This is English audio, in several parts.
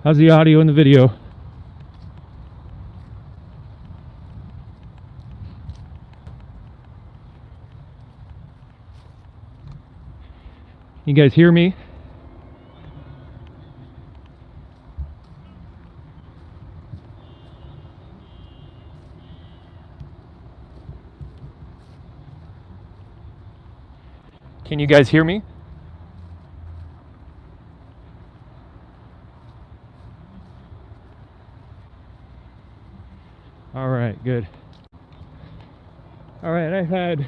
How's the audio and the video? You guys hear me? Can you guys hear me? All right, good. All right, I've had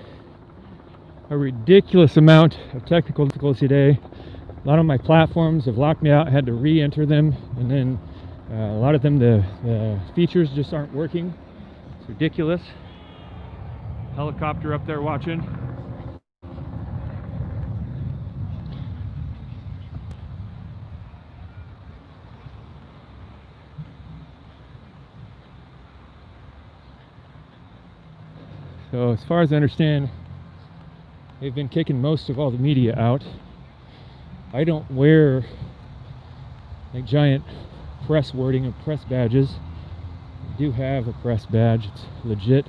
a ridiculous amount of technical difficulties today. A lot of my platforms have locked me out. I had to re-enter them, and then a lot of them, the features just aren't working. It's ridiculous. Helicopter up there watching. So as far as I understand, they've been kicking most of all the media out. I don't wear like giant press wording and press badges. I do have a press badge, it's legit.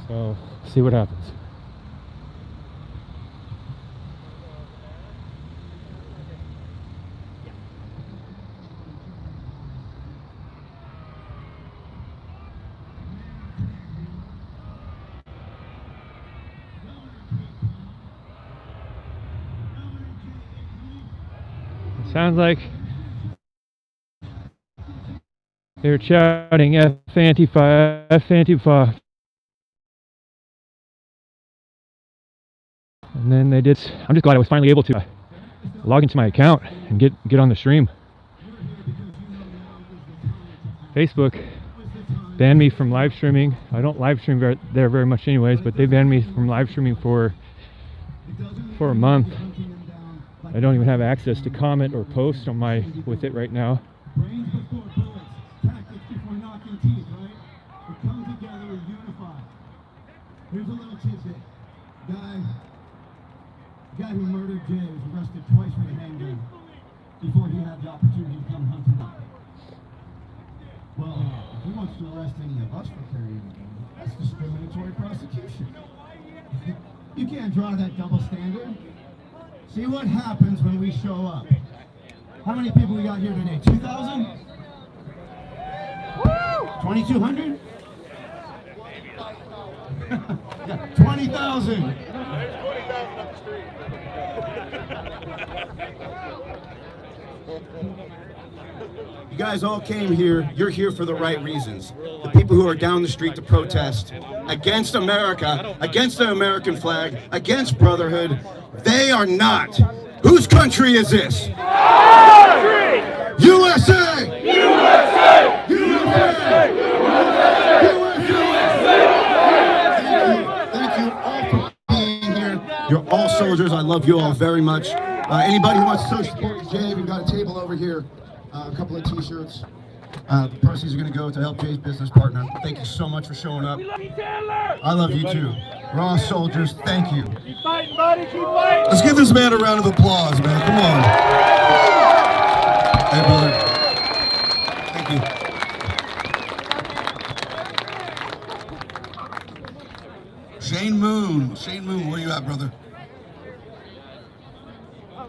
So see what happens. Sounds like they're shouting F Antifa, F Antifa. And then they did. I'm just glad I was finally able to log into my account and get on the stream. Facebook banned me from live streaming. I don't live stream there very much anyways, but they banned me from live streaming for a month. I don't even have access to comment or post on with it right now. Brains before bullets, tactics before knocking teeth, right? We come together and unify. Here's a little tidbit. Guy who murdered Jay was arrested twice for the handgun before he had the opportunity to come hunt him up. Well, if he wants to arrest any of us for carrying a gun, that's discriminatory prosecution. You can't draw that double standard. See what happens when we show up. How many people we got here today? 2,000? 2,200? 20,000. There's 20,000 up the street. You guys all came here. You're here for the right reasons. The people who are down the street to protest against America, against the American flag, against brotherhood, they are not. Whose country is this? USA! USA! USA! Thank you all for being here. You're all soldiers. I love you all very much. Anybody who wants to support Jay, we've got a table over here. A couple of t-shirts. The proceeds are going to go to help Jay's business partner. Thank you so much for showing up. I love you too. Raw soldiers, thank you. Keep fighting, buddy, keep fighting. Let's give this man a round of applause, man. Come on. Hey, brother. Thank you. Shane Moon. Shane Moon, where you at, brother?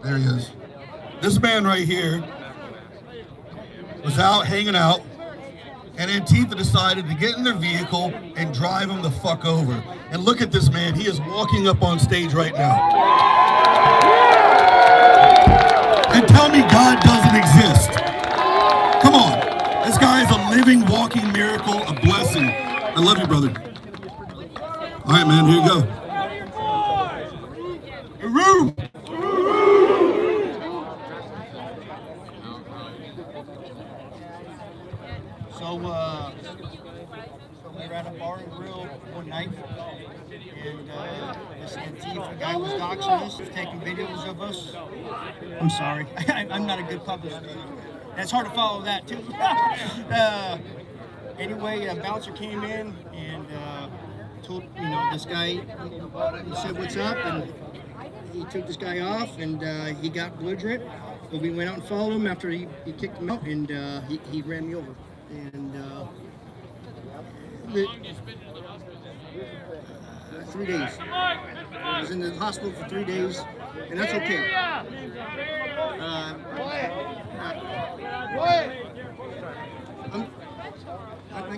There he is. This man right here was out hanging out, and Antifa decided to get in their vehicle and drive him the fuck over. And look at this man, he is walking up on stage right now. And tell me God doesn't exist. Come on, this guy is a living, walking miracle, a blessing. I love you, brother. All right, man, here you go. Hooroo! So we were at a bar and grill one night, and this Antifa guy was doxing us, was taking videos of us. I'm sorry, I'm not a good publisher. It's hard to follow that too. Anyway, a bouncer came in and told this guy, he said, "What's up?" And he took this guy off, and he got belligerent. So we went out and followed him after he kicked him out, and he ran me over. And 3 days. I was in the hospital for 3 days, and that's okay.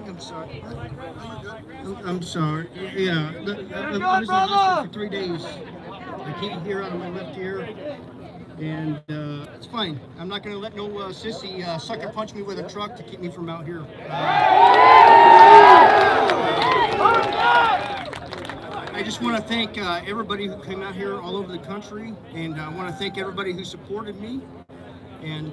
I'm sorry. I'm sorry. Yeah, I was in the hospital for 3 days. I can't hear out of my left ear, and it's fine. I'm not going to let no sissy sucker punch me with a truck to keep me from out here. I just want to thank everybody who came out here all over the country, and I want to thank everybody who supported me. And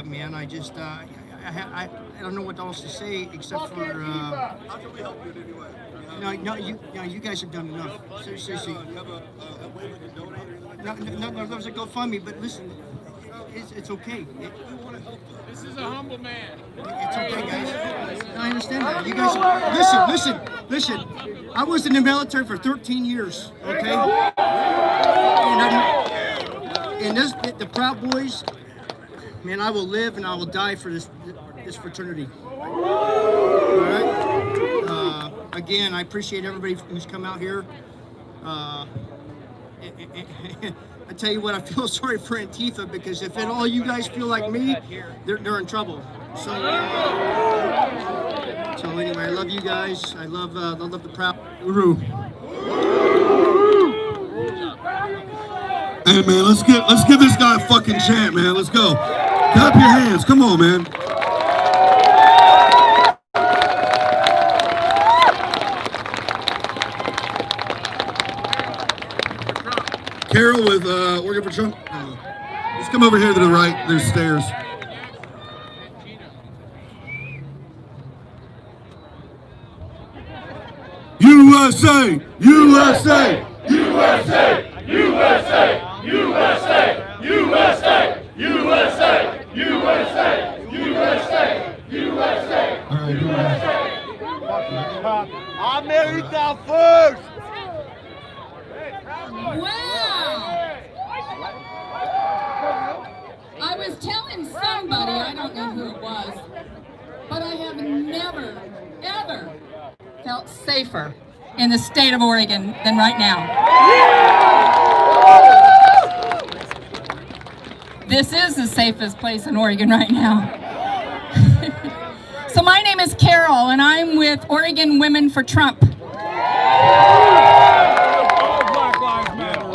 man, I just I don't know what else to say except for. How can we help you in any way? No, you guys have done enough. Seriously. You have a way we can donate or anything? No, there's a GoFundMe, but listen, it's okay. We want to help you. This is a humble man. It's okay, guys. I understand that. You guys, listen. I was in the military for 13 years, okay? And the Proud Boys, man, I will live and I will die for this fraternity. All right? Again, I appreciate everybody who's come out here. I tell you what, I feel sorry for Antifa, because if all you guys feel like me, they're in trouble. So anyway, I love you guys. I love the Proud Guru. Hey man, let's give this guy a fucking chant, man. Let's go. Clap your hands. Come on, man. Carol with working for Trump. Let's come over here to the right. There's stairs. USA! USA! USA! USA! USA! USA! USA! USA! USA! USA! All right, America first! Wow! I was telling somebody, I don't know who it was, but I have never, ever felt safer in the state of Oregon than right now. This is the safest place in Oregon right now. So my name is Carol, and I'm with Oregon Women for Trump.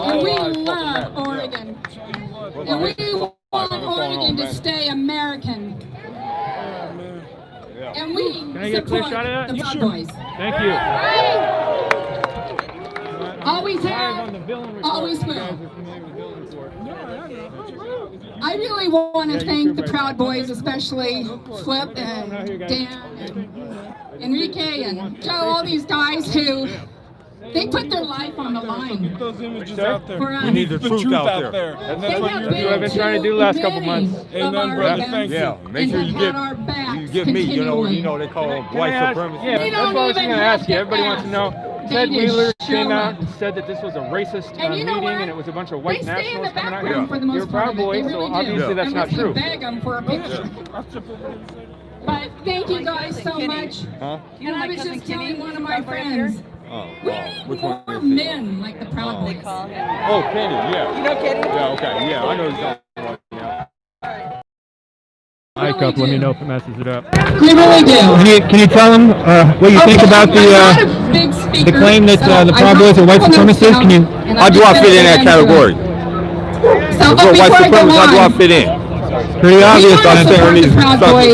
And we love Oregon. And we want Oregon to stay American. And we support the Proud Boys. Thank you. Always have, always will. I really want to thank the Proud Boys, especially Flip and Dan and Enrique and Joe, all these guys who they put their life on the line. Get those images out there. For us. We need the truth out there. And that's what you're doing. I've been trying to do the last couple months. Amen, brother. Thank you. Yeah, make sure you get me. You know they call it white supremacy. Yeah, that's what I was going to ask you. Everybody wants to know. Ted Wheeler came out and said that this was a racist meeting and it was a bunch of white nationalists coming out here. You're a Proud Boy, so obviously that's not true. Beg them for a picture. But thank you guys so much. And I was just telling one of my friends, we need more men like the Proud Boys. Oh, Kenny, yeah. You know Kenny? Yeah, okay, yeah, I know you're talking about. Mic up, let me know if it messes it up. We really do. Can you tell them what you think about the claim that the Proud Boys are white supremacists? Can you? How do I fit in that category? So, If we're white supremacists, how do I fit in? Pretty obvious on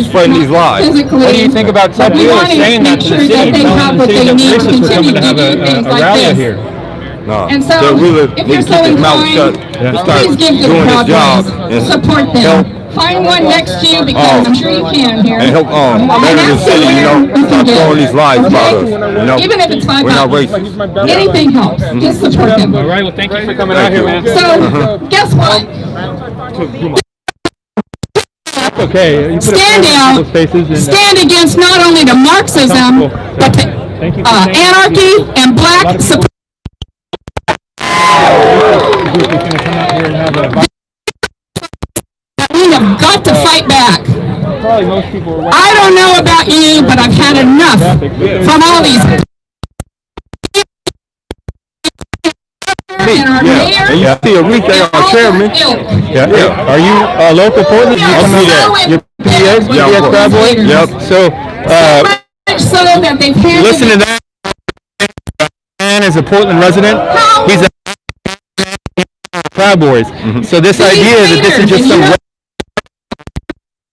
Spreading these lies. What do you think about Ted Wheeler saying that to the city, telling the city that racists were coming to have a rally here? No. And so, if you're so inclined, please give to the Proud Boys. Support them. Find one next to you because I'm sure you can here. And help better the city, stop throwing these lies about us. Even if it's $5, we're not racist. Anything helps. Just support them. All right, well, thank you for coming out here, man. So, guess what? Okay, you put Stand down. Stand against not only the Marxism, but the anarchy and black supremacy. to fight back. Probably most people are I don't know about you, but I've had enough from all these. And our mayor. And you see a week they are chairman. Yeah. Are you a local Portland? You come out your PDX, PDX Proud Boy? Yep. So, much so that they've handed listen to that. Man is a Portland resident. He's a Proud Boys. So this idea that this is just some.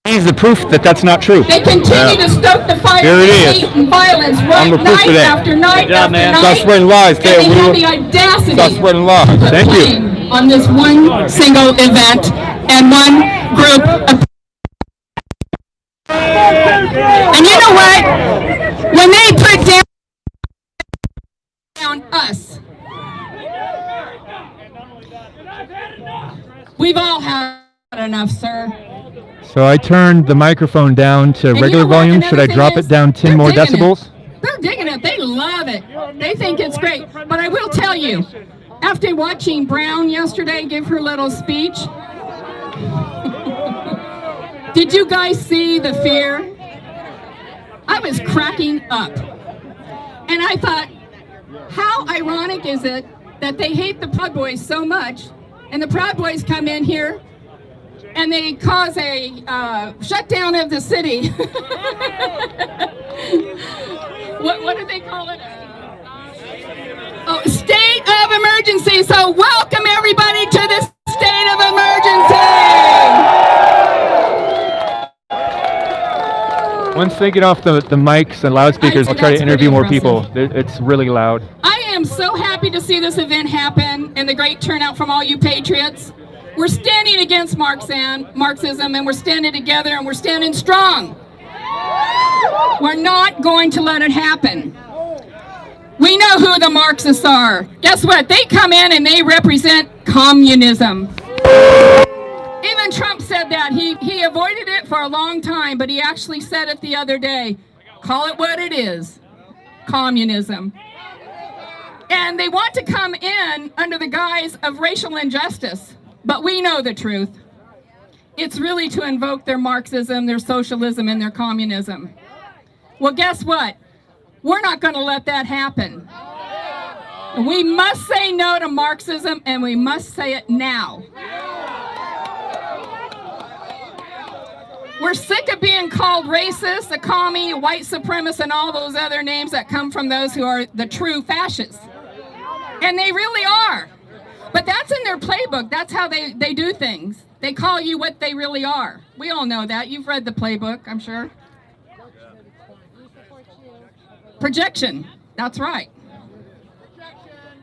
He's the proof that that's not true. They continue to stoke the fire of hate and violence night after night after night. Stop spreading lies. And they have the audacity Stop spreading lies. Thank you. On this one single event and one group of. And you know what? When they put down us, we've all had enough, sir. So I turned the microphone down to regular volume. Should I drop it down 10 more decibels? They're digging it. They love it. They think it's great. But I will tell you, after watching Brown yesterday give her little speech, did you guys see the fear? I was cracking up. And I thought, how ironic is it that they hate the Proud Boys so much, and the Proud Boys come in here and they cause a shutdown of the city. What do they call it? Oh, state of emergency. So welcome everybody to this state of emergency. Once they get off the mics and loudspeakers, I'll try to interview more people. It's really loud. I am so happy to see this event happen and the great turnout from all you patriots. We're standing against Marxism, and we're standing together, and we're standing strong. We're not going to let it happen. We know who the Marxists are. Guess what? They come in and they represent communism. Even Trump said that. He avoided it for a long time, but he actually said it the other day. Call it what it is. Communism. And they want to come in under the guise of racial injustice. But we know the truth. It's really to invoke their Marxism, their socialism, and their communism. Well, guess what? We're not going to let that happen. We must say no to Marxism, and we must say it now. We're sick of being called racist, a commie, a white supremacist, and all those other names that come from those who are the true fascists. And they really are. But that's in their playbook. That's how they do things. They call you what they really are. We all know that. You've read the playbook, I'm sure. Projection. That's right.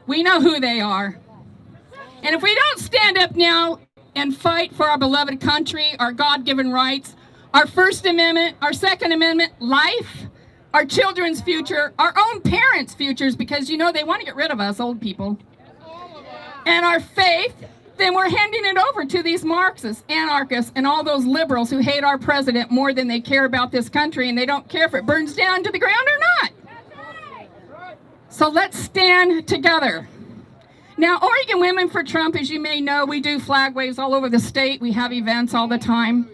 We know who they are. And if we don't stand up now and fight for our beloved country, our God-given rights, our First Amendment, our Second Amendment, life, our children's future, our own parents' futures, because you know they want to get rid of us old people, and our faith, then we're handing it over to these Marxists, anarchists, and all those liberals who hate our president more than they care about this country, and they don't care if it burns down to the ground or not. So let's stand together. Now, Oregon Women for Trump, as you may know, we do flag waves all over the state. We have events all the time.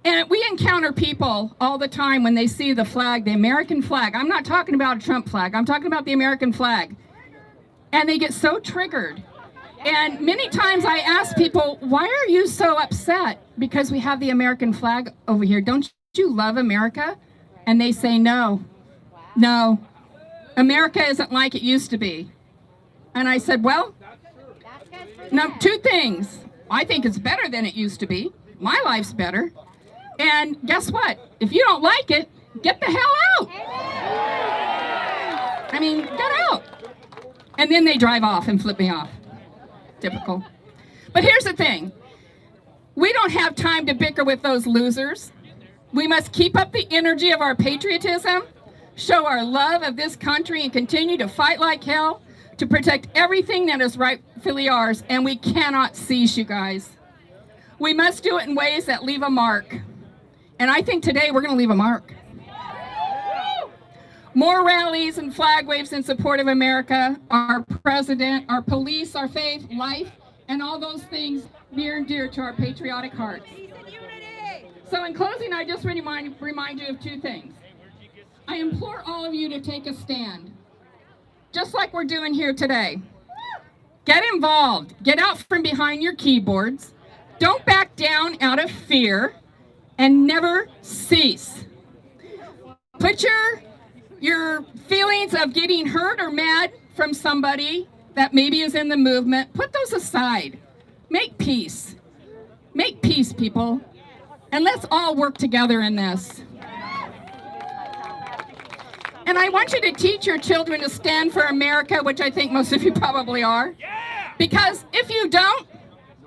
And we encounter people all the time when they see the flag, the American flag. I'm not talking about a Trump flag. I'm talking about the American flag. And they get so triggered. And many times I ask people, why are you so upset because we have the American flag over here? Don't you love America? And they say, no, no. America isn't like it used to be. And I said, well, no, two things. I think it's better than it used to be. My life's better. And guess what? If you don't like it, get the hell out. I mean, get out. And then they drive off and flip me off. Typical. But here's the thing. We don't have time to bicker with those losers. We must keep up the energy of our patriotism, show our love of this country, and continue to fight like hell to protect everything that is rightfully ours. And we cannot cease, you guys. We must do it in ways that leave a mark. And I think today we're going to leave a mark. More rallies and flag waves in support of America, our president, our police, our faith, life, and all those things near and dear to our patriotic hearts. So in closing, I just remind you of two things. I implore all of you to take a stand, just like we're doing here today. Get involved. Get out from behind your keyboards. Don't back down out of fear, and never cease. Put your feelings of getting hurt or mad from somebody that maybe is in the movement, put those aside. Make peace. Make peace, people. And let's all work together in this. And I want you to teach your children to stand for America, which I think most of you probably are. Because if you don't,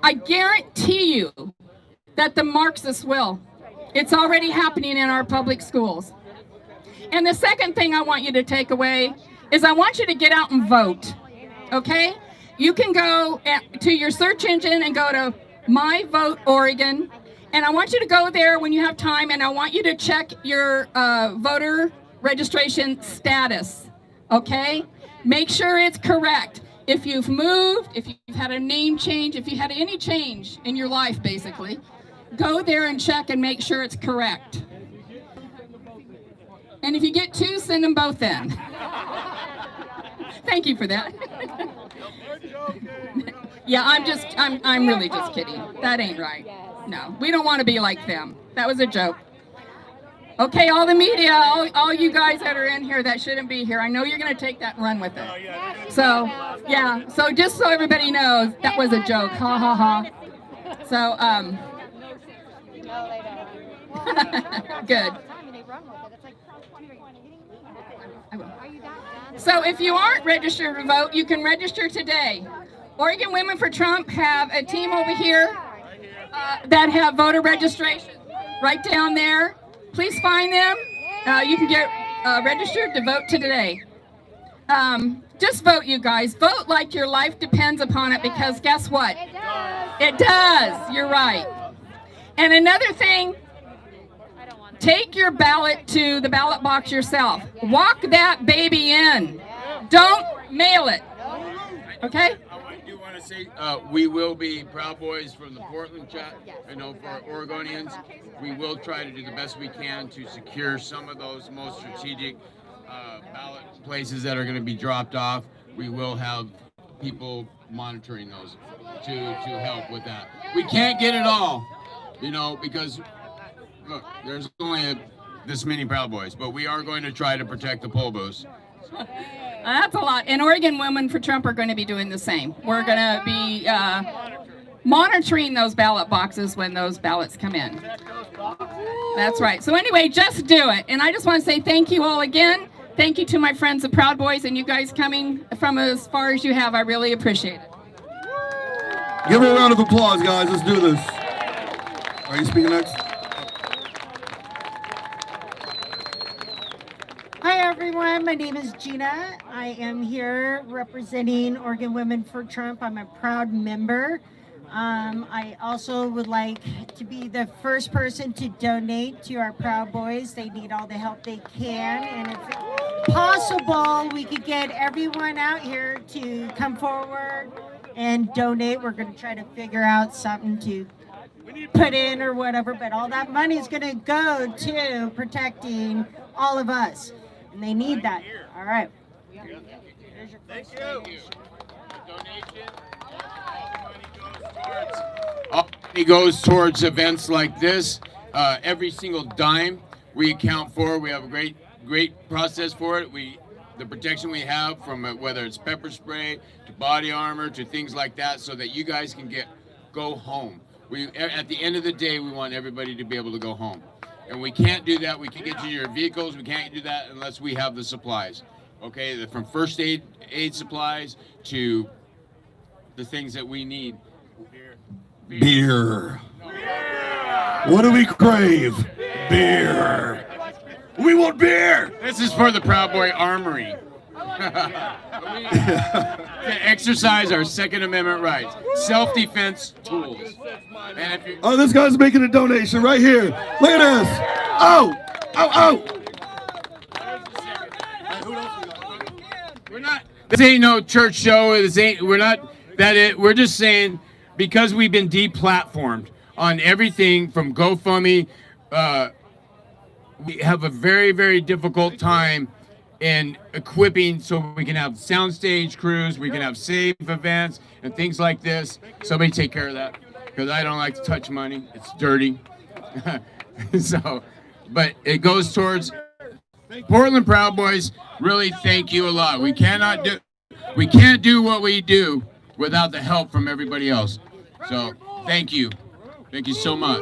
I guarantee you that the Marxists will. It's already happening in our public schools. And the second thing I want you to take away is I want you to get out and vote, okay? You can go to your search engine and go to My Vote Oregon, and I want you to go there when you have time, and I want you to check your voter registration status, okay? Make sure it's correct. If you've moved, if you've had a name change, if you had any change in your life, basically, go there and check and make sure it's correct. And if you get two, send them both in. Thank you for that. Yeah, I'm really just kidding. That ain't right. No, we don't want to be like them. That was a joke. Okay, all the media, all you guys that are in here that shouldn't be here, I know you're going to take that and run with it. So, yeah, so just so everybody knows, that was a joke. Ha, ha, ha. So, good. So if you aren't registered to vote, you can register today. Oregon Women for Trump have a team over here that have voter registration right down there. Please find them. You can get registered to vote today. Just vote, you guys. Vote like your life depends upon it, because guess what? It does. You're right. And another thing, take your ballot to the ballot box yourself. Walk that baby in. Don't mail it. Okay? I do want to say we will be Proud Boys from the Portland chat. I know for Oregonians, we will try to do the best we can to secure some of those most strategic ballot places that are going to be dropped off. We will have people monitoring those to help with that. We can't get it all, you know, because look, there's only this many Proud Boys, but we are going to try to protect the poll booths. That's a lot. And Oregon Women for Trump are going to be doing the same. We're going to be monitoring those ballot boxes when those ballots come in. That's right. So anyway, just do it. And I just want to say thank you all again. Thank you to my friends, the Proud Boys, and you guys coming from as far as you have. I really appreciate it. Give her a round of applause, guys. Let's do this. Are you speaking next? Hi everyone, my name is Gina. I am here representing Oregon Women for Trump. I'm a proud member. I also would like to be the first person to donate to our Proud Boys. They need all the help they can, and if possible, we could get everyone out here to come forward and donate. We're going to try to figure out something to put in or whatever, but all that money is going to go to protecting all of us. And they need that. All right. Thank you. All money goes towards events like this. Every single dime we account for. We have a great process for it. The protection we have from whether it's pepper spray to body armor to things like that, so that you guys can go home. At the end of the day, we want everybody to be able to go home. And we can't do that. We can get you your vehicles. We can't do that unless we have the supplies. Okay, from first aid supplies to the things that we need. Beer. What do we crave? Beer. We want beer. This is for the Proud Boy Armory. To exercise our Second Amendment rights, self-defense tools. And if oh, this guy's making a donation right here. Look at this. Oh, oh, oh. We're not. This ain't no church show. We're not that. We're just saying because we've been deplatformed on everything from GoFundMe, we have a very, very difficult time in equipping so we can have soundstage crews, we can have safe events and things like this. Somebody take care of that, because I don't like to touch money. It's dirty. So, but it goes towards Portland Proud Boys. Really, thank you a lot. We can't do what we do without the help from everybody else. So, thank you so much.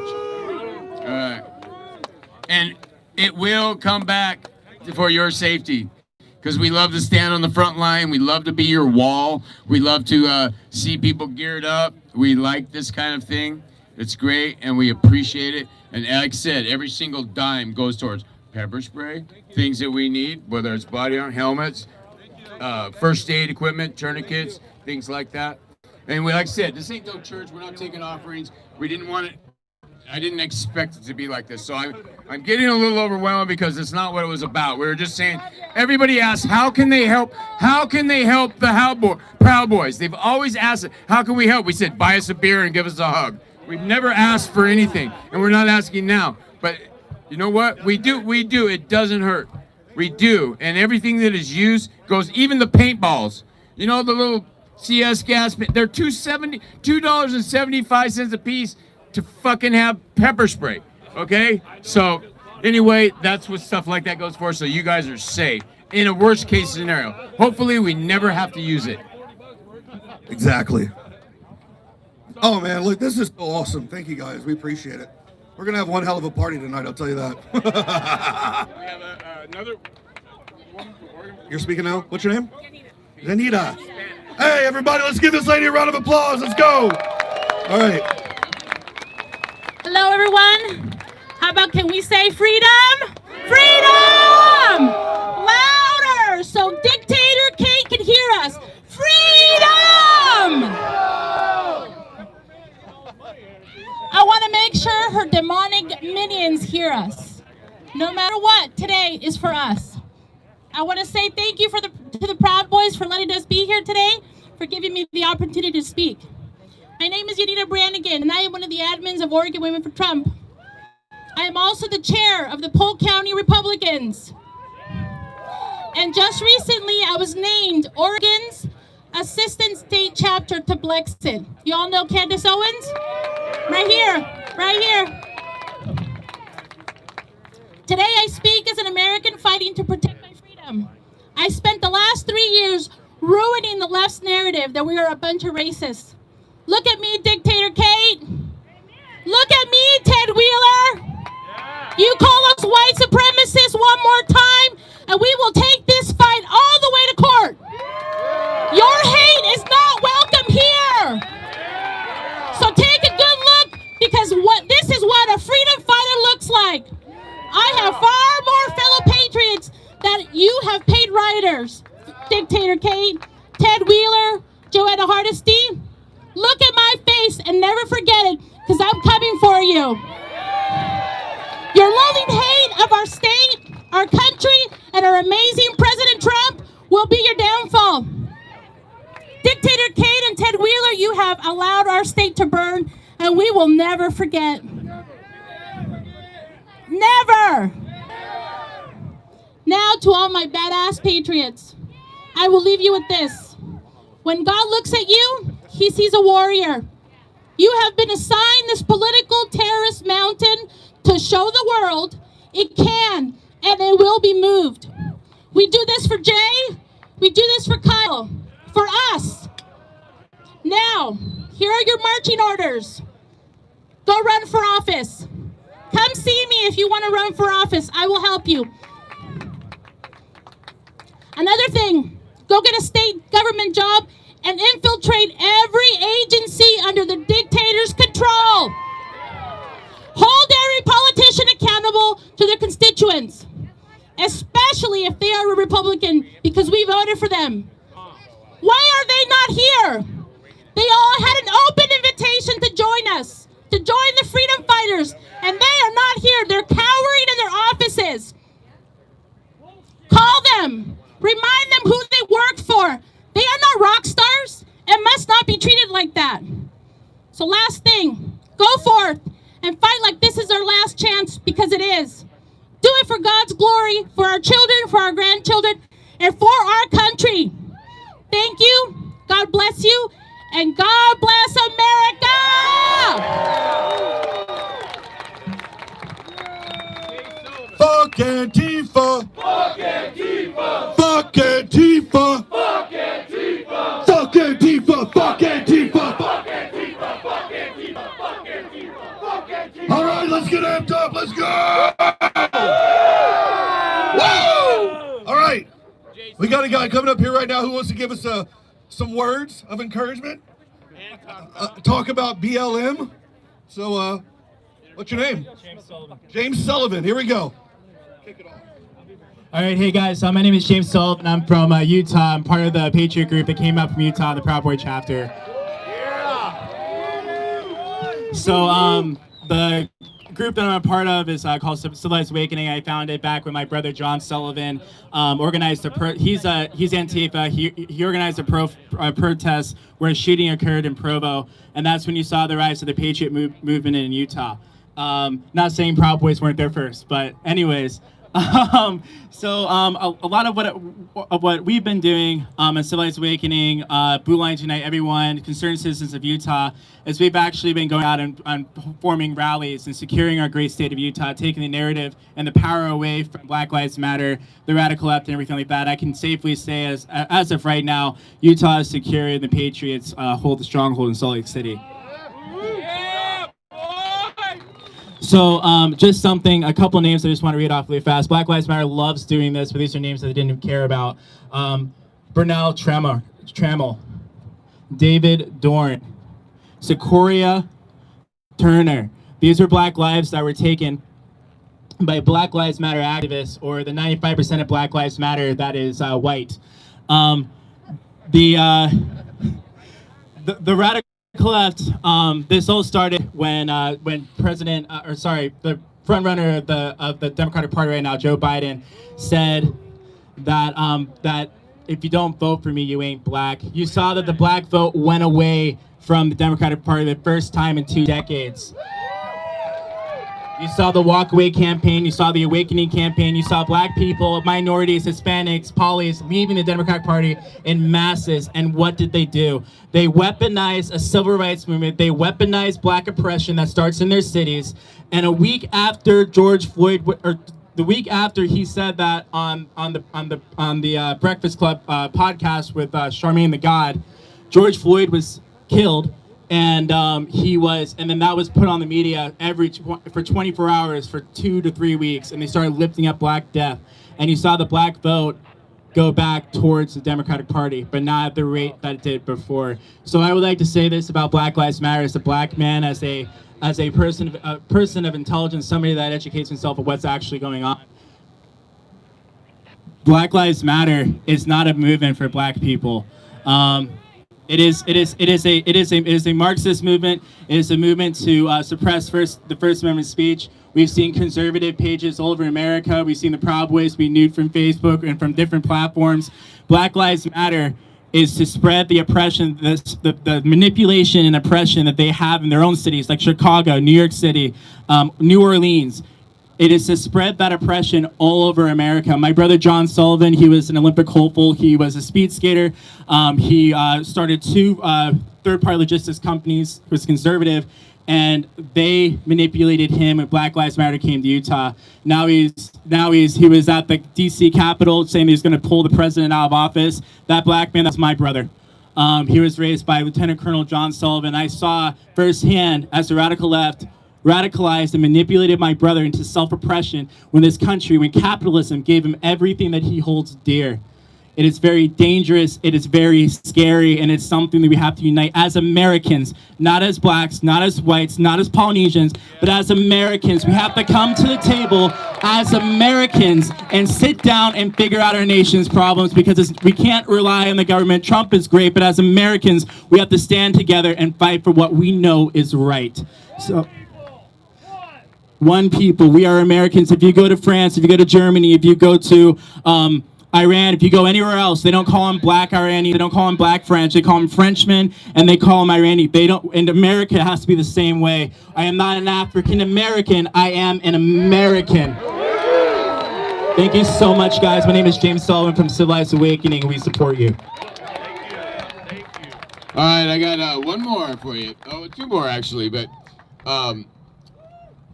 And it will come back for your safety, because we love to stand on the front line. We love to be your wall. We love to see people geared up. We like this kind of thing. It's great, and we appreciate it. And like I said, every single dime goes towards pepper spray, things that we need, whether it's body armor, helmets, first aid equipment, tourniquets, things like that. And like I said, this ain't no church. We're not taking offerings. We didn't want it. I didn't expect it to be like this. So I'm getting a little overwhelmed, because it's not what it was about. We were just saying, everybody asks, how can they help? How can they help the Proud Boys? They've always asked it, how can we help? We said, buy us a beer and give us a hug. We've never asked for anything, and we're not asking now. But you know what? We do. It doesn't hurt. We do. And everything that is used goes, even the paintballs. You know, the little CS gas, they're $2.75 a piece to fucking have pepper spray. Okay? So anyway, that's what stuff like that goes for. So you guys are safe in a worst case scenario. Hopefully we never have to use it. Exactly. Oh man, look, this is so awesome. Thank you guys. We appreciate it. We're gonna have one hell of a party tonight, I'll tell you that. We have another woman. You're speaking now? What's your name? Zanita. Hey everybody, let's give this lady a round of applause. Let's go. All right. Hello everyone. How about, can we say freedom? Freedom! Louder so Dictator Kate can hear us. Freedom! I want to make sure her demonic minions hear us. No matter what, today is for us. I want to say thank you to the Proud Boys for letting us be here today, for giving me the opportunity to speak. My name is Yanina Brannigan, and I am one of the admins of Oregon Women for Trump. I am also the chair of the Polk County Republicans. And just recently, I was named Oregon's Assistant State Chapter to Blexit. You all know Candace Owens? Right here, right here. Today I speak as an American fighting to protect my freedom. I spent the last 3 years ruining the left's narrative that we are a bunch of racists. Look at me, Dictator Kate. Look at me, Ted Wheeler. You call us white supremacists one more time, and we will take this fight all the way to court. Your hate is not welcome here. So take a good look, because this is what a freedom fighter looks like. I have far more fellow patriots that you have paid rioters. Dictator Kate, Ted Wheeler, Joanna Hardesty. Look at my face and never forget it, because I'm coming for you. Your loathing hate of our state, our country, and our amazing President Trump will be your downfall. Dictator Kate and Ted Wheeler, you have allowed our state to burn, and we will never forget. Never! Now to all my badass patriots, I will leave you with this. When God looks at you, he sees a warrior. You have been assigned this political terrorist mountain to show the world it can and it will be moved. We do this for Jay. We do this for Kyle. For us. Now, here are your marching orders. Go run for office. Come see me if you want to run for office. I will help you. Another thing, go get a state government job and infiltrate every agency under the dictator's control. Hold every politician accountable to their constituents, especially if they are a Republican, because we voted for them. Why are they not here? They all had an open invitation to join us, to join the freedom fighters, and they are not here. They're cowering in their offices. Call them. Remind them who they work for. They are not rock stars and must not be treated like that. So last thing, go forth and fight like this is our last chance, because it is. Do it for God's glory, for our children, for our grandchildren, and for our country. Thank you. God bless you. And God bless America! Fuck Antifa! Fuck Antifa! Fuck Antifa! Fuck Antifa! Fuck Antifa! Fuck Antifa! Fuck Antifa! Fuck Antifa! Fuck Antifa! Fuck Antifa! All right, let's get amped up. Let's go! Woo! All right, we got a guy coming up here right now who wants to give us some words of encouragement. Talk about BLM. So, what's your name? James Sullivan. James Sullivan. Here we go. All right, hey guys, my name is James Sullivan. I'm from Utah. I'm part of the Patriot group that came out from Utah, the Proud Boy chapter. So the group that I'm a part of is called Civilized Awakening. I founded it back when my brother John Sullivan organized he's Antifa. He organized a protest where a shooting occurred in Provo, and that's when you saw the rise of the Patriot movement in Utah. Not saying Proud Boys weren't there first, but anyways. A lot of what we've been doing at Civilized Awakening, Blue Lines Unite Everyone, Concerned Citizens of Utah, is we've actually been going out and forming rallies and securing our great state of Utah, taking the narrative and the power away from Black Lives Matter, the radical left, and everything like that. I can safely say, as of right now, Utah is secure, and the Patriots hold the stronghold in Salt Lake City. So just a couple names I just want to read off really fast. Black Lives Matter loves doing this, but these are names that they didn't even care about. Bernal Trammell, David Dorn, Sequoia Turner. These are Black lives that were taken by Black Lives Matter activists, or the 95% of Black Lives Matter that is white. The radical left, this all started when the front runner of the Democratic Party right now, Joe Biden, said that if you don't vote for me, you ain't black. You saw that the black vote went away from the Democratic Party the first time in 2 decades. You saw the walkaway campaign, you saw the awakening campaign, you saw black people, minorities, Hispanics, polys leaving the Democratic Party in masses. And what did they do? They weaponized a civil rights movement. They weaponized black oppression that starts in their cities. And a week after George Floyd, or the week after he said that on the Breakfast Club podcast with Charmaine the God, George Floyd was killed. And then that was put on the media for 24 hours for 2 to 3 weeks, and they started lifting up Black Death. And you saw the black vote go back towards the Democratic Party, but not at the rate that it did before. So I would like to say this about Black Lives Matter: as a black man, as a person of intelligence, somebody that educates himself on what's actually going on. Black Lives Matter is not a movement for black people. It is a Marxist movement. It is a movement to suppress the First Amendment speech. We've seen conservative pages all over America. We've seen the Proud Boys be nude from Facebook and from different platforms. Black Lives Matter is to spread the oppression, the manipulation and oppression that they have in their own cities, like Chicago, New York City, New Orleans. It is to spread that oppression all over America. My brother John Sullivan, he was an Olympic hopeful. He was a speed skater. He started 2 third-party logistics companies. He was conservative, and they manipulated him when Black Lives Matter came to Utah. He was at the DC Capitol saying he was going to pull the president out of office. That black man, that's my brother. He was raised by Lieutenant Colonel John Sullivan. I saw firsthand as the radical left radicalized and manipulated my brother into self-oppression when capitalism gave him everything that he holds dear. It is very dangerous, it is very scary, and it's something that we have to unite as Americans, not as blacks, not as whites, not as Polynesians, but as Americans. We have to come to the table as Americans and sit down and figure out our nation's problems, because we can't rely on the government. Trump is great, but as Americans, we have to stand together and fight for what we know is right. So, one people, we are Americans. If you go to France, if you go to Germany, if you go to Iran. If you go anywhere else, they don't call them black Iranian, they don't call them black French, they call them Frenchmen, and they call them Iranian. They don't, and America has to be the same way. I am not an African American, I am an American. Thank you so much, guys. My name is James Sullivan from Civilized Awakening, and we support you. All right, I got one more for you. Oh, two more actually, but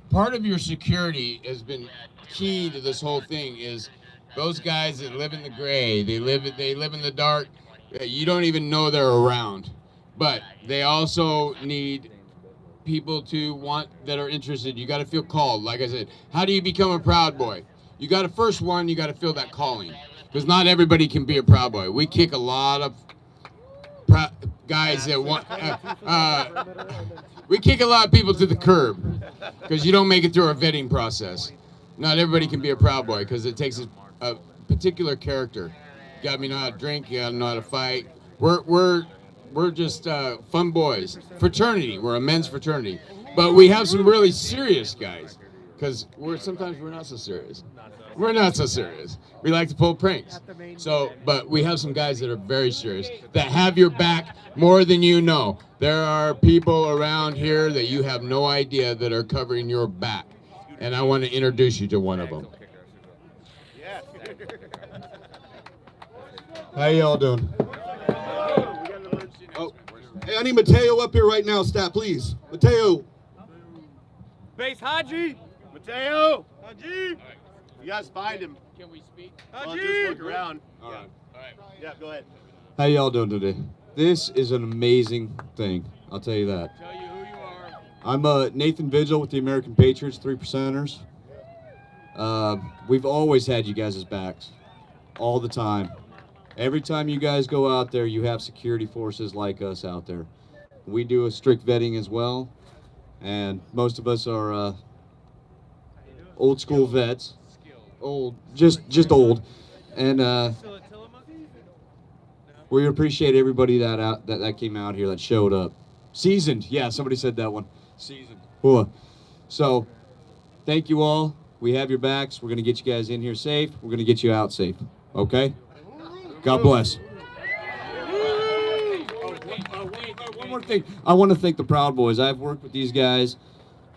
part of your security has been key to this whole thing is those guys that live in the gray, they live in the dark, you don't even know they're around. But they also need people that are interested. You got to feel called. Like I said, how do you become a Proud Boy? You got to you got to feel that calling. Because not everybody can be a Proud Boy. We kick a lot of guys that want, we kick a lot of people to the curb because you don't make it through our vetting process. Not everybody can be a Proud Boy because it takes a particular character. You gotta know how to drink, you gotta know how to fight. We're just fun boys. Fraternity, we're a men's fraternity. But we have some really serious guys because sometimes we're not so serious. We're not so serious. We like to pull pranks. But we have some guys that are very serious, that have your back more than you know. There are people around here that you have no idea that are covering your back. And I want to introduce you to one of them. How y'all doing? Oh, hey, I need Mateo up here right now, stat, please. Mateo. Base Haji. Mateo. Haji. You guys find him. Can we speak? Haji. Just look around. All right. Yeah, go ahead. How y'all doing today? This is an amazing thing. I'll tell you that. Tell you who you are. I'm Nathan Vigil with the American Patriots, 3%ers. We've always had you guys' backs, all the time. Every time you guys go out there, you have security forces like us out there. We do a strict vetting as well, and most of us are old school vets. Old, just old, and we appreciate everybody that came out here, that showed up. Seasoned, yeah, somebody said that one. Seasoned. So, thank you all. We have your backs. We're gonna get you guys in here safe. We're gonna get you out safe. Okay? God bless. One more thing. I want to thank the Proud Boys. I've worked with these guys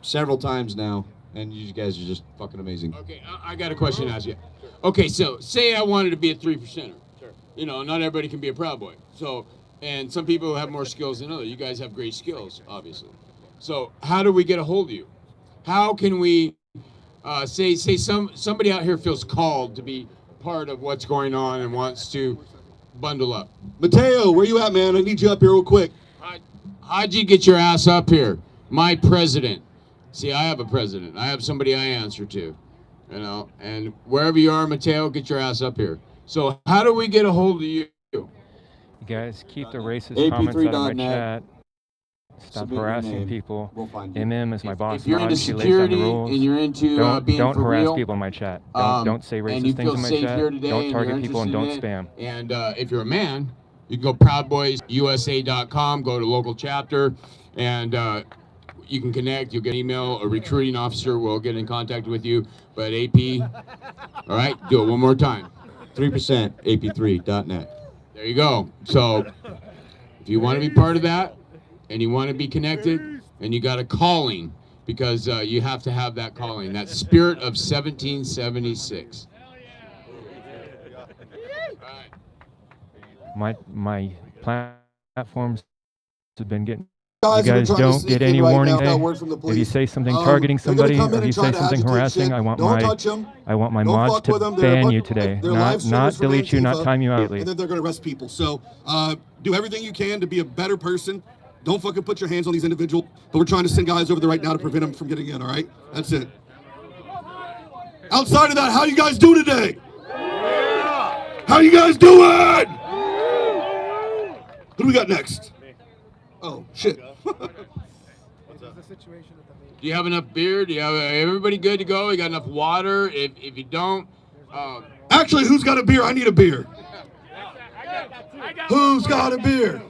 several times now, and you guys are just fucking amazing. Okay, I got a question to ask you. Okay, so say I wanted to be a 3%er. Sure. You know, not everybody can be a Proud Boy. So, and some people have more skills than others. You guys have great skills, obviously. So, how do we get a hold of you? How can we say somebody out here feels called to be part of what's going on and wants to bundle up? Mateo, where you at, man? I need you up here real quick. Haji, get your ass up here. My president. See, I have a president. I have somebody I answer to, you know. And wherever you are, Mateo, get your ass up here. So how do we get a hold of you? You guys keep the racist comments out of my chat. Stop harassing people. MM is my boss. If you're into security and you're into don't for harass real, people in my chat. Don't say racist things in my chat. Don't target people and don't spam. And if you're a man, you can go proudboysusa.com, go to local chapter, and you can connect. You'll get an email. A recruiting officer will get in contact with you. But AP, all right, do it one more time. 3%, ap3.net. There you go. So if you want to be part of that, and you want to be connected, and you got a calling, because you have to have that calling, that spirit of 1776. My platforms have been getting. Guys, you guys don't get any warning. If you say something targeting somebody, or if you say something harassing, I want my mods to ban you today. Not delete you, not time you out. And then they're going to arrest people. So do everything you can to be a better person. Don't fucking put your hands on these individuals. But we're trying to send guys over there right now to prevent them from getting in, all right? That's it. Outside of that, how you guys do today? How you guys doing? Who do we got next? Oh, shit. Do you have enough beer? Do you have everybody good to go? You got enough water? If you don't... Actually, who's got a beer? I need a beer. Who's got a beer?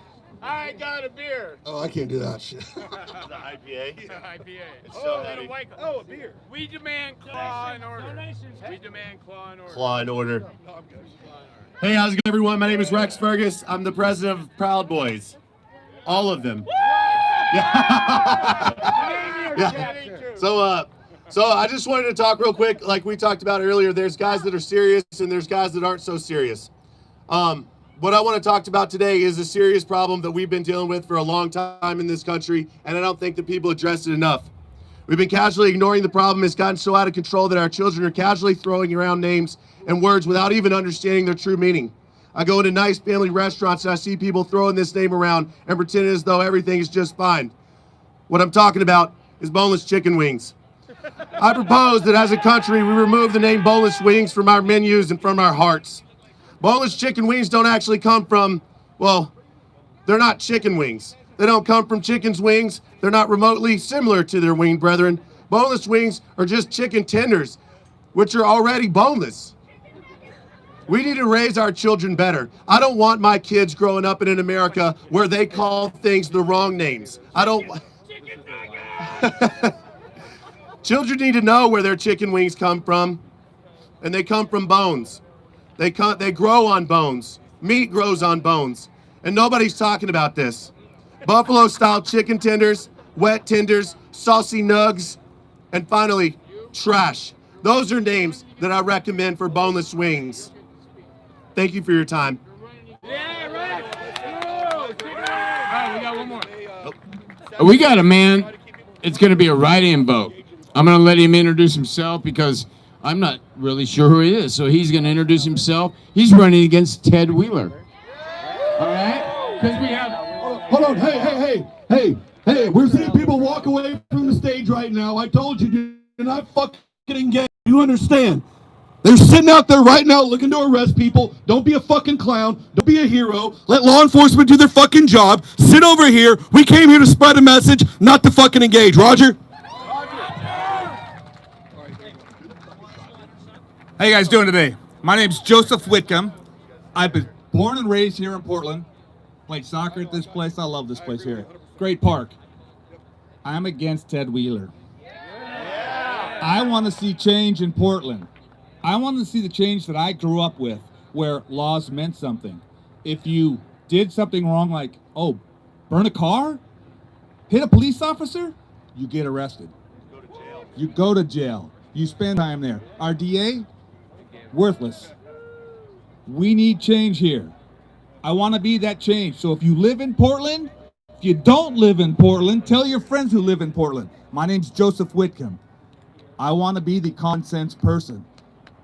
I got a beer. Oh, I can't do that shit. The IPA. IPA. It's so heavy. Oh, a beer. We demand claw and order. We demand claw and order. Claw and order. Hey, how's it going, everyone? My name is Rex Fergus. I'm the president of Proud Boys. All of them. Yeah. So I just wanted to talk real quick, like we talked about earlier. There's guys that are serious and there's guys that aren't so serious. What I want to talk about today is a serious problem that we've been dealing with for a long time in this country, and I don't think that people address it enough. We've been casually ignoring the problem. It's gotten so out of control that our children are casually throwing around names and words without even understanding their true meaning. I go into nice family restaurants and I see people throwing this name around and pretending as though everything is just fine. What I'm talking about is boneless chicken wings. I propose that as a country, we remove the name boneless wings from our menus and from our hearts. Boneless chicken wings don't actually come from, well, they're not chicken wings. They don't come from chicken's wings. They're not remotely similar to their winged brethren. Boneless wings are just chicken tenders, which are already boneless. We need to raise our children better. I don't want my kids growing up in an America where they call things the wrong names. I don't. Children need to know where their chicken wings come from, and they come from bones. They grow on bones. Meat grows on bones, and nobody's talking about this. Buffalo-style chicken tenders, wet tenders, saucy nugs, and finally, trash. Those are names that I recommend for boneless wings. Thank you for your time. We got a man. It's going to be a write-in vote. I'm going to let him introduce himself because I'm not really sure who he is. So he's going to introduce himself. He's running against Ted Wheeler. All right? Because we have... Hold on. Hey. We're seeing people walk away from the stage right now. I told you, do not fucking engage. You understand? They're sitting out there right now looking to arrest people. Don't be a fucking clown. Don't be a hero. Let law enforcement do their fucking job. Sit over here. We came here to spread a message, not to fucking engage. Roger? How you guys doing today? My name's Joseph Whitcomb. I've been born and raised here in Portland. Played soccer at this place. I love this place here. Great park. I'm against Ted Wheeler. I want to see change in Portland. I want to see the change that I grew up with, where laws meant something. If you did something wrong, like, oh, burn a car, hit a police officer, you get arrested. You go to jail. You spend time there. Our DA, worthless. We need change here. I want to be that change. So if you live in Portland, if you don't live in Portland, tell your friends who live in Portland. My name's Joseph Whitcomb. I want to be the common sense person.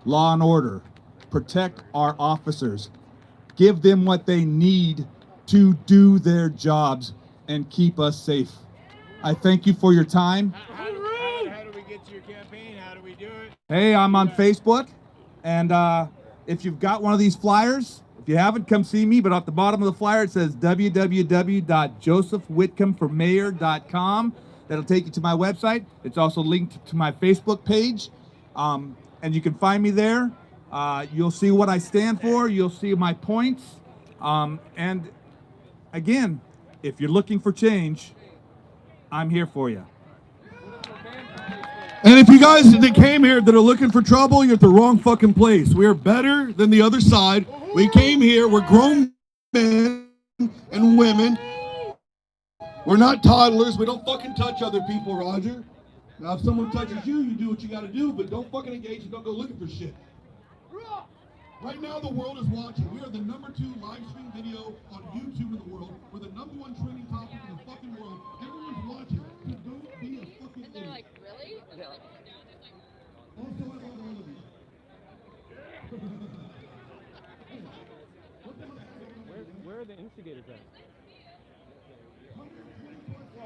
Law and order. Protect our officers. Give them what they need to do their jobs and keep us safe. I thank you for your time. How do we get to your campaign? How do we do it? Hey, I'm on Facebook, and if you've got one of these flyers, if you haven't, come see me, but at the bottom of the flyer it says www.josephwhitcombformayor.com. That'll take you to my website. It's also linked to my Facebook page, and you can find me there. You'll see what I stand for. You'll see my points. And again, if you're looking for change, I'm here for you. And if you guys that came here that are looking for trouble, you're at the wrong fucking place. We are better than the other side. We came here, we're grown men and women. We're not toddlers. We don't fucking touch other people, Roger. Now, if someone touches you, you do what you gotta do, but don't fucking engage and don't go looking for shit. Right now, the world is watching. We are the #2 live stream video on YouTube in the world. We're the #1 trending topic in the fucking world. Everyone's watching. So don't be a fucking idiot. They're like, really? Also, I love all of you. Where are the instigators at? All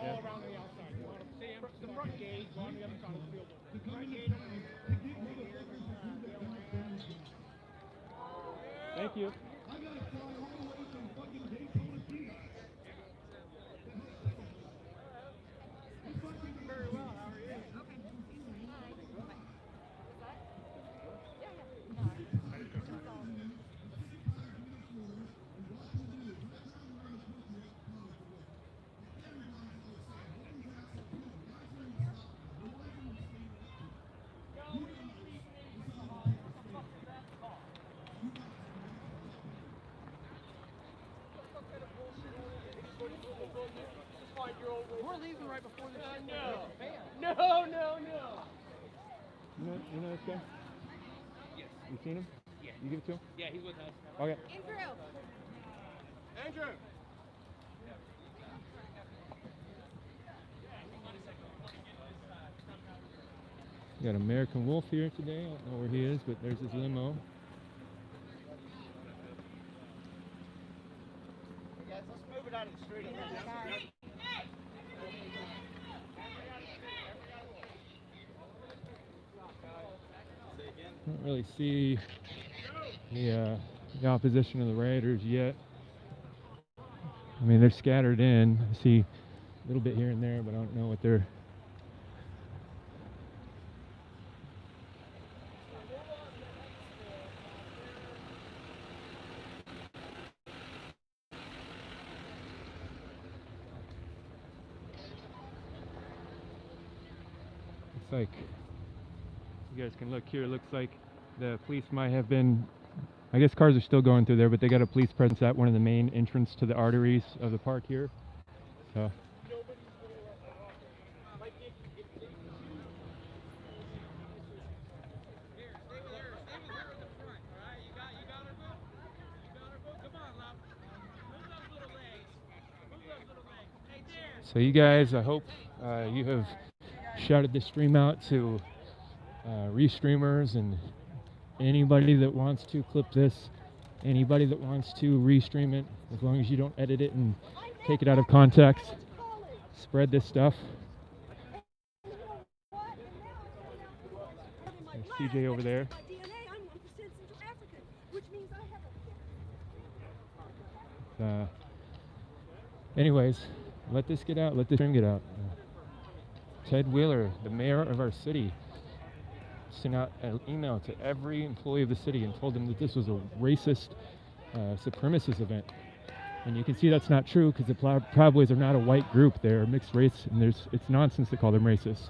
around the outside. You want to see them? The front gate, go on the other side of the field. The front gate. Thank you. I gotta fly all the way from fucking Daytona Beach. Very well. How are you? We're leaving right before the No. You know this guy? Yes. You seen him? Yeah. You give it to him? Yeah, he's with us. Okay. Andrew. We got American Wolf here today. I don't know where he is, but there's his limo. Guys, let's move it out of the street. Don't really see the opposition of the rioters yet. I mean, they're scattered in. I see a little bit here and there, but I don't know what they're. Looks like, you guys can look here, it looks like the police might have been, I guess cars are still going through there, but they got a police presence at one of the main entrance to the arteries of the park here. So. So you guys, I hope you have shouted this stream out to restreamers and anybody that wants to clip this, anybody that wants to restream it, as long as you don't edit it and take it out of context. Spread this stuff. There's CJ over there. Anyways, let this get out. Let this stream get out. Ted Wheeler, the mayor of our city, sent out an email to every employee of the city and told them that this was a racist, supremacist event. And you can see that's not true because the Proud Boys are not a white group. They're mixed race, and it's nonsense to call them racist.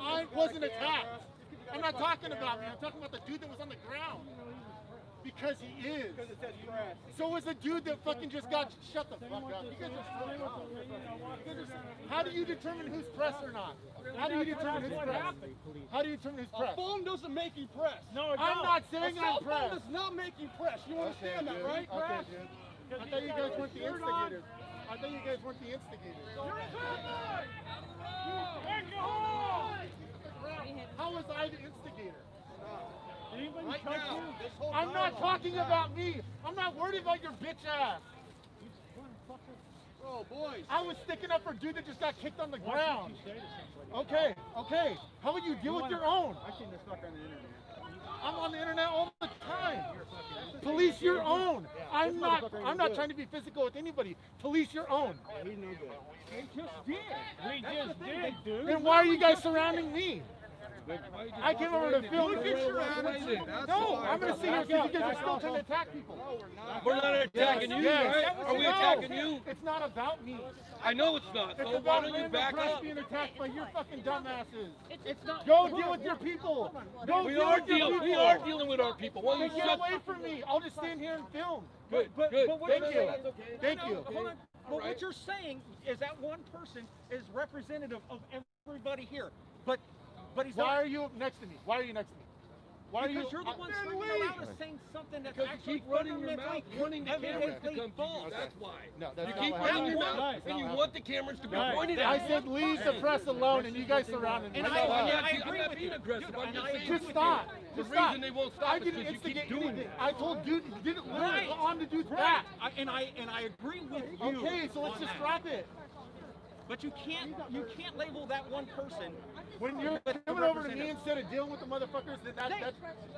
I wasn't attacked. I'm not talking about me. I'm talking about the dude that was on the ground. Because he is. So was the dude that fucking just got shut the fuck up. You guys are so dumb. How do you determine who's press or not? How do you determine who's press? How do you determine who's press? A phone doesn't make you press. No, I'm not saying I'm A press. phone does not make you press. You understand that, right? Okay, dude. I thought you guys weren't the instigators. I thought you guys weren't the instigators. How was I the instigator? Right now, I'm not talking about me. I'm not worried about your bitch ass. Bro, boys. I was sticking up for a dude that just got kicked on the ground. Okay. How about you deal with your own? I've seen this fucker on the internet. I'm on the internet all the time. Police your own. I'm not trying to be physical with anybody. Police your own. He's no good. We just did. We just did, dude. Then why are you guys surrounding me? I came over to film. Look at your attitude. No, I'm going to see here because you guys are still trying to attack people. We're not attacking you, right? Are we attacking you? It's not about me. I know it's not. It's So why about don't you random back press up? being attacked by your fucking dumbasses. Go deal with your people. We are dealing with our people. Why Then don't you get shut away from me. I'll just stand here and film. Good. Thank you. Hold on. But what you're saying is that one person is representative of everybody here. But he's not. Why are you next to me? Why are you next to me? Why are you? Because you're the one Then screaming leave. around and saying something that's Because you actually keep running your mouth, fundamentally wanting the cameras to evidently come to you. false. That's why. No, that's You not keep what running your happened. mouth, and you want the cameras to be pointed I at you. said leave the press alone, and you guys surrounded me. And Shut I up. agree I'm not with being you. aggressive. Dude, I'm and just I saying. agree Just with stop. The Just stop. reason they won't stop I is didn't because you keep instigate doing anything. it. I told dude didn't literally Right. go on to do Right. that. And I agree with you. Okay, so let's on just that. drop it. But you can't label that one person. When you're coming over to me instead of dealing with the motherfuckers, that's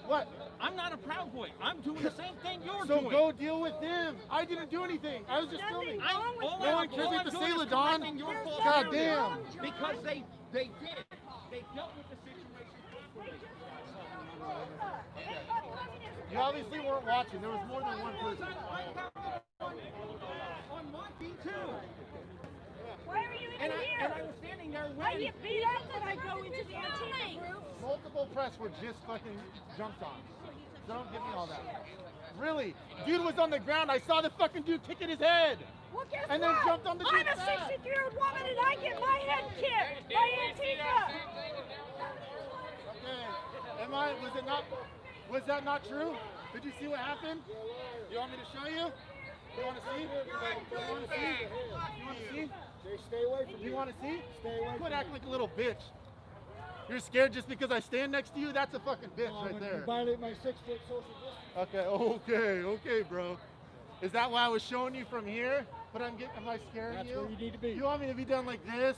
what? I'm not a Proud Boy. I'm doing the same thing you're So doing. go deal with them. I didn't do anything. I was just filming. No one cares what to say, LaDon. God damn. Because they did. They dealt with the situation. You obviously weren't watching. There was more than one person. On my feet too. Why are you in here? And I was standing there when I get beat up when I go into the Antifa group. Multiple press were just fucking jumped on. So don't give me all that. Really? Dude was on the ground. I saw the fucking dude kicking his head. Well, guess and what? then jumped on the I'm dude's a back. 63-year-old woman and I get my head kicked by Antifa. Okay. Was that not true? Did you see what happened? You want me to show you? You want to see? You want to see? You want to see? Stay away from me. You want to see? Stay away Quit acting like a little bitch. You're scared just because I stand next to you? That's a fucking bitch right there. You violate my 6-foot social distance. Okay, bro. Is that why I was showing you from here? But am I scaring That's you? where you need to be. You want me to be done like this?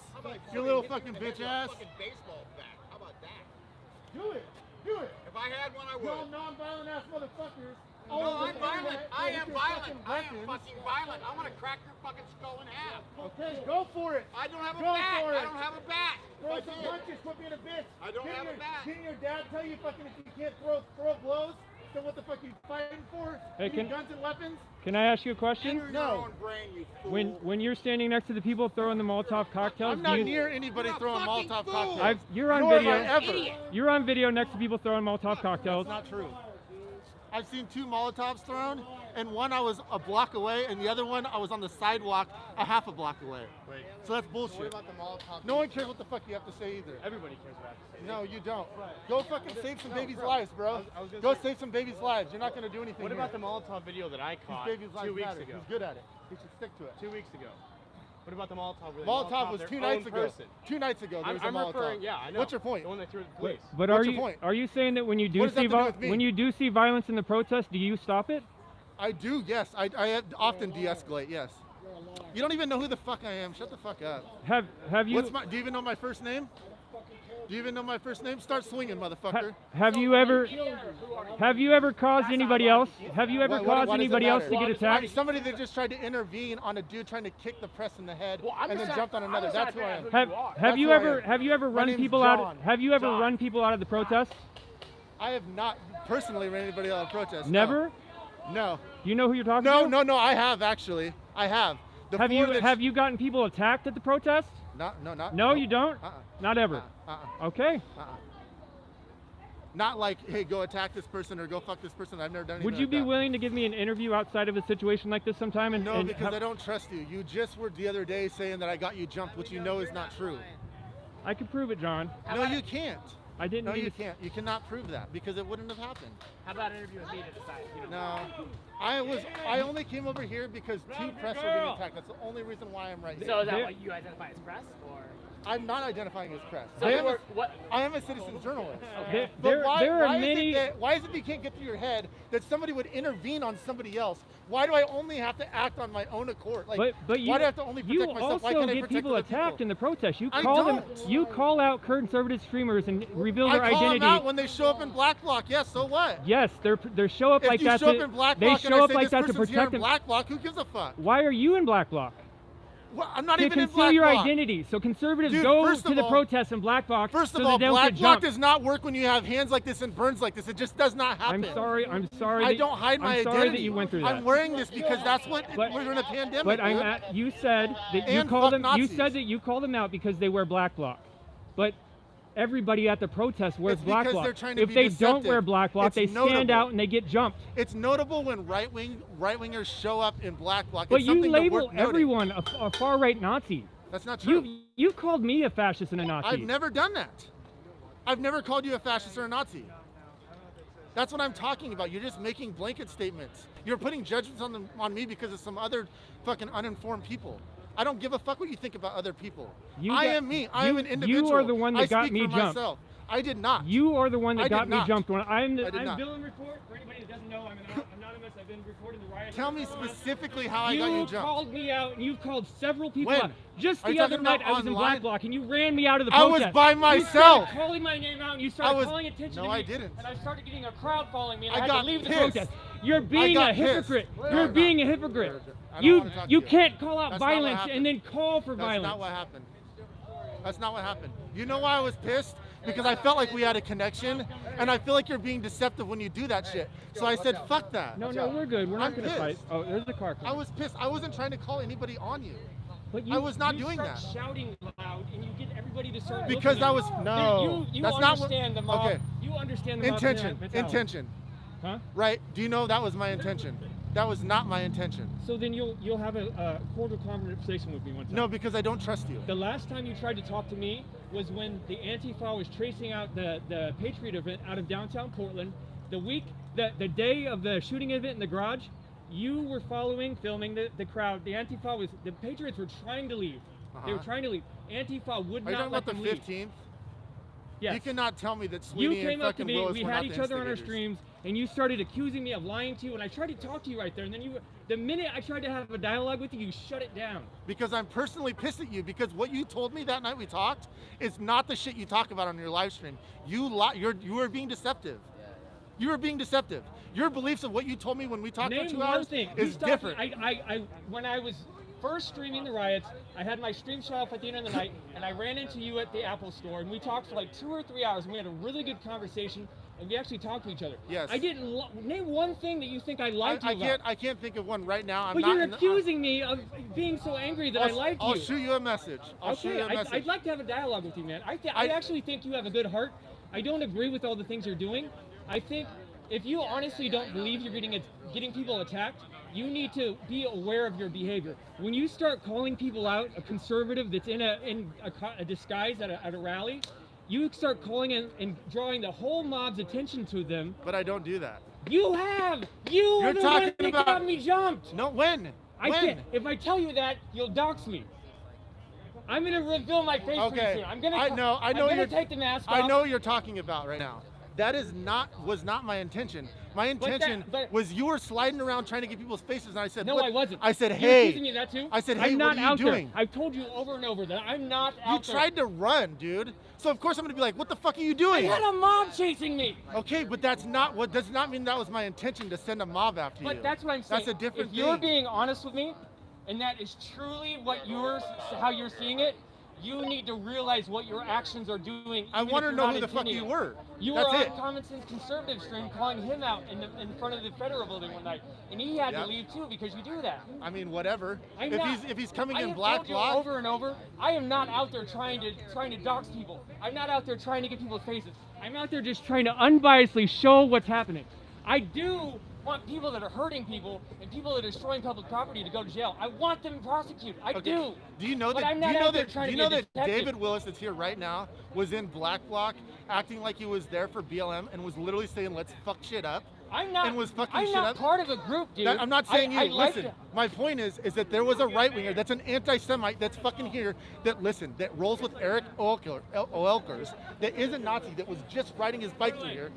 You little fucking bitch ass? Baseball bat. How about that? Do it. Do it. If I had one, I would. Y'all non-violent ass motherfuckers. No, I'm violent. I am violent. I am weapons. fucking violent. I want to crack your fucking skull in half. Okay, go for it. I don't have a Go bat. for it. I don't have a bat. Throw I some did. punches, quit being a bitch. I don't have a bat. Didn't your dad tell you fucking if you can't throw blows, then what the fuck are you fighting for? Hey, You need guns and weapons? Can I ask you a question? Enter your own brain, you fool. When you're standing next to the people throwing the Molotov cocktails, I'm not near anybody throwing Molotov cocktails. You're on Nor video. have I ever. You're on video next to people throwing Molotov cocktails. That's not true. I've seen 2 Molotovs thrown, and one I was a block away, and the other one I was on the sidewalk a half a block away. Wait. So that's bullshit. What about the Molotov? No one cares what the fuck you have to say either. Everybody cares what I have to say. No, you don't. Go fucking save some babies' lives, bro. Go save some babies' lives. You're not gonna do anything. What here. about the Molotov video that I caught These babies' 2 lives weeks matter. ago? He's good at it. He should stick to it. 2 weeks ago. What about the Molotov? Where they Molotov was their 2 own nights ago. person? 2 nights ago, there was a I'm Molotov. referring, yeah, I know. What's your point? The one that threw the police. But What's your point? are you saying that when you What do does that see have to do with me? when you do see violence in the protest, do you stop it? I do, yes. I often de-escalate, yes. You don't even know who the fuck I am. Shut the fuck up. Have you Do you even know my first name? Do you even know my first name? Start swinging, motherfucker. have you ever caused anybody else? Have you ever caused why does it anybody else to matter? get attacked? I'm somebody that just tried to intervene on a dude trying to kick the press in the head I'm and then just jumped on another. That's who I am. Have That's you who I ever am. have you ever My run name's people John. out? Have you ever run people out of the protest? I have not personally ran anybody out of protest. Never? No. You know who you're talking No, to? no, no. I have actually. I have. The Have floor you that- have you gotten people attacked at the protest? Not. No, you don't. Uh-uh. Not ever. Okay. Not like, hey, go attack this person or go fuck this person. I've never done anything Would you like be that. willing to give me an interview outside of a situation like this sometime? And, No, and because I don't trust you. You just were the other day saying that I got you jumped, which you know is not true. I can prove it, John. No, you can't. I didn't. No, need you to- can't. You cannot prove that because it wouldn't have happened. How about an interview with me to decide? No, I only came over here because 2 press were getting attacked. That's the only reason why I'm right here. So is that what you identify as press, or? I'm not identifying as press. So I am a citizen journalist. There- But there- why, there are why many- Is it that, why is it that you can't get through your head that somebody would intervene on somebody else? Why do I only have to act on my own accord? Like, But you, why do I have to only protect you myself? Why also can't I get protect people other attacked in the protest. You I call them. don't. You call out conservative streamers and reveal their I call identity. them out when they show up in Black Bloc. Yes, so what? Yes, they show up If like you that. show up in Black They Bloc and show I up say like this that to person's here protect in them. Black Bloc, who gives a fuck? Why are you in Black Bloc? Well, I'm not To even in conceal Black your Bloc. identity. So conservatives Dude, go first to of the all- protests in Black Bloc. First so of all, they don't Black get Bloc jumped. does not work when you have hands like this and burns like this. It just does not happen. I'm sorry. I'm sorry. I that- don't hide my I'm sorry identity. that you went through that. I'm wearing this because that's what But- we're in a pandemic. But I'm dude. at, you said that you And called fuck them. You Nazis. said that you called them out because they wear Black Bloc. But everybody at the protest wears It's Black because Bloc. they're trying to If be they don't deceptive. wear Black Bloc, It's they stand notable. out and they get jumped. It's notable when right wingers show up in Black Bloc. But It's you something label worth noting. everyone a far right Nazi. That's not true. You called me a fascist and a Nazi. I've never done that. I've never called you a fascist or a Nazi. That's what I'm talking about. You're just making blanket statements. You're putting judgments on me because of some other fucking uninformed people. I don't give a fuck what you think about other people. I am me. I am an individual. You are the one that I got speak me for jumped. myself. I did not. You are the one that I got did me not. jumped. When I'm I did not. VillainReport. For anybody that doesn't know, I'm anonymous. I've been reporting the riot. Tell me specifically how I got you jumped. You called me out, and you've called several people When? out. Just Are you the other talking night, about I was in online? Black Block, and you ran me out of the I protest. was by You myself. started calling my name out, and you started calling attention to me. No, I didn't. And I started getting a crowd following me, and I I had got to leave the pissed. protest. You're I being got a hypocrite. pissed. You're No, being no. a hypocrite. I don't wanna talk to You you. can't call out That's not what violence happened. and then call for That's violence. not what happened. That's not what happened. You know why I was pissed? Because I felt like we had a connection, and I feel like you're being deceptive when you do that shit. So I said, fuck that. No, we're good. We're not going to pissed. fight. Oh, there's a car coming. I was pissed. I wasn't trying to call anybody on you. But I was not you doing start that. shouting loud, and you get everybody to start Because looking that at was you. no. You that's not what. understand the mob. Okay. You understand the mob Intention. mentality. Intention. Huh? Right? Do you know that was my intention? That was not my intention. So then you'll have a cordial conversation with me one time. No, because I don't trust you. The last time you tried to talk to me was when the Antifa was tracing out the Patriot event out of downtown Portland. The day of the shooting event in the garage, you were filming the crowd. The Patriots were trying to leave. They were trying to leave. Antifa would Are you not talking let about the them leave. 15th? Yes. You cannot tell me that You Sweeney came and up to fucking me, Willis we were had not each the other on our instigators. streams, and you started accusing me of lying to you, and I tried to talk to you right there, and then the minute I tried to have a dialogue with you, you shut it down. Because I'm personally pissed at you, because what you told me that night we talked is not the shit you talk about on your live stream. You were being deceptive. You were being deceptive. Your beliefs of what you told me when we talked for 2 hours is different. When I was first streaming the riots, I had my stream shut off at the end of the night, and I ran into you at the Apple store, and we talked for like 2 or 3 hours, and we had a really good conversation, and we actually talked to each other. Yes. I didn't name one thing that you think I lied to you about. I can't think of one right now. But you're accusing me of being so angry that I lied to you. I'll shoot you a message. I'd like to have a dialogue with you, man. I actually think you have a good heart. I don't agree with all the things you're doing. I think if you honestly don't believe you're getting people attacked, you need to be aware of your behavior. When you start calling people out, a conservative that's in a disguise at a rally, you start calling and drawing the whole mob's attention to them. But I don't do that. You have. You're the one that got me jumped. No, when? I can't. If I tell you that, you'll dox me. I'm gonna reveal my face pretty soon. I'm gonna take the mask off. I know what you're talking about right now. That was not my intention. My intention was you were sliding around trying to get people's faces, and I said, no, I wasn't. I said, You're hey. accusing me of that too? I said, hey, I'm not what are you doing? I've told you over and over that I'm not out there. You tried to run, dude. So of course I'm gonna be like, what the fuck are you doing? I had a mob chasing me. Okay, but does not mean that was my intention to send a mob after you. But that's what I'm saying. That's a different thing. thing. If you're being honest with me, and that is truly how you're seeing it, you need to realize what your actions are doing. I want to know who the fuck you were. You were on Common Sense Conservative stream calling him out in front of the Federal Building one night, and he had to leave too because you do that. I mean, whatever. If he's coming in Black Bloc, Bloc, over and over, I am not out there trying to dox people. I'm not out there trying to get people's faces. I'm out there just trying to unbiasedly show what's happening. I do want people that are hurting people and people that are destroying public property to go to jail. I want them prosecuted. I do. Do you know but that? I'm not do you know out there that? trying Do you know to get that detective. David Willis that's here right now was in Black Bloc, acting like he was there for BLM and was literally saying, "Let's fuck shit up." I'm not. And was fucking I'm shit not up. part of a group, dude. I'm not saying you. like Listen, my point is that there was a right winger that's an anti-Semite that's fucking here that rolls with Eric Oelkers, that isn't Nazi, that was just riding his bike through here.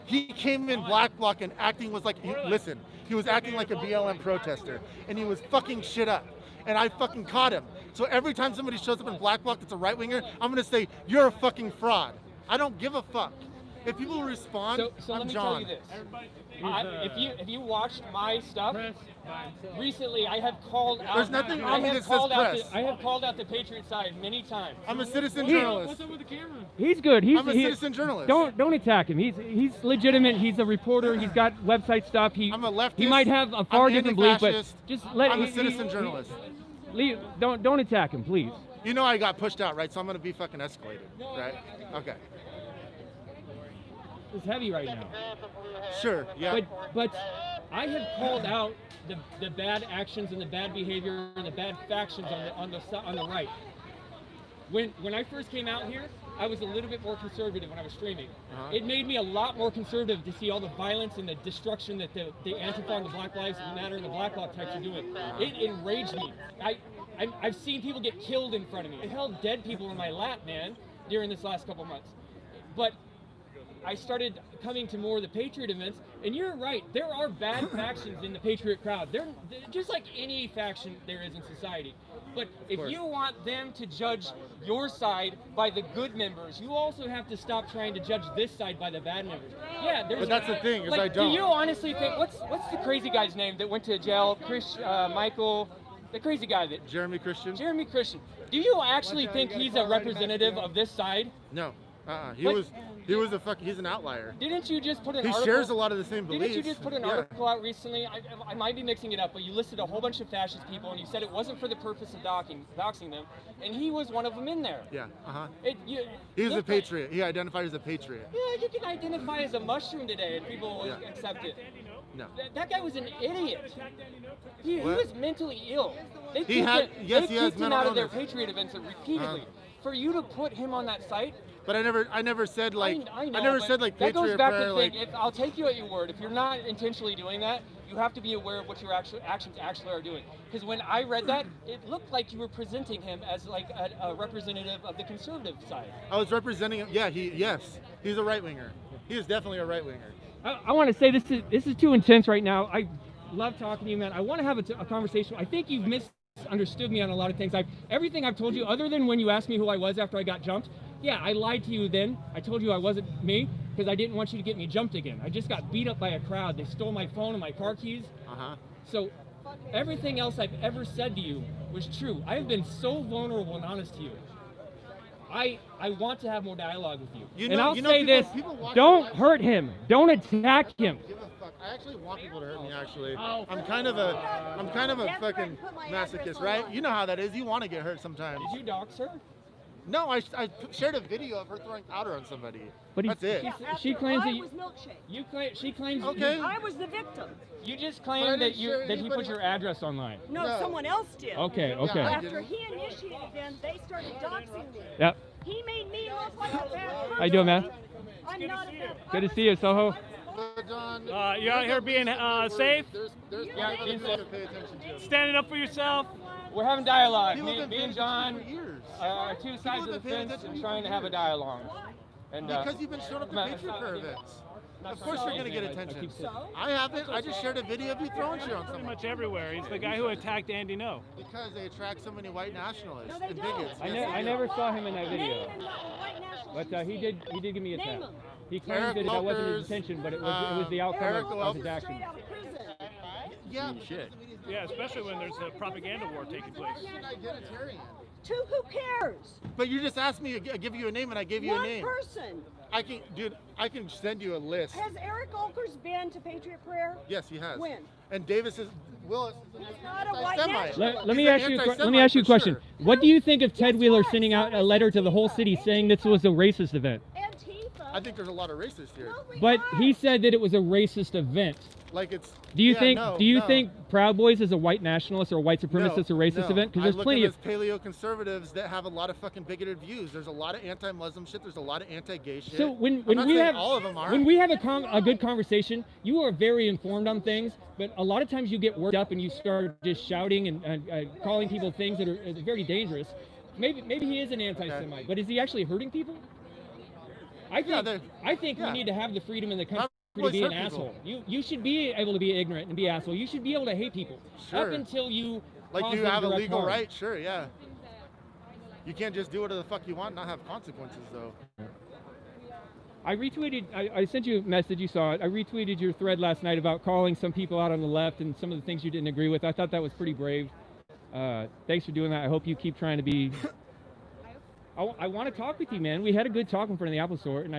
He came in Black Bloc and acting was like, he was acting like a BLM protester, and he was fucking shit up. And I fucking caught him. So every time somebody shows up in Black Bloc that's a right winger, I'm gonna say, you're a fucking fraud. I don't give a fuck. If people respond, so I'm let me John. tell you this. If you watched my stuff recently, I have called out. There's nothing on me that says press. I have called out the Patriot side many times. I'm a citizen journalist. What's up with the camera? He's good. I'm a citizen journalist. Don't attack him. He's legitimate. He's a reporter. He's got website stuff. I'm a leftist. He might have a far different belief, but just let. I'm a citizen journalist. Don't attack him, please. You know I got pushed out, right? So I'm gonna be fucking escalated, right? Okay. It's heavy right now. Sure, yeah. But I have called out the bad actions and the bad behavior and the bad factions on the right. When I first came out here, I was a little bit more conservative when I was streaming. It made me a lot more conservative to see all the violence and the destruction that the Antifa and the Black Lives Matter and the Black Bloc types are doing. It enraged me. I've seen people get killed in front of me. I held dead people in my lap, man, during this last couple months. But I started coming to more of the Patriot events, and you're right, there are bad factions in the Patriot crowd. They're just like any faction there is in society. But if you want them to judge your side by the good members, you also have to stop trying to judge this side by the bad members. Yeah, there's. But that's the thing, is like, I don't. Do you honestly think what's the crazy guy's name that went to jail? Michael, the crazy guy that. Jeremy Christian. Jeremy Christian. Do you actually think he's a representative of this side? No. He's an outlier. Didn't you just put an He article? shares a lot of the same beliefs. Didn't you just put an article out recently? I might be mixing it up, but you listed a whole bunch of fascist people, and you said it wasn't for the purpose of doxing them, and he was one of them in there. Yeah. He's a patriot. He identified as a patriot. Yeah, you can identify as a mushroom today, and people will accept it. No. That guy was an idiot. He was mentally ill. They He kicked has him mental out of their illness. Patriot events repeatedly. For you to put him on that site. But I never said like I know, never but said like that patriot goes back prayer, to like. I'll take you at your word. If you're not intentionally doing that, you have to be aware of what your actions actually are doing. Because when I read that, it looked like you were presenting him as like a representative of the conservative side. I was representing him. Yeah, he's a right winger. He is definitely a right winger. I want to say this is too intense right now. I love talking to you, man. I want to have a conversation. I think you've misunderstood me on a lot of things. Everything I've told you, other than when you asked me who I was after I got jumped. Yeah, I lied to you then. I told you I wasn't me because I didn't want you to get me jumped again. I just got beat up by a crowd. They stole my phone and my car keys. So everything else I've ever said to you was true. I have been so vulnerable and honest to you. I want to have more dialogue with you. And I'll say this, don't hurt him. Don't attack him. I actually want people to hurt me. Actually, I'm kind of a fucking masochist, right? You know how that is. You want to get hurt sometimes. Did you dox her? No, I shared a video of her throwing powder on somebody. But that's it. She claims that was milkshake. she claims. Okay. I was the victim. You just claimed that he put your address online. No, someone else did. Okay. After he initiated them, they started doxing me. Yep. He made me look like a bad person. How you doing, man? I'm not a bad Good to see you, Soho. You're out here being safe? Yeah, being safe. Standing up for yourself? We're having dialogue. Me and John are two sides of the fence and trying to have a dialogue. And because you've been showing up to Patriot Prayer events. Of course you're going to get attention. I haven't. I just shared a video of you throwing shit on someone. Pretty much everywhere. He's the guy who attacked Andy No. Because they attract so many white nationalists and bigots. I never saw him in that video. But he did give me a tap. He claimed that that wasn't his intention, but it was the outcome of his actions. Yeah. Shit. Yeah, especially when there's a propaganda war taking place. Who cares? But you just asked me to give you a name, and I gave you a name. One person. I can send you a list. Has Eric Olkers been to Patriot Prayer? Yes, he has. When? And Davis is Willis. He's not a white nationalist. Let me ask you a question. Sure. What do you think of Ted Wheeler sending out a letter to the whole city saying this was a racist event? I think there's a lot of racists here. But he said that it was a racist event. Like it's. Do you think Proud Boys is a white nationalist or a white supremacist or racist event? Because there's plenty of paleo conservatives that have a lot of fucking bigoted views. There's a lot of anti-Muslim shit. There's a lot of anti-gay shit. So when we have a good conversation, you are very informed on things. But a lot of times you get worked up and you start just shouting and calling people things that are very dangerous. Maybe he is an anti-Semite, but is he actually hurting people? I think we need to have the freedom in the country to be an asshole. You should be able to be ignorant and be an asshole. You should be able to hate people up until you you have a legal right. Sure, yeah. You can't just do whatever the fuck you want and not have consequences, though. I retweeted. I sent you a message. You saw it. I retweeted your thread last night about calling some people out on the left and some of the things you didn't agree with. I thought that was pretty brave. Thanks for doing that. I hope you keep trying to be. I want to talk with you, man. We had a good talk in front of the Apple Store, and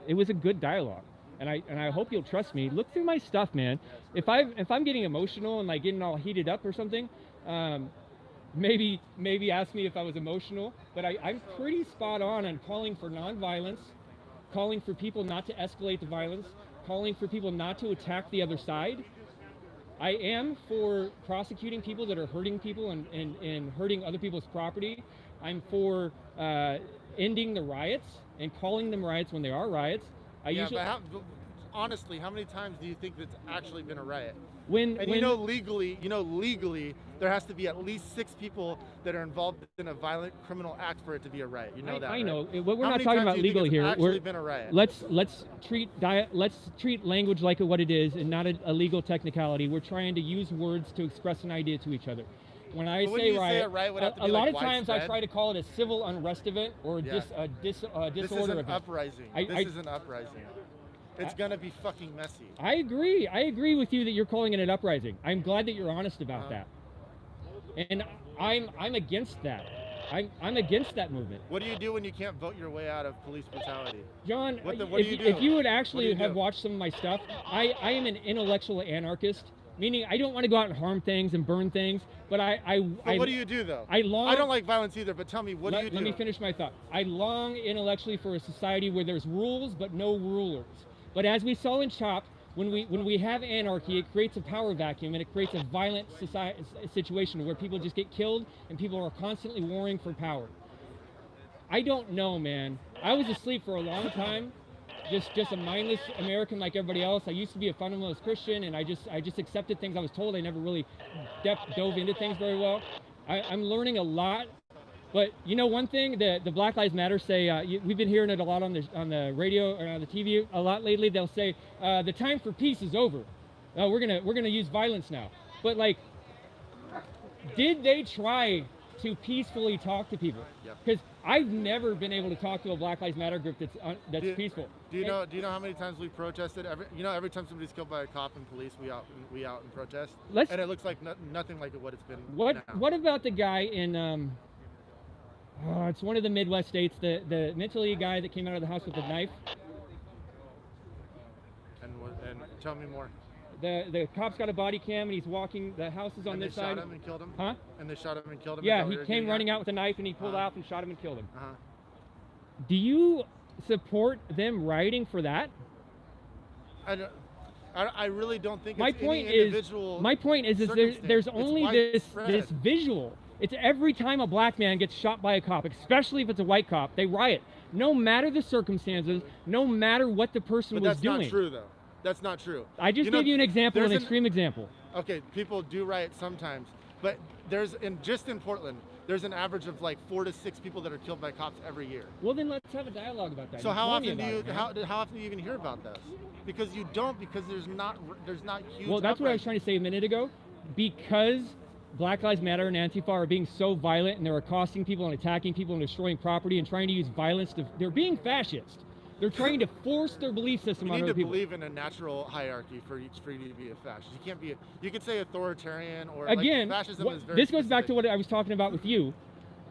it was a good dialogue. And I hope you'll trust me. Look through my stuff, man. If I'm getting emotional and like getting all heated up or something, maybe ask me if I was emotional. But I'm pretty spot on calling for nonviolence, calling for people not to escalate the violence, calling for people not to attack the other side. I am for prosecuting people that are hurting people and hurting other people's property. I'm for ending the riots and calling them riots when they are riots. Honestly, how many times do you think that's actually been a riot? when And legally, there has to be at least 6 people that are involved in a violent criminal act for it to be a riot. You know that. I know. Right? We're How not many talking times about do you think legal it's here. actually been a riot? Let's treat language like what it is and not a legal technicality. We're trying to use words to express an idea to each other. When I But say you riot, say a riot would have to a be, lot like, of times I widespread. try to call it a civil unrest event or a Yeah. disorder This is an event. uprising. This is an uprising. It's gonna be fucking messy. I agree. I agree with you that you're calling it an uprising. I'm glad that you're honest about that. And I'm against that. I'm against that movement. What do you do when you can't vote your way out of police brutality? John, what do you do? if you would What actually do you have do? watched some of my stuff, I am an intellectual anarchist, meaning I don't want to go out and harm things and burn things, but But what do you do though? I don't like violence either, but tell me, what do you do? Let me finish my thought. I long intellectually for a society where there's rules but no rulers. But as we saw in CHOP, when we have anarchy, it creates a power vacuum and it creates a violent situation where people just get killed and people are constantly warring for power. I don't know, man. I was asleep for a long time, just a mindless American like everybody else. I used to be a fundamentalist Christian, and I just accepted things I was told. I never really dove into things very well. I'm learning a lot. But you know one thing, the Black Lives Matter say, we've been hearing it a lot on the radio or on the TV a lot lately. They'll say the time for peace is over. We're gonna use violence now. But like, did they try to peacefully talk to people? Because I've never been able to talk to a Black Lives Matter group that's peaceful. Do you know how many times we've protested? Every time somebody's killed by a cop and police, we out and protest. And it looks like nothing like what it's been. What about the guy in it's one of the Midwest states, the mentally guy that came out of the house with a knife? And tell me more. The cop's got a body cam and he's walking. The house is on this side. And they shot him and killed him? Huh? And they shot him and killed him? Yeah, he came running out with a knife and he pulled off and shot him and killed him. Uh-huh. Do you support them rioting for that? I really don't think My it's point any individual is there's only this visual. It's every time a black man gets shot by a cop, especially if it's a white cop, they riot. No matter the circumstances, no matter what the person was doing. That's not true, though. That's not true. I just gave you an example, an extreme example. Okay, people do riot sometimes, but just in Portland, there's an average of like 4 to 6 people that are killed by cops every year. Well, then let's have a dialogue about that. So how often do you even hear about this? Because you don't, because there's not huge. Well, that's what I was trying to say a minute ago. Because Black Lives Matter and Antifa are being so violent and they're accosting people and attacking people and destroying property and trying to use violence they're being fascist. They're trying to force their belief system on other people. You need to believe in a natural hierarchy for you to be a fascist. You can't be. You could say authoritarian or again. Like fascism is very this goes back to what I was talking about with you.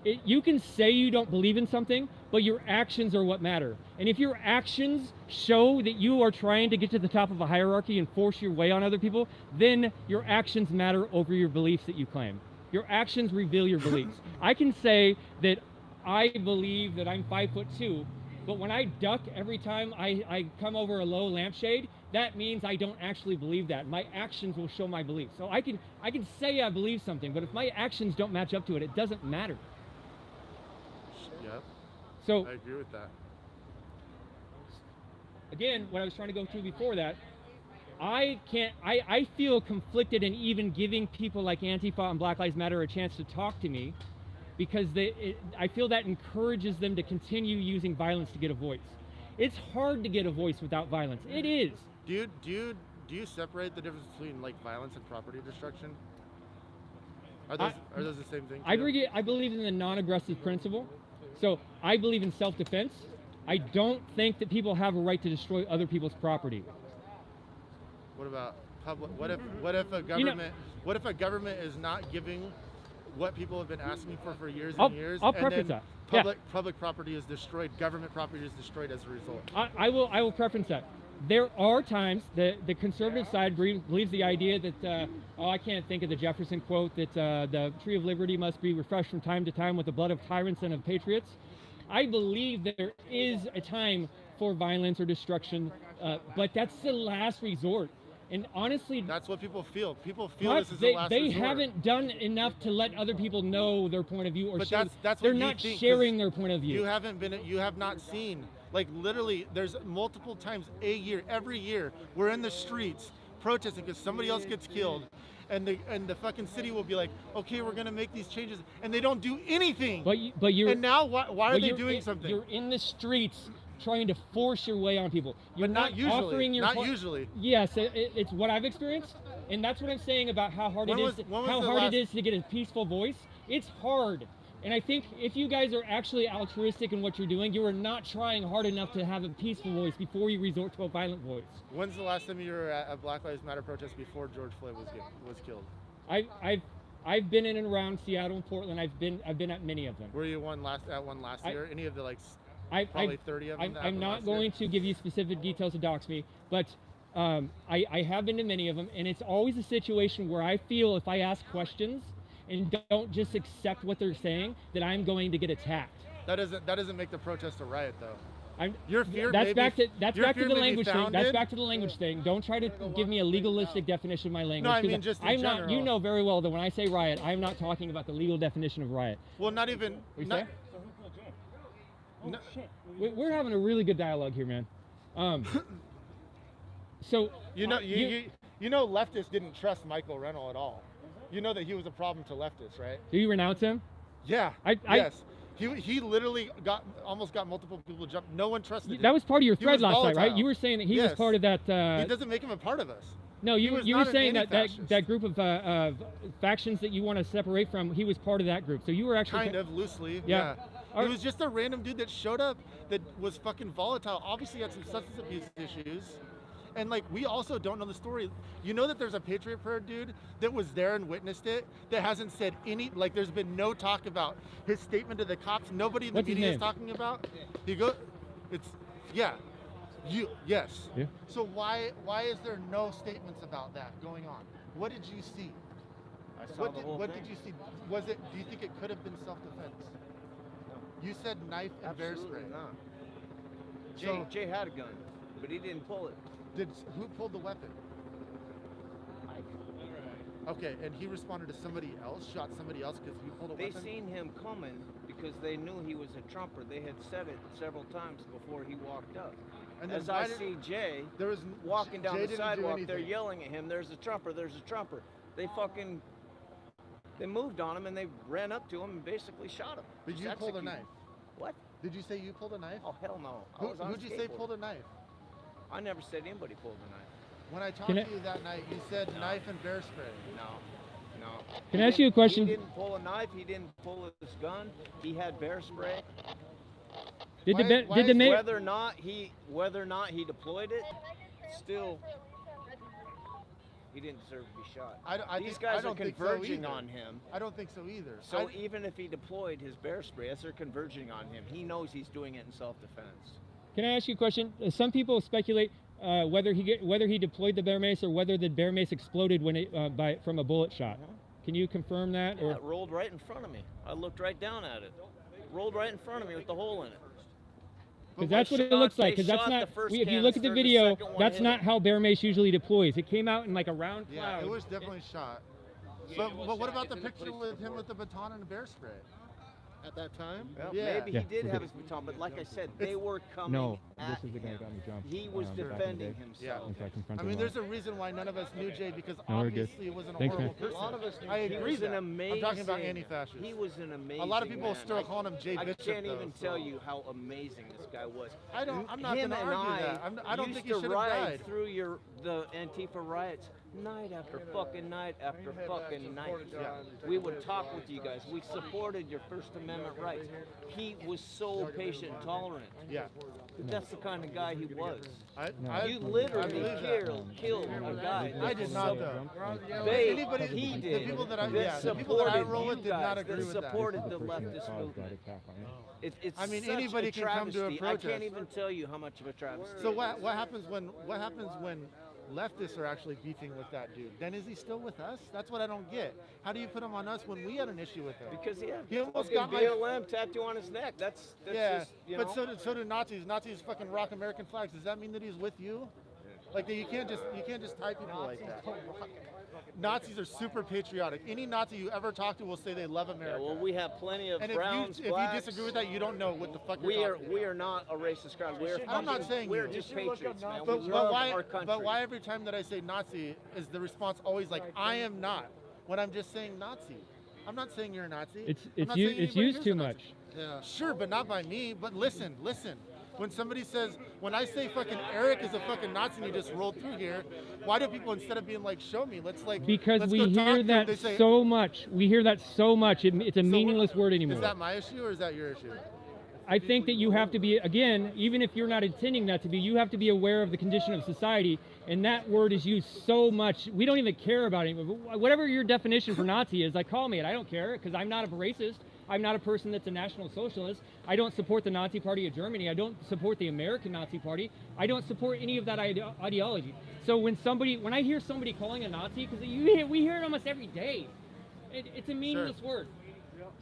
You can say you don't believe in something, but your actions are what matter. And if your actions show that you are trying to get to the top of a hierarchy and force your way on other people, then your actions matter over your beliefs that you claim. Your actions reveal your beliefs. I can say that I believe that I'm 5'2", but when I duck every time I come over a low lampshade, that means I don't actually believe that. My actions will show my beliefs. So I can say I believe something, but if my actions don't match up to it, it doesn't matter. Yep. So I agree with that. Again, what I was trying to go through before that, I feel conflicted in even giving people like Antifa and Black Lives Matter a chance to talk to me, because I feel that encourages them to continue using violence to get a voice. It's hard to get a voice without violence. It is. Do you separate the difference between like violence and property destruction? Are those the same thing? I believe in the non-aggressive principle. So I believe in self-defense. I don't think that people have a right to destroy other people's property. What about public? What if a government? What if a government is not giving what people have been asking for years and years? I'll preference that. Public property is destroyed. Government property is destroyed as a result. I will preference that. There are times that the conservative side believes the idea that I can't think of the Jefferson quote that the tree of liberty must be refreshed from time to time with the blood of tyrants and of patriots. I believe there is a time for violence or destruction, but that's the last resort. And honestly, that's what people feel. People feel this is the last they resort. haven't done enough to let other people know their point of view, or But show that's they're what you not think, sharing their point of view. You have not seen, like literally, there's multiple times every year, we're in the streets protesting because somebody else gets killed, and the fucking city will be like, okay, we're gonna make these changes, and they don't do anything. But you're. And now why are they doing something? You're in the streets trying to force your way on people. You're But not usually. offering your. Not usually. Yes, it's what I've experienced, and that's what I'm saying about how hard When it was- is. when was How the hard last- it is to get a peaceful voice. It's hard. And I think if you guys are actually altruistic in what you're doing, you are not trying hard enough to have a peaceful voice before you resort to a violent voice. When's the last time you were at a Black Lives Matter protest before George Floyd was killed? I've been in and around Seattle and Portland. I've been at many of them. Were you at one last year? Any of the like Probably 30 of them? that I'm happened not last year? going to give you specific details to dox me, but I have been to many of them, and it's always a situation where I feel if I ask questions and don't just accept what they're saying, that I'm going to get attacked. That doesn't make the protest a riot, though. Your fear that's may back be- to that's your back to fear the may be language thing. That's founded. back to the language thing. Don't try to give me a legalistic definition of my language. No, I 'cause mean just in I'm not. general. You know very well that when I say riot, I'm not talking about the legal definition of riot. Well, not even. What you not- say? We're having a really good dialogue here, man. So you know leftists didn't trust Michael Reynolds at all. You know that he was a problem to leftists, right? Do you renounce him? Yeah. Yes. He literally almost got multiple people jumped. No one trusted him. That was part of your He thread was last night, right? volatile. You were saying that he was Yes. part of that. It doesn't make him a part of us. No, He you was were not an saying that anti-fascist. group of factions that you want to separate from. He was part of that group, so you were actually Kind of loosely. Yeah. Yeah. He was just a random dude that showed up that was fucking volatile. Obviously had some substance abuse issues. And like we also don't know the story. You know that there's a Patriot Prayer dude that was there and witnessed it that hasn't said any, like there's been no talk about his statement to the cops. Nobody in the What's his media is name? talking about. Yes. Yeah. So why is there no statements about that going on? What did you see? I saw the whole What thing. did you see? Do you think it could have been self-defense? You said knife and bear Absolutely spray. not. Jay had a gun, but he didn't pull it. Who pulled the weapon? Mike. Okay, and he responded to somebody else, shot somebody else because you pulled a They weapon? seen him coming because they knew he was a Trumper. They had said it several times before he walked up. And then As why I did- see Jay There was walking down Jay the didn't do sidewalk, they're anything. yelling at him, "There's a Trumper, there's a Trumper." They moved on him and they ran up to him and basically shot him. But Just you pulled a executed knife. him. What? Did you say you pulled a knife? Oh, hell no. I was on Who'd you say skateboard. pulled a knife? I never said anybody pulled a knife. When I talked Can to I- you that night, you said knife and bear spray. No. Can I ask you a question? He didn't pull a knife. He didn't pull his gun. He had bear spray. Whether or not he deployed it, still, he didn't deserve to be shot. These guys are converging on him. I don't think so either. So even if he deployed his bear spray, as they're converging on him, he knows he's doing it in self-defense. Can I ask you a question? Some people speculate whether he deployed the bear mace or whether the bear mace exploded when it from a bullet shot. Can you confirm that? Yeah, it rolled right in front of me. I looked right down at it. Rolled right in front of me with the hole in it. Because that's what it looks like. Because that's not. If you look at the video, that's not how bear mace usually deploys. It came out in like a round Yeah, cloud. it was definitely shot. But what about the picture with him with the baton and the bear spray? At that time? Well, yeah. maybe he did have his baton, but like I said, they were coming No, at this is the guy him. who got me jumped. He was back in the defending day. himself. In fact, in front I of mean, him. there's a reason why none of us knew Jay because No, we're good. obviously it wasn't a Thanks, horrible man. person. A lot of us knew I he agree was an that. amazing. I'm talking about anti-fascist. He was an amazing. A lot of people man. still calling him Jay Bishop. I can't though, even so. tell you how amazing this guy was. I'm not Him gonna and argue that. I don't used think he to should have ride died. through the Antifa riots night after fucking night after fucking night. We would talk with you guys. We supported your First Amendment rights. He was so patient and tolerant. Yeah. That's the kind of guy he was. You I literally believe that. killed a guy. I did not though. He did. The people that I supported roll with you did not guys, agree that with that. supported the leftist movement. It's I mean, such anybody a can come to a travesty. I protest. can't even tell you how much of a travesty. So it what is. happens when leftists are actually beefing with that dude? Then is he still with us? That's what I don't get. How do you put him on us when we had an issue with him? Because he almost fucking got my BLM tattoo on his neck. That's yeah. just, you But know. so do Nazis. Nazis fucking rock American flags. Does that mean that he's with you? Like you can't just tie people like that. Nazis are super patriotic. Any Nazi you ever talk to will say they love America. Yeah, well, we have plenty of and browns, if you disagree with that, you don't know what the fuck you're talking we are not a racist crowd. I'm not saying we're you. just patriots, man. But, We love why, our country. but why every time that I say Nazi is the response always like, I am not, when I'm just saying Nazi? I'm not saying you're a Nazi. It's I'm not saying it's anybody used here's too a Nazi. much. Yeah. Sure, but not by me. But listen. When somebody says, when I say fucking Eric is a fucking Nazi and he just rolled through here, why do people, instead of being like, show me, Because let's we go talk hear to him, that they say, so much. We hear that so much. It's a meaningless word anymore. Is that my issue or is that your issue? I think that you have to be, again, even if you're not intending that to be, you have to be aware of the condition of society, and that word is used so much. We don't even care about it. Whatever your definition for Nazi is, like, call me it. I don't care, because I'm not a racist. I'm not a person that's a National Socialist. I don't support the Nazi Party of Germany. I don't support the American Nazi Party. I don't support any of that ideology. So when I hear somebody calling a Nazi, because we hear it almost every day, it's a meaningless word.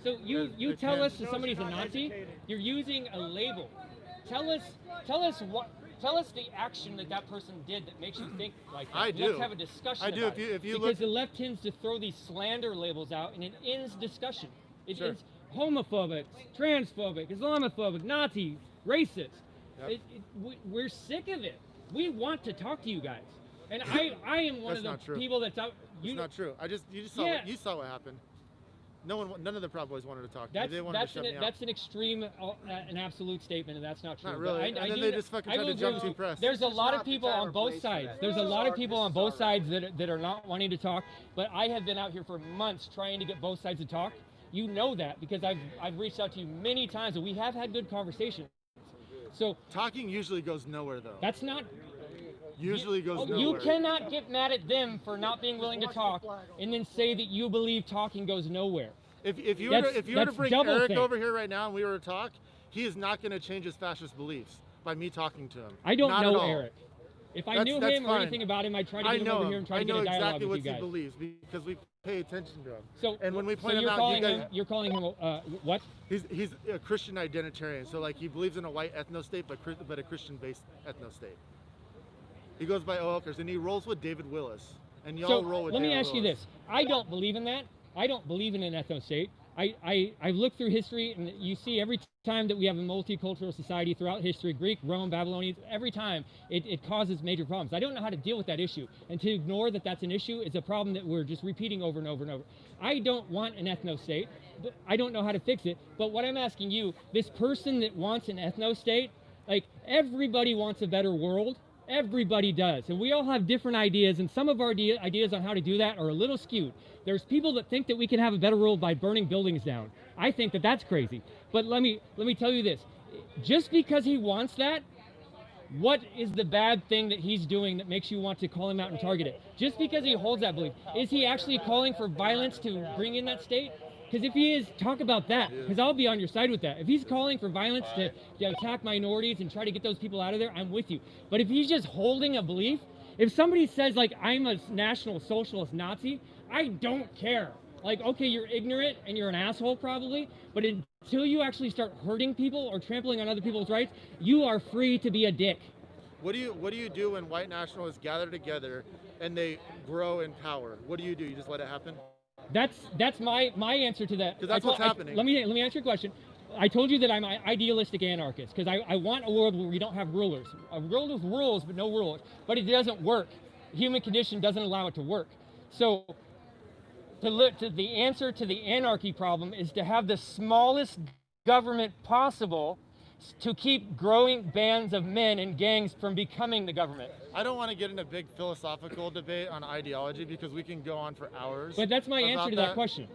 So you tell us that somebody's a Nazi, you're using a label. Tell us the action that person did that makes you think like that. I do. Let's have a discussion. I do. About If you because look, the left tends to throw these slander labels out, and it ends discussion. It Sure. ends homophobic, transphobic, Islamophobic, Nazi, racist. Yep. We're sick of it. We want to talk to you guys, and I am one of the people that's out. It's not true. You saw what happened. None of the Proud Boys wanted to talk to me. They wanted to shut me out. That's an extreme, an absolute statement, and that's not true. Not really. But And then they just fucking tried to jump too press. There's a lot of people on both sides. There's a lot of people on both sides that are not wanting to talk. But I have been out here for months trying to get both sides to talk. You know that because I've reached out to you many times, and we have had good conversations. So talking usually goes nowhere, though. That's not. Usually goes nowhere. You cannot get mad at them for not being willing to talk, and then say that you believe talking goes nowhere. If you were to bring Eric over here right now and we were to talk, he is not going to change his fascist beliefs by me talking to him. I don't not know at all. Eric. If I knew him or anything about him, I'd try to get him over here and try to get a dialogue with you guys. I know exactly what he believes because we pay attention to him. So, and when we point so him out, you're calling him what? He's a Christian identitarian. So like he believes in a white ethno-state, but a Christian-based ethno-state. He goes by O'Elkers, and he rolls with David Willis. And y'all roll with David Willis. Let me ask you this. I don't believe in that. I don't believe in an ethno-state. I've looked through history, and you see every time that we have a multicultural society throughout history, Greek, Rome, Babylonians, every time it causes major problems. I don't know how to deal with that issue, and to ignore that that's an issue is a problem that we're just repeating over and over and over. I don't want an ethno-state. I don't know how to fix it, but what I'm asking you, this person that wants an ethno-state, like everybody wants a better world. Everybody does, and we all have different ideas, and some of our ideas on how to do that are a little skewed. There's people that think that we can have a better world by burning buildings down. I think that that's crazy. But let me tell you this. Just because he wants that, what is the bad thing that he's doing that makes you want to call him out and target it? Just because he holds that belief, is he actually calling for violence to bring in that state? Because if he is, talk about that, because I'll be on your side with that. If he's calling for violence to attack minorities and try to get those people out of there, I'm with you. But if he's just holding a belief, if somebody says, like, I'm a National Socialist Nazi, I don't care. Like, okay, you're ignorant and you're an asshole probably, but until you actually start hurting people or trampling on other people's rights, you are free to be a dick. What do you do when white nationalists gather together and they grow in power? What do? You just let it happen? That's my answer to that. Because that's what's happening. Let me answer your question. I told you that I'm an idealistic anarchist because I want a world where we don't have rulers. A world with rules but no rulers. But it doesn't work. The human condition doesn't allow it to work. So the answer to the anarchy problem is to have the smallest government possible to keep growing bands of men and gangs from becoming the government. I don't want to get in a big philosophical debate on ideology because we can go on for hours. But that's my answer to that question.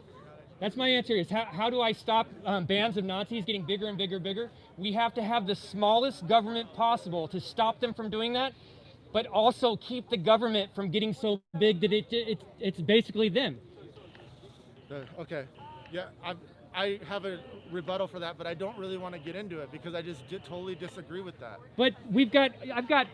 That's my answer is how do I stop bands of Nazis getting bigger and bigger and bigger? We have to have the smallest government possible to stop them from doing that, but also keep the government from getting so big that it's basically them. Okay. Yeah, I have a rebuttal for that, but I don't really want to get into it because I just totally disagree with that. But I've got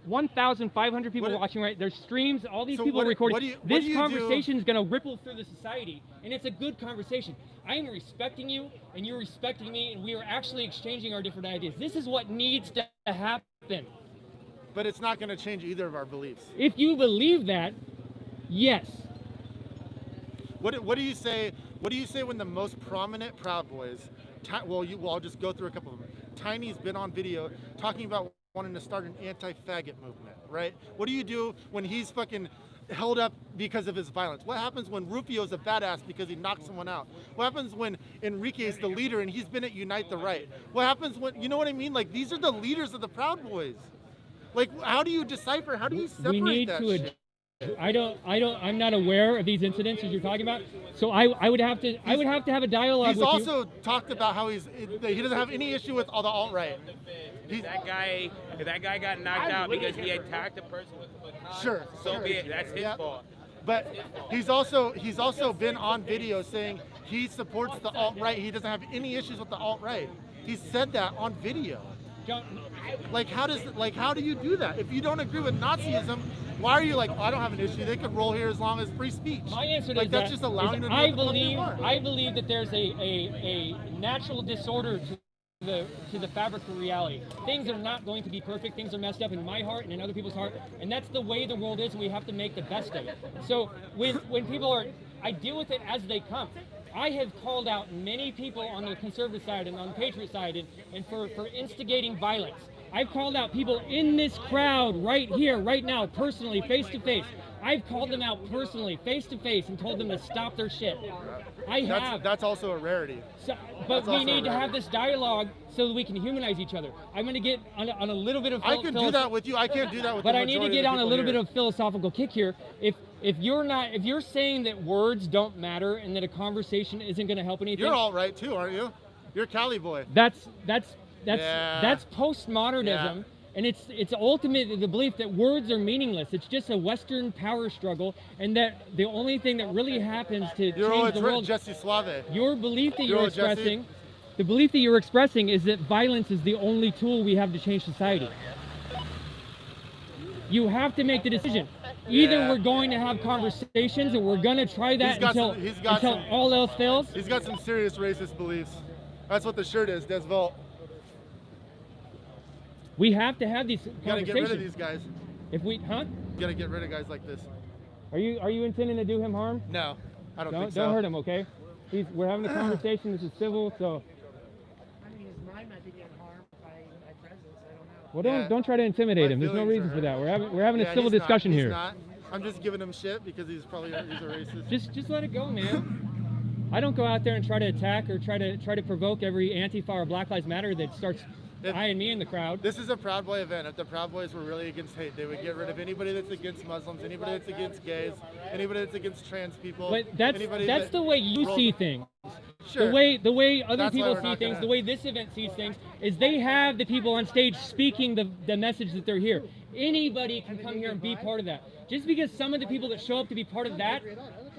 1,500 people watching, right? There's streams, all these people recording. This conversation is going to ripple through the society, and it's a good conversation. I am respecting you, and you're respecting me, and we are actually exchanging our different ideas. This is what needs to happen. But it's not going to change either of our beliefs. If you believe that, yes. What do you say? What do you say when the most prominent Proud Boys? Well, I'll just go through a couple of them. Tiny's been on video talking about wanting to start an anti-faggot movement, right? What do you do when he's fucking held up because of his violence? What happens when Rufio's a badass because he knocked someone out? What happens when Enrique's the leader and he's been at Unite the Right? What happens when, you know what I mean? Like, these are the leaders of the Proud Boys. Like, how do you decipher? How do you separate that shit? I'm not aware of these incidences you're talking about. So I would have to have a dialogue with you. He's also talked about how he doesn't have any issue with all the alt-right. That guy got knocked out because he attacked a person with Sure. So be it. That's his fault. But he's also been on video saying he supports the alt-right. He doesn't have any issues with the alt-right. He said that on video. Like how do you do that? If you don't agree with Nazism, why are you like, I don't have an issue, they could roll here as long as free speech? My answer like to that's that just allowing is them to do what they want. I believe that there's a natural disorder to the fabric of reality. Things are not going to be perfect. Things are messed up in my heart and in other people's heart, and that's the way the world is, and we have to make the best of it. So when people are, I deal with it as they come. I have called out many people on the conservative side and on the patriot side and for instigating violence. I've called out people in this crowd right here, right now, personally, face to face. I've called them out personally, face to face, and told them to stop their shit. That's also a rarity. So, but we need to have this dialogue so that we can humanize each other. I'm going to get on a little bit of. I can do that with you. I can't do that with. But I need to get on a little bit of philosophical kick here. If you're saying that words don't matter and that a conversation isn't going to help anything, you're all right too, aren't you? You're Cali boy. That's postmodernism. Yeah. And it's ultimately the belief that words are meaningless. It's just a Western power struggle, and that the only thing that really happens to change the world. Jesse Suave. Your belief that you're expressing, Jesse. the belief that you're expressing is that violence is the only tool we have to change society. You have to make the decision. Either we're going to have conversations, and we're going to try that until all else fails. He's got some serious racist beliefs. That's what the shirt is, Des Volt. We have to have these conversations. You gotta get rid of these guys. You gotta get rid of guys like this. Are you intending to do him harm? No, I don't think so. Don't hurt him, okay? We're having a conversation. This is civil, so. I mean, his mind might be getting harmed by my presence. I don't know. Well, don't try to intimidate him. There's no reason for that. We're having a civil discussion here. He's not. I'm just giving him shit because he's a racist. Just let it go, man. I don't go out there and try to attack or try to provoke every Antifa or Black Lives Matter that starts eyeing me in the crowd. This is a Proud Boy event. If the Proud Boys were really against hate, they would get rid of anybody that's against Muslims, anybody that's against gays, anybody that's against trans people. But that's the way you see things. Sure. The way other That's why people we're see not things, gonna- the way this event sees things, is they have the people on stage speaking the message that they're here. Anybody can come here and be part of that. Just because some of the people that show up to be part of that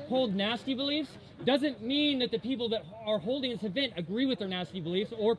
hold nasty beliefs doesn't mean that the people that are holding this event agree with their nasty beliefs or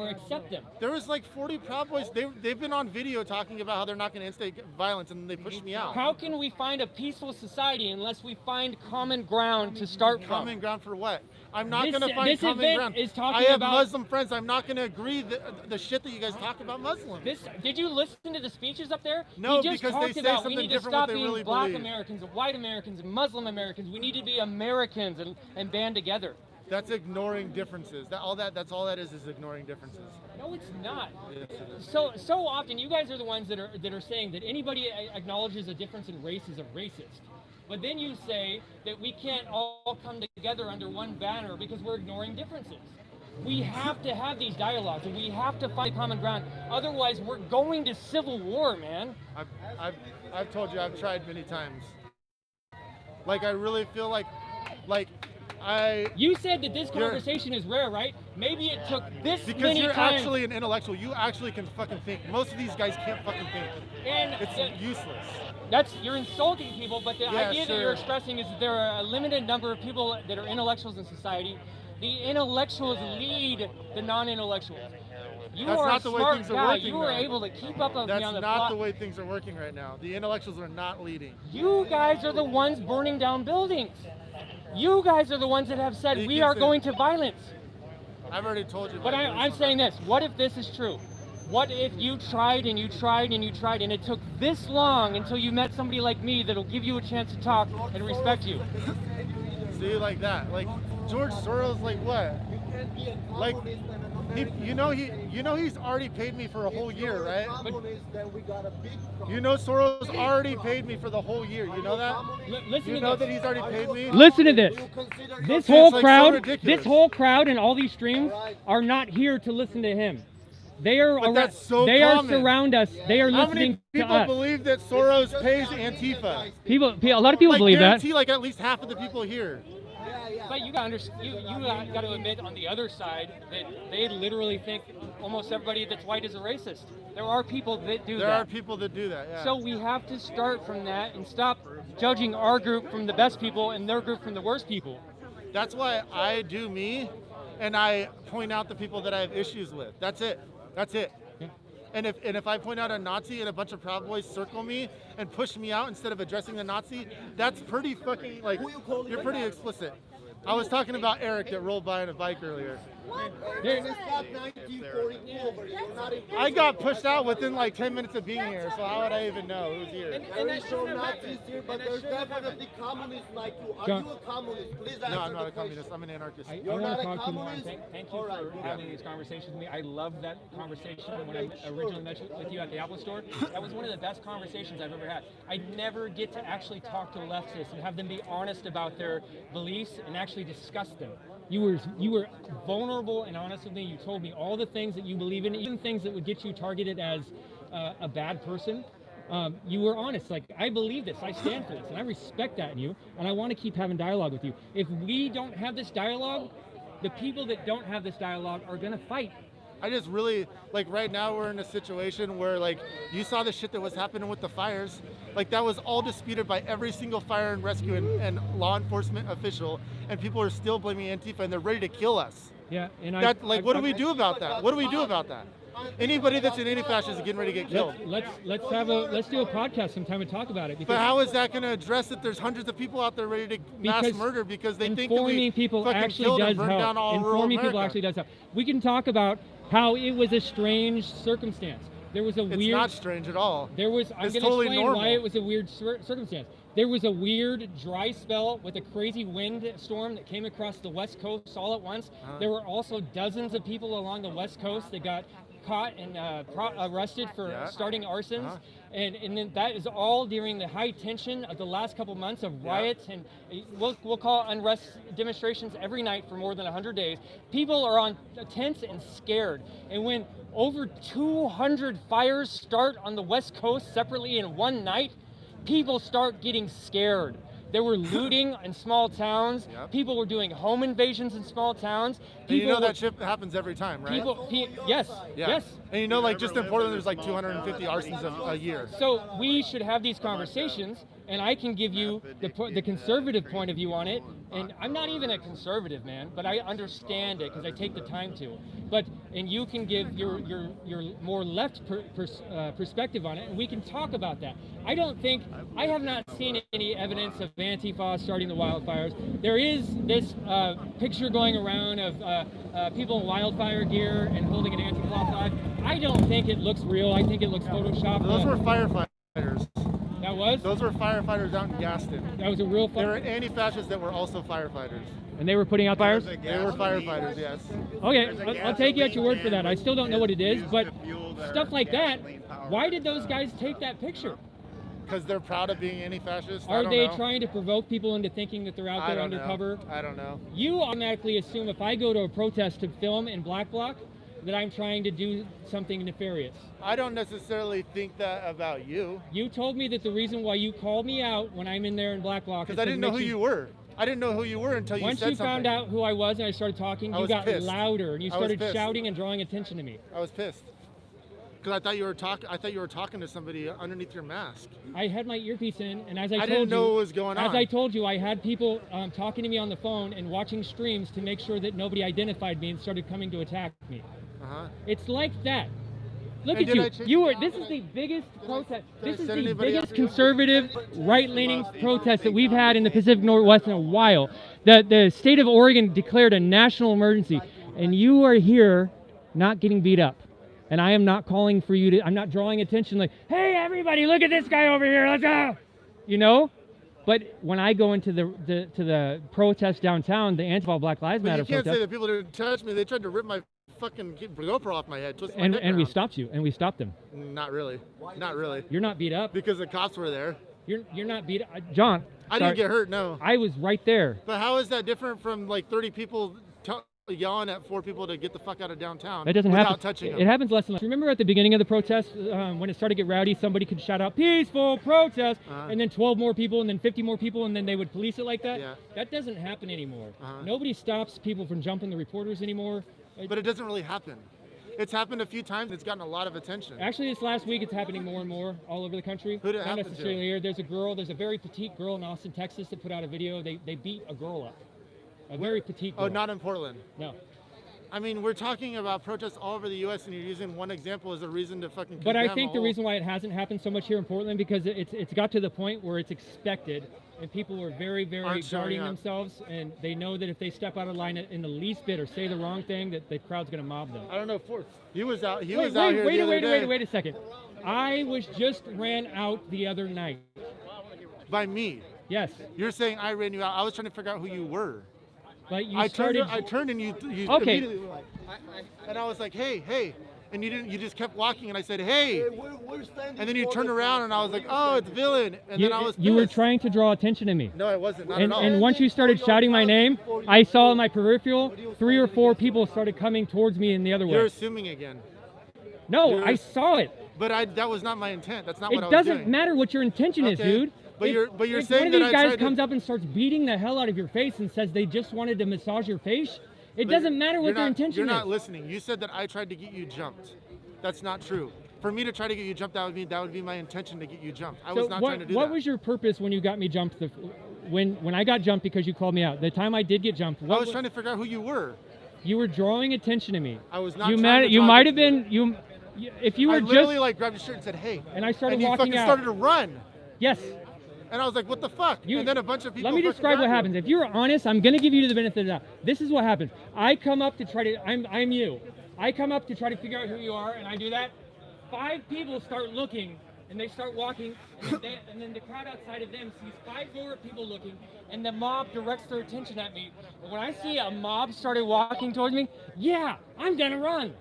accept them. There was like 40 Proud Boys. They've been on video talking about how they're not going to instigate violence, and they pushed me out. How can we find a peaceful society unless we find common ground to start from? Common ground for what? I'm not This- going to find this common event ground. is I talking have about- Muslim friends. I'm not going to agree the shit that you guys talk about Muslims. Did you listen to the speeches up there? No, he just because they talked say about we something need to different stop what they being really black believe. Americans and white Americans and Muslim Americans. We need to be Americans and band together. That's ignoring differences. That's all that is ignoring differences. No, it's not. Yes, it is. So often you guys are the ones that are saying that anybody acknowledges a difference in race is a racist. But then you say that we can't all come together under one banner because we're ignoring differences. We have to have these dialogues and we have to find common ground. Otherwise, we're going to civil war, man. I've told you I've tried many times. Like I really feel like You said that this conversation is rare, right? Maybe it took this because many you're times. actually an intellectual. You actually can fucking think. Most of these guys can't fucking think. And it's useless. You're insulting people, but the idea that you're expressing is that there are a limited number of people that are intellectuals in society. The intellectuals lead the non-intellectuals. You That's are not a the way smart things are guy. working You were now. able to keep up with me That's on the not plot. the way things are working right now. The intellectuals are not leading. You guys are the ones burning down buildings. You guys are the ones that have said You we keep are saying- going to violence. I've already told you. But I'm saying this. What if this is true? What if you tried and you tried and you tried and it took this long until you met somebody like me that'll give you a chance to talk and respect you? See, like that. Like George Soros, like what? Like he's already paid me for a whole year, right? You know Soros already paid me for the whole year. You know that? Listen you to know this. that he's already paid me. Listen to this. This It's whole like so crowd, ridiculous. this whole crowd, and all these streams are not here to listen to him. They are. But that's so they are common. surround us. They are How listening many people to us. believe that Soros pays Antifa? A lot of people like, believe that. guarantee, like at least half of the people here. But you got to admit on the other side that they literally think almost everybody that's white is a racist. There are people that do that. There are people that do that, yeah. So we have to start from that and stop judging our group from the best people and their group from the worst people. That's why I do me, and I point out the people that I have issues with. That's it. That's it. Yeah. And if I point out a Nazi and a bunch of Proud Boys circle me and push me out instead of addressing the Nazi, that's pretty fucking, like, you're pretty explicit. I was talking about Eric that rolled by on a bike earlier. I got pushed out within like 10 minutes of being here, so how would I even know who's here? There is no Nazis here, but there's definitely communists like you. Are you a communist? Please answer No, I'm not the a communist. I'm an anarchist. I want to talk to you more. Thank you for having these conversations with me. I love that conversation when I originally met with you at the Apple Store. That was one of the best conversations I've ever had. I never get to actually talk to leftists and have them be honest about their beliefs and actually discuss them. You were vulnerable and honest with me. You told me all the things that you believe in, even things that would get you targeted as a bad person. You were honest, like, I believe this, I stand for this, and I respect that in you, and I want to keep having dialogue with you. If we don't have this dialogue, the people that don't have this dialogue are going to fight. I just really, like, right now we're in a situation where, like, you saw the shit that was happening with the fires. Like, that was all disputed by every single fire and rescue and law enforcement official, and people are still blaming Antifa, and they're ready to kill us. Yeah, and what do we do about that? What do we do about that? Anybody that's an anti-fascist is getting ready to get killed. Let's do a podcast sometime and talk about it. But how is that going to address that there's hundreds of people out there ready to mass murder because they think that we people fucking actually killed does and burned down all rural Informing people America? actually does help. We can talk about how it was a strange circumstance. There was a weird. It's not strange at all. There was. I'm going to totally explain normal. why it was a weird circumstance. There was a weird dry spell with a crazy wind storm that came across the West Coast all at once. There were also dozens of people along the West Coast that got caught and arrested for starting arsons. And then that is all during the high tension of the last couple months of riots and we'll call unrest demonstrations every night for more than 100 days. People are on tense and scared. And when over 200 fires start on the West Coast separately in one night, people start getting scared. There were looting in small towns. People were doing home invasions in small towns. And you know that shit happens every time, right? Yes. And you know, like, just in Portland, there's like 250 arsons a year. So we should have these conversations, and I can give you the conservative point of view on it. And I'm not even a conservative, man, but I understand it because I take the time to. And you can give your more left perspective on it, and we can talk about that. I have not seen any evidence of Antifa starting the wildfires. There is this picture going around of people in wildfire gear and holding an Antifa flag. I don't think it looks real. I think it looks photoshopped. Those were firefighters. That was? Those were firefighters out in Gaston. That was a real They were anti-fascists that were also firefighters. And they were putting out fires? They were firefighters, yes. Okay, I'll take you at your word for that. I still don't know what it is, but stuff like that, why did those guys take that picture? Because they're proud of being anti-fascist. Are they trying to provoke people into thinking that they're out there undercover? I don't know. You automatically assume if I go to a protest to film in black bloc, that I'm trying to do something nefarious. I don't necessarily think that about you. You told me that the reason why you called me out when I'm in there in black bloc is because I didn't know who you were. I didn't know who you were until you said something. Once you found out who I was and I started talking, you got louder and you started shouting and drawing attention to me. I was pissed. Because I thought you were talking to somebody underneath your mask. I had my earpiece in, and as I told didn't you, know what was going on. As I told you, I had people talking to me on the phone and watching streams to make sure that nobody identified me and started coming to attack me. It's like that. Look at you. This is the biggest protest. This is the biggest conservative, right-leaning protest that we've had in the Pacific Northwest in a while. The state of Oregon declared a national emergency, and you are here not getting beat up. And I am not calling for you to, I'm not drawing attention like, hey, everybody, look at this guy over here, let's go. You know? But when I go into the protest downtown, the Antifa Black Lives But Matter you can't protest, say that people didn't touch me. They tried to rip my fucking GoPro off my head, twist my and neck we around. stopped you, and we stopped them. Not really. Not really. You're not beat up. Because the cops were there. You're not beat up. John. I sorry. didn't get hurt, no. I was right there. But how is that different from like 30 people yelling at 4 people to get the fuck out of downtown That doesn't without happen. touching them? It happens less and less. Remember at the beginning of the protest, when it started to get rowdy, somebody could shout out "peaceful protest," and then 12 more people, and then 50 more people, and then they would police it like that. Yeah. That doesn't happen anymore. Nobody stops people from jumping the reporters anymore. But it doesn't really happen. It's happened a few times. It's gotten a lot of attention. Actually, this last week, it's happening more and more all over the country. Who did it Not happen to? necessarily here. There's a very petite girl in Austin, Texas, that put out a video. They beat a girl up. A very petite girl. Oh, not in Portland. No. I mean, we're talking about protests all over the U.S. and you're using one example as a reason to fucking. But I condemn think the all- reason why it hasn't happened so much here in Portland because it's got to the point where it's expected, and people are very Aren't showing guarding up. themselves, and they know that if they step out of line in the least bit or say the wrong thing, that the crowd's going to mob them. I don't know. He was out. He Wait, was out here the other day. wait a second. I was just ran out the other night. By me. Yes. You're saying I ran you out. I was trying to figure out who you were. But you I started. turned and you Okay. immediately were like, and I was like, hey, and you didn't. You just kept walking, and I said, hey, and then you turned around, and I was like, oh, it's Villain, and then I was. You were pissed. trying to draw attention to me. No, I wasn't. Not And, at all. and once you started shouting my name, I saw in my peripheral 3 or 4 people started coming towards me in the other way. You're assuming again. No, I saw it. But that was not my intent. That's not what I It was doesn't doing. matter what your intention is, Okay, dude. but you're if saying one of that these I guys tried comes to. up and starts beating the hell out of your face and says they just wanted to massage your face, it But doesn't matter you're what their not- intention You're is. not listening. You said that I tried to get you jumped. That's not true. For me to try to get you jumped, that would be my intention to get you jumped. I was not trying to do what that. was your purpose when you got me jumped? When I got jumped because you called me out. The time I did get jumped, I was trying to figure out who you were. You were drawing attention to me. I was not You trying to you draw might have attention been if you were I just literally like grabbed your shirt and said, "Hey," and I started and you walking fucking out. started to run. Yes. And I was like, "What the fuck?" And then a bunch of people. Let me fucking describe what grabbed you. happens. If you're honest, I'm gonna give you the benefit of the doubt. This is what happens. I come up to try to. I'm you. I come up to try to figure out who you are, and I do that. 5 people start looking, and they start walking, and then the crowd outside of them sees 5 more people looking, and the mob directs their attention at me. And when I see a mob started walking towards me, yeah, I'm gonna run.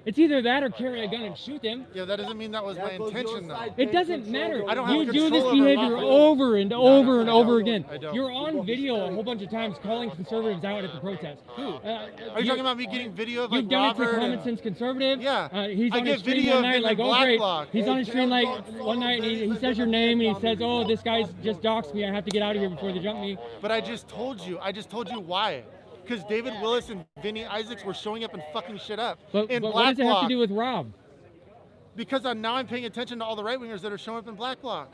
It's either that or carry a gun and shoot them. Yeah, that doesn't mean that was my intention, though. It doesn't matter. I don't have You do control this over behavior lots of- over and over and I over don't. again. I don't. You're on video a whole bunch of times calling conservatives out at the protest. Who? Are you talking about me getting video of like You've done Robert it to Common and- Sense Conservative. Yeah. He's I on get his stream video one of night him like, in oh Black great. Bloc. He's on his stream like one night and he says your name and he says, oh, this guy's just doxed me. I have to get out of here before they jump me. But I just told you why. Because David Willis and Vinny Isaacs were showing up and fucking shit up. But in what Black does it have to Bloc. do with Rob? Because now I'm paying attention to all the right-wingers that are showing up in Black Bloc.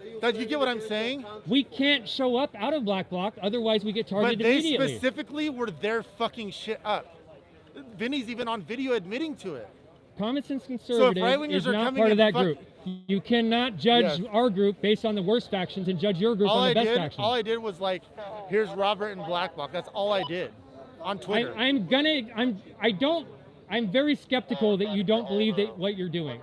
You get what I'm saying? We can't show up out of Black Bloc, otherwise we get But targeted they immediately. specifically were there fucking shit up. Vinny's even on video admitting to it. Common Sense Conservative right-wingers is are not coming part of and that group. You cannot judge Yes. our group based on the worst factions and judge your group on the best factions. All I did was like, here's Robert and Black Bloc. That's all I did on Twitter. I'm very skeptical that you don't believe that what you're doing.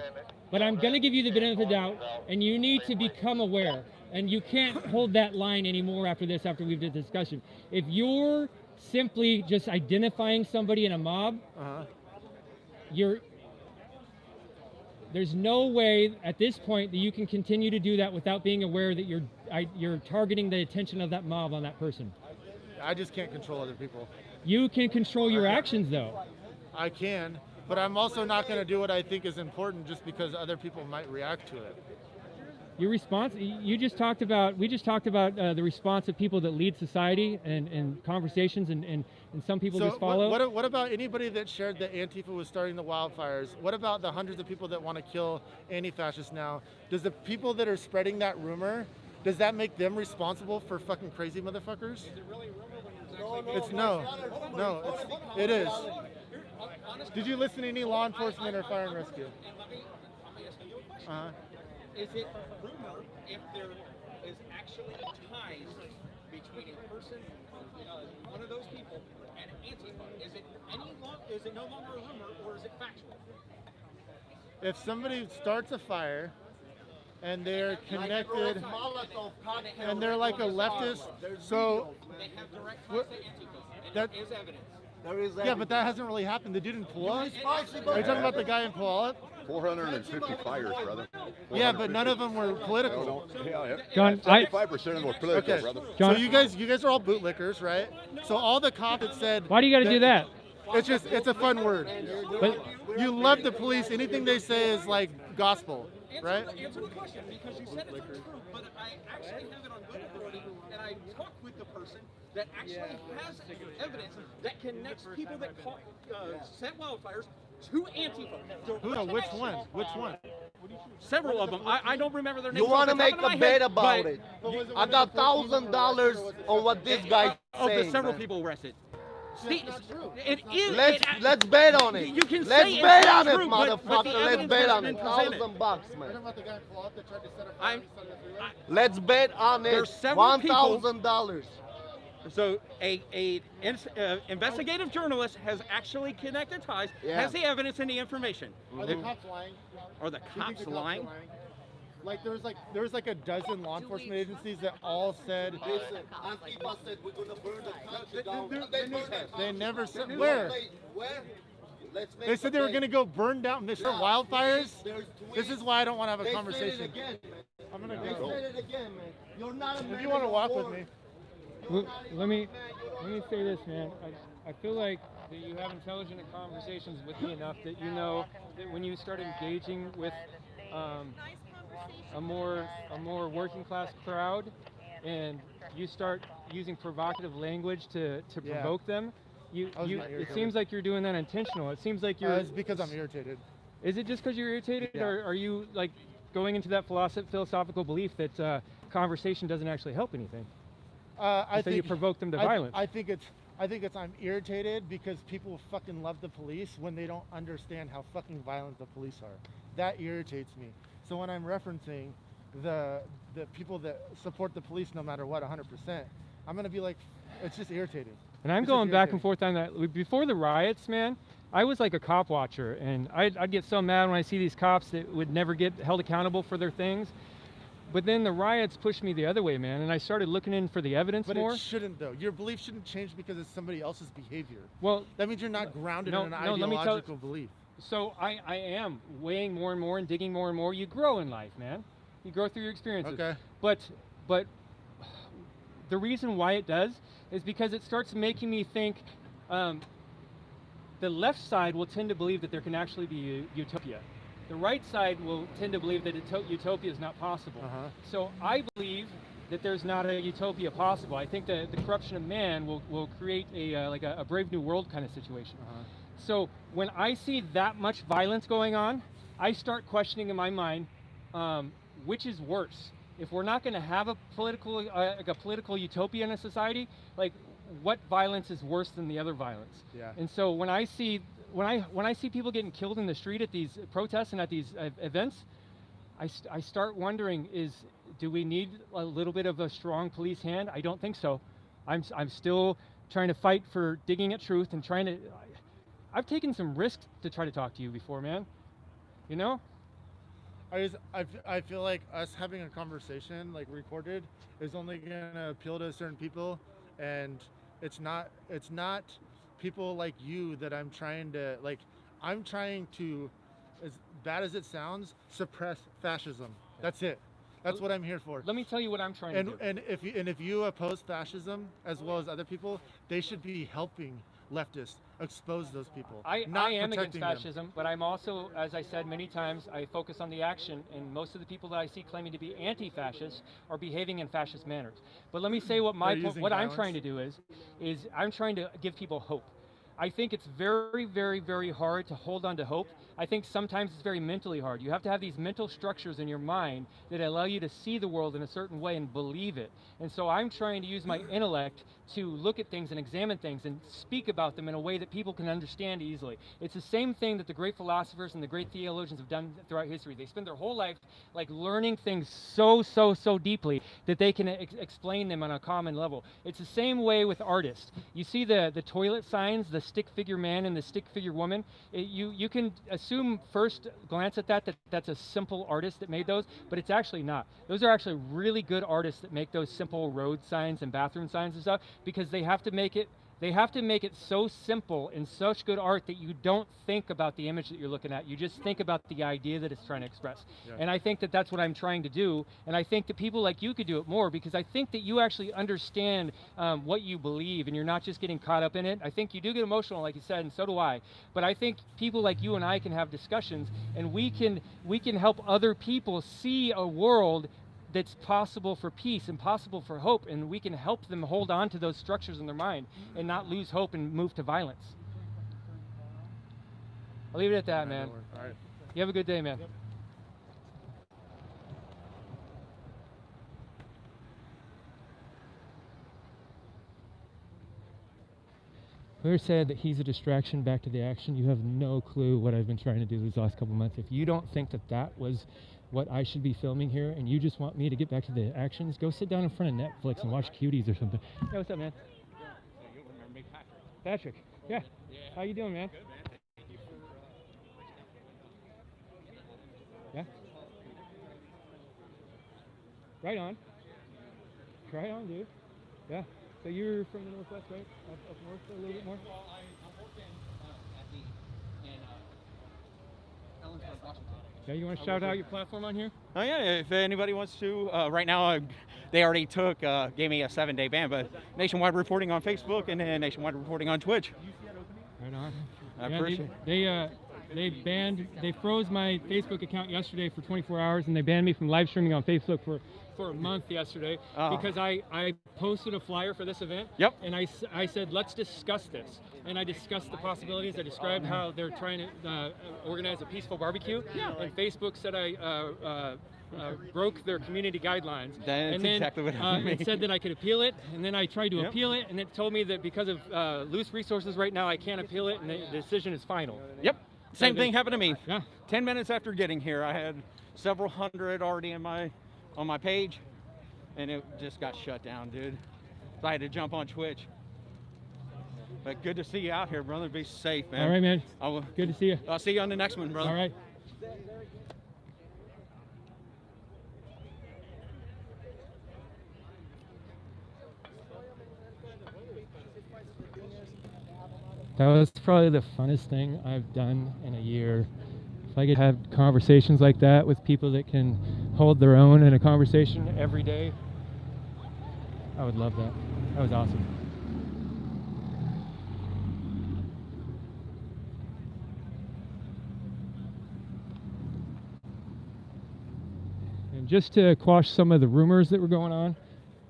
But I'm gonna give you the benefit of the doubt, and you need to become aware. And you can't hold that line anymore after this, after we've did the discussion. If you're simply just identifying somebody in a mob, there's no way at this point that you can continue to do that without being aware that you're targeting the attention of that mob on that person. I just can't control other people. You can control your actions though. I can, but I'm also not going to do what I think is important just because other people might react to it. Your response, we just talked about the response of people that lead society and conversations and some people just follow. What about anybody that shared that Antifa was starting the wildfires? What about the hundreds of people that want to kill anti-fascists now? Does the people that are spreading that rumor, does that make them responsible for fucking crazy motherfuckers? Is it really a rumor when there's actually... It is. Did you listen to any law enforcement or fire and rescue? Let me ask you a question. Is it a rumor if there is actually ties between a person, one of those people, and Antifa? Is it no longer a rumor, or is it factual? If somebody starts a fire and they're connected, and they're like a leftist. So They have direct What- ties to Antifa, and that- there is evidence. yeah, but that hasn't really happened. The dude in Puyallup. Are you talking about the guy in Puyallup? 450 fires, brother. Yeah, but none of them were political. John, 75% of them were political, Okay. brother. So you guys are all bootlickers, right? So all the cops that said. Why do you got to do that? It's a fun word. But You love the police. Anything they say is like gospel, right? Answer the question, because you said it's untrue, but I actually have it on good authority, and I talked with the person that actually has evidence that connects people that set wildfires to Antifa. Who? No, which one? Which one? Several of them. I don't remember their names. You want to off the top make of my a bet head, about but it. I got $1,000 on what this guy's of saying. the several man. people arrested. It is. Let's bet on it. You can Let's say bet it's on not it, true, but the motherfucker. Let's evidence bet has on been it. presented. $1,000, man. About the guy in Puyallup that tried to set up I'm- Let's bet on it. There's several people- $1,000. So a investigative journalist has actually connected ties, Yeah. has the evidence and the information. Are the cops lying? Are the Do you think cops the lying? Like there was like a dozen law enforcement agencies that all said Listen, Antifa said we're gonna burn the country down. They burned it. they never said where. Where? Let's make They said they were a going to go burn down. They start wildfires. This is why I don't want to have a They conversation. said it again, man. I'm gonna They go. said it again, man. You're not a man If you want to of walk war. with me. let me say this, man. I feel like that you have intelligent conversations with me enough that you know that when you start engaging with a more working class crowd, and you start using provocative language to Yeah. provoke them, I was not it irritated. seems like you're doing that intentional. It seems like you're. It's because I'm irritated. Is it just because you're irritated, Yeah. or are you like going into that philosophical belief that conversation doesn't actually help anything? I So think you provoke them to violence. I think it's I'm irritated because people fucking love the police when they don't understand how fucking violent the police are. That irritates me. So when I'm referencing the people that support the police no matter what 100%, I'm gonna be like, it's just irritating. And I'm It's just going back and irritating. forth on that. Before the riots, man, I was like a cop watcher, and I'd get so mad when I see these cops that would never get held accountable for their things. But then the riots pushed me the other way, man, and I started looking in for the evidence But more. it shouldn't though. Your belief shouldn't change because it's somebody else's behavior. Well, that means you're not grounded in an let me tell- ideological belief. So I am weighing more and more and digging more and more. You grow in life, man. You grow through your experiences. Okay. But the reason why it does is because it starts making me think the left side will tend to believe that there can actually be utopia. The right side will tend to believe that utopia is not possible. So I believe that there's not a utopia possible. I think that the corruption of man will create a Brave New World kind of situation. So when I see that much violence going on, I start questioning in my mind, which is worse? If we're not going to have a political utopia in a society, like what violence is worse than the other violence? Yeah. And so when I see people getting killed in the street at these protests and at these events, I start wondering: do we need a little bit of a strong police hand? I don't think so. I'm still trying to fight for digging at truth and trying to. I've taken some risks to try to talk to you before, man. You know? I feel like us having a conversation like recorded is only gonna appeal to certain people, and it's not people like you that I'm trying to as bad as it sounds, suppress fascism. That's it. That's what I'm here for. Let me tell you what I'm trying to do. And if you oppose fascism as well as other people, they should be helping leftists expose those people. I not am against protecting them. fascism, but I'm also, as I said many times, I focus on the action, and most of the people that I see claiming to be anti-fascist are behaving in fascist manners. But let me say what They're using I'm violence. trying to do is I'm trying to give people hope. I think it's very, very, very hard to hold on to hope. I think sometimes it's very mentally hard. You have to have these mental structures in your mind that allow you to see the world in a certain way and believe it. And so I'm trying to use my intellect to look at things and examine things and speak about them in a way that people can understand easily. It's the same thing that the great philosophers and the great theologians have done throughout history. They spend their whole life like learning things so deeply that they can explain them on a common level. It's the same way with artists. You see the toilet signs, the stick figure man and the stick figure woman, you can assume first glance at that that's a simple artist that made those, but it's actually not. Those are actually really good artists that make those simple road signs and bathroom signs and stuff, because they have to make it so simple and such good art that you don't think about the image that you're looking at. You just think about the idea that it's trying to express. Yeah. And I think that that's what I'm trying to do. And I think that people like you could do it more, because I think that you actually understand what you believe and you're not just getting caught up in it. I think you do get emotional, like you said, and so do I. But I think people like you and I can have discussions, and we can help other people see a world that's possible for peace and possible for hope, and we can help them hold on to those structures in their mind and not lose hope and move to violence. I'll leave it at that, man. All right. You have a good day, man. Whoever said that he's a distraction back to the action, you have no clue what I've been trying to do these last couple months. If you don't think that that was what I should be filming here, and you just want me to get back to the actions, go sit down in front of Netflix and watch Cuties or something. Yeah, what's up, man? You remember me, Patrick? Patrick. Yeah. How you doing, man? Good, man. Thank you for... Yeah. Right on. Right on, dude. Yeah. So you're from the Northwest, right? Up north a little bit more? Well, I'm working in Ellensburg, Washington. Yeah, you want to shout out your platform on here? Oh yeah, if anybody wants to. Right now, they already gave me a 7-day ban, but nationwide reporting on Facebook and then nationwide reporting on Twitch. Right on. I appreciate it. They froze my Facebook account yesterday for 24 hours, and they banned me from live streaming on Facebook for a month yesterday because I posted a flyer for this event. Yep. And I said, let's discuss this. And I discussed the possibilities. I described how they're trying to organize a peaceful barbecue. Yeah. And Facebook said I broke their community guidelines. That's and then, exactly what happened to me. It said that I could appeal it, and then I tried to Yep. appeal it, and it told me that because of loose resources right now, I can't appeal it, and the decision is final. Yep. Same So thing happened to me. Yeah. 10 minutes after getting here, I had several hundred already on my page, and it just got shut down, dude. So I had to jump on Twitch. But good to see you out here, brother. Be safe, man. All right, man. Good to see you. I'll see you on the next one, brother. All right. That was probably the funnest thing I've done in a year. If I could have conversations like that with people that can hold their own in a conversation every day, I would love that. That was awesome. And just to quash some of the rumors that were going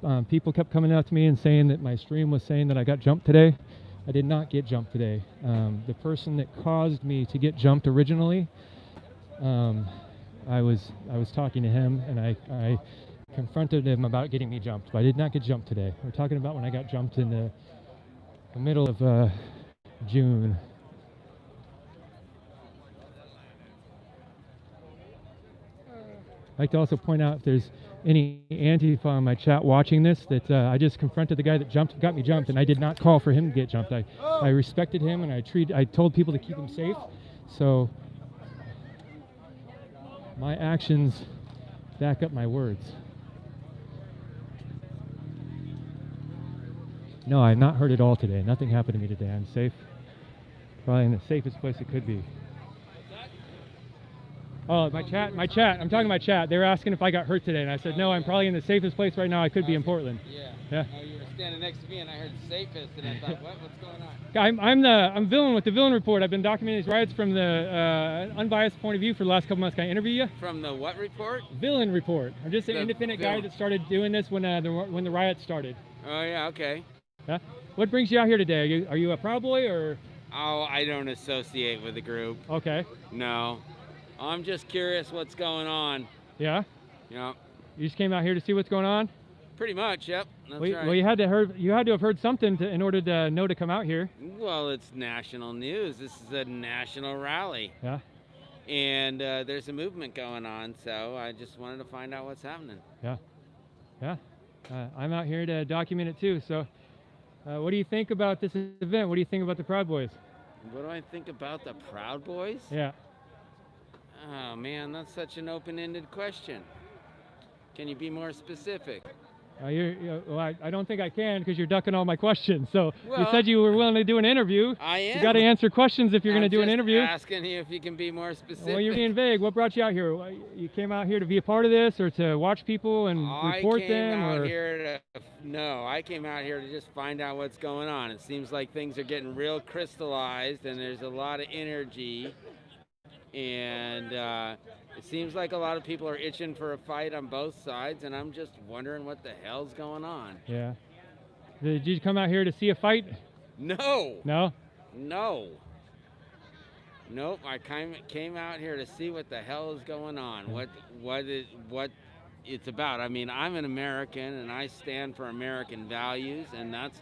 on, people kept coming out to me and saying that my stream was saying that I got jumped today. I did not get jumped today. The person that caused me to get jumped originally, I was talking to him, and I confronted him about getting me jumped, but I did not get jumped today. We're talking about when I got jumped in the middle of June. I'd like to also point out if there's any Antifa in my chat watching this, that I just confronted the guy that got me jumped, and I did not call for him to get jumped. I respected him, and I told people to keep him safe. So my actions back up my words. No, I've not heard it all today. Nothing happened to me today. I'm safe. Probably in the safest place it could be. Oh, my chat. I'm talking my chat. They were asking if I got hurt today, and I said, no, I'm probably in the safest place right now I could be in Portland. Yeah. Oh, you were standing next to me, and I heard safest, and I thought, what's going on? I'm Villain with the Villain Report. I've been documenting these riots from the unbiased point of view for the last couple months. Can I interview you? From the what report? Villain Report. I'm just an independent guy that started doing this when the riots started. Oh, yeah, okay. Yeah. What brings you out here today? Are you a Proud Boy or? Oh, I don't associate with the group. Okay. No. I'm just curious what's going on. Yeah? Yep. You just came out here to see what's going on? Pretty much, yep. That's right. Well, you had to have heard something in order to know to come out here. Well, it's national news. This is a national rally. Yeah. And there's a movement going on, so I just wanted to find out what's happening. Yeah. Yeah. I'm out here to document it too, so What do you think about this event? What do you think about the Proud Boys? What do I think about the Proud Boys? Yeah. Oh man, that's such an open-ended question. Can you be more specific? Well, I don't think I can because you're ducking all my questions. So you Well, said you were willing to do an interview. I am. You got to answer questions if you're going to do an I'm interview. just asking you if you can be more specific. Well, you're being vague. What brought you out here? You came out here to be a part of this, or to watch people and report them, or? I came out here to just find out what's going on. It seems like things are getting real crystallized, and there's a lot of energy, and it seems like a lot of people are itching for a fight on both sides, and I'm just wondering what the hell's going on. Yeah. Did you come out here to see a fight? No. No? No. Nope. I came out here to see what the hell is going on. What it's about. I mean, I'm an American and I stand for American values, and that's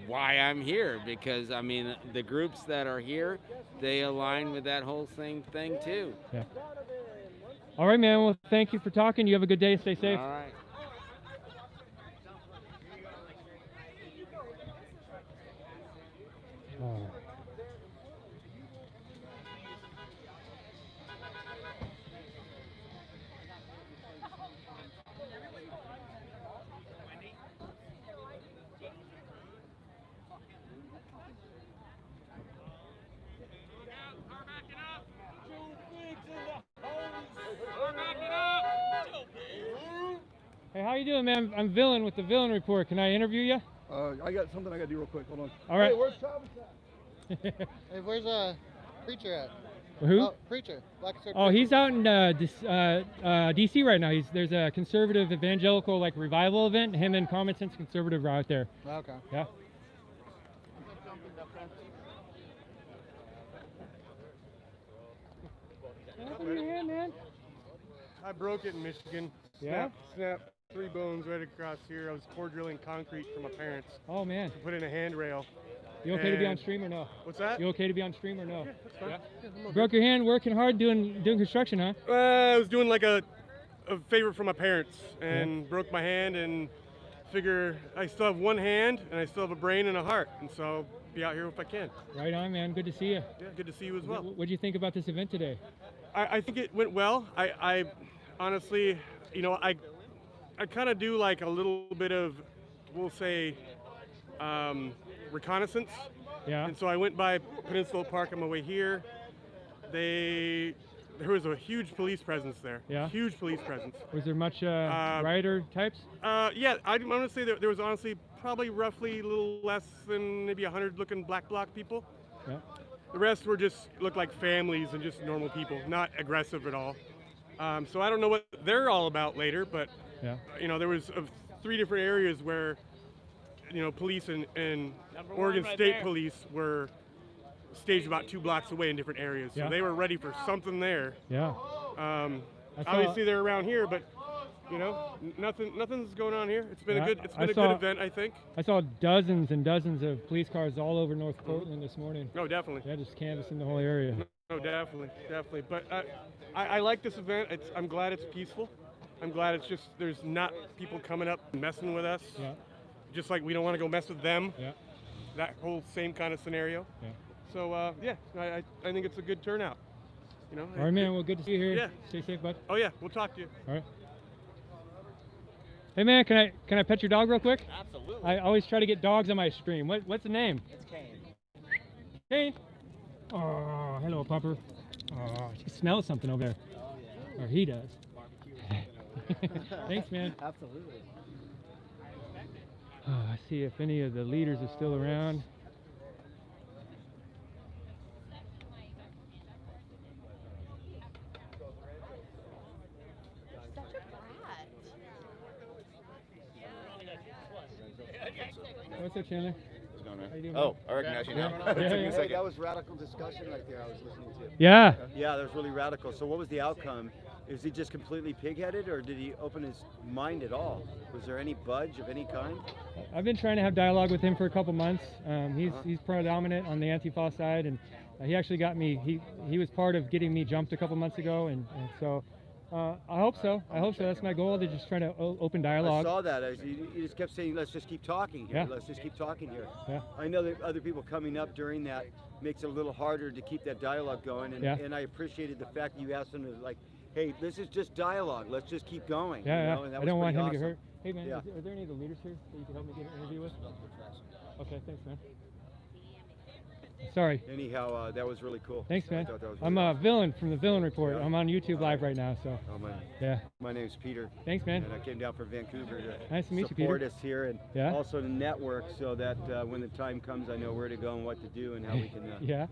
why I'm here, because I mean the groups that are here, they align with that whole thing too. Yeah. All right, man. Well, thank you for talking. You have a good day. Stay safe. All right. Oh. Hey, how you doing, man? I'm Villain with the Villain Report. Can I interview you? I got something I got to do real quick. Hold on. All right. Hey, where's Travis at? Hey, where's Preacher at? Who? Oh, Preacher. Black Circle Oh, Preacher. he's out in DC right now. There's a conservative evangelical revival event. Him and Common Sense Conservative are out there. Okay. Yeah. Man. I broke it in Michigan. Yeah? Snapped 3 bones right across here. I was core drilling concrete for my parents. Oh, man. To put in a handrail. You okay to be on stream or no? What's that? You okay to be on stream or no? Yeah, that's fine. Yeah, I'm okay. Broke your hand working hard doing construction, huh? I was doing like a favor for my parents and broke my hand, and figure I still have one hand and I still have a brain and a heart, and so I'll be out here if I can. Right on, man. Good to see you. Yeah, good to see you as well. What do you think about this event today? I think it went well. I honestly, you know, I kind of do like a little bit of, we'll say, reconnaissance. Yeah. And so I went by Peninsula Park on my way here. There was a huge police presence there. Yeah. Huge police presence. Was there much rioter types? Yeah, I'm going to say that there was honestly probably roughly a little less than maybe 100 looking black bloc people. Yeah. The rest looked like families and just normal people, not aggressive at all. So I don't know what they're all about later, but yeah. You know, there was 3 different areas where, you know, police and Oregon State Police were staged about 2 blocks away in different areas. Yeah. So they were ready for something there. Yeah. Obviously they're around here, but you know, nothing's going on here. It's been a good event, I think. I saw dozens and dozens of police cars all over North Portland this morning. No, definitely. Yeah, just canvassing the whole area. No, definitely. But I like this event. I'm glad it's peaceful. I'm glad it's just there's not people coming up and messing with us. Yeah. Just like we don't want to go mess with them. Yeah. That whole same kind of scenario. Yeah. So yeah, I think it's a good turnout. You know. All right, man. Well, good to see you here. Yeah. Stay safe, bud. Oh yeah, we'll talk to you. All right. Hey, man, can I pet your dog real quick? Absolutely. I always try to get dogs on my stream. What's the name? It's Kane. Kane. Oh, hello, pupper. Oh, she smells something over there. Oh yeah. Or he does. Thanks, man. Absolutely. Oh, I see if any of the leaders are still around. What's up, Chandler? What's going on? How you doing, Oh, man? I recognize you now. Yeah. It took me a Yeah. second. That was radical discussion right there I was listening to. Yeah. Yeah, that was really radical. So what was the outcome? Is he just completely pig-headed, or did he open his mind at all? Was there any budge of any kind? I've been trying to have dialogue with him for a couple months. He's predominant on the Antifa side, and he actually got me. He was part of getting me jumped a couple months ago, and so I hope so. I hope so. That's my goal, to just try to open dialogue. I saw that. You just kept saying, let's just keep talking here. Yeah. Let's just keep talking here. Yeah. I know that other people coming up during that makes it a little harder to keep that dialogue going. And, Yeah. and I appreciated the fact that you asked them to, like, hey, this is just dialogue. Let's just keep going. Yeah, you yeah. know? And that I was don't want him pretty to get awesome. hurt. Hey, man, Yeah. are there any of the leaders here that you can help me get an interview with? Okay, thanks, man. Sorry. Anyhow, that was really cool. Thanks, man. I thought that was I'm really a villain from the Villain Report. Yeah. I'm on YouTube Live right now, so. Oh, man. Yeah. My name's Peter. Thanks, man. And I came down from Vancouver to Nice to meet you, Peter. support us here, and Yeah. also to network, so that when the time comes, I know where to go and what to do and how we can. Yeah.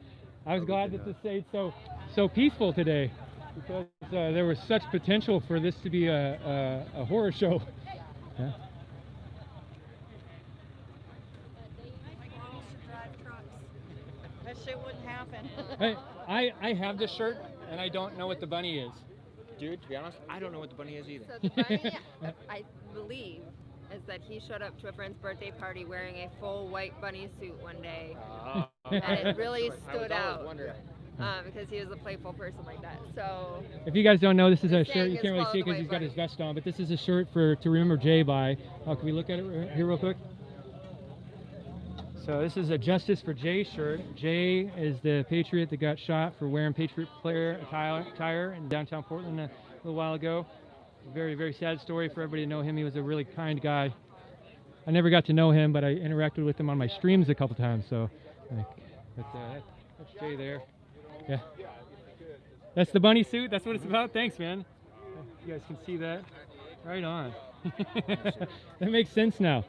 I was we glad can, that this stayed so peaceful today, because there was such potential for this to be a horror show. Yeah. That shit wouldn't happen. Hey, I have this shirt and I don't know what the bunny is. Dude, to be honest, I don't know what the bunny is either. So the bunny, I believe, is that he showed up to a friend's birthday party wearing a full white bunny suit one day. And it really stood out. Because he was a playful person like that. So If you guys don't know, this is a the shirt. saying You is can't really follow see it the because he's white got his vest on, but this is a shirt to remember Jay by. Can we look at it here real quick? So this is a Justice for Jay shirt. Jay is the patriot that got shot for wearing Patriot player attire in downtown Portland a little while ago. Very, very sad story for everybody to know him. He was a really kind guy. I never got to know him, but I interacted with him on my streams a couple times. So, that's Jay there. Yeah. That's the bunny suit. That's what it's about. Thanks, man. You guys can see that. Right on. That makes sense now.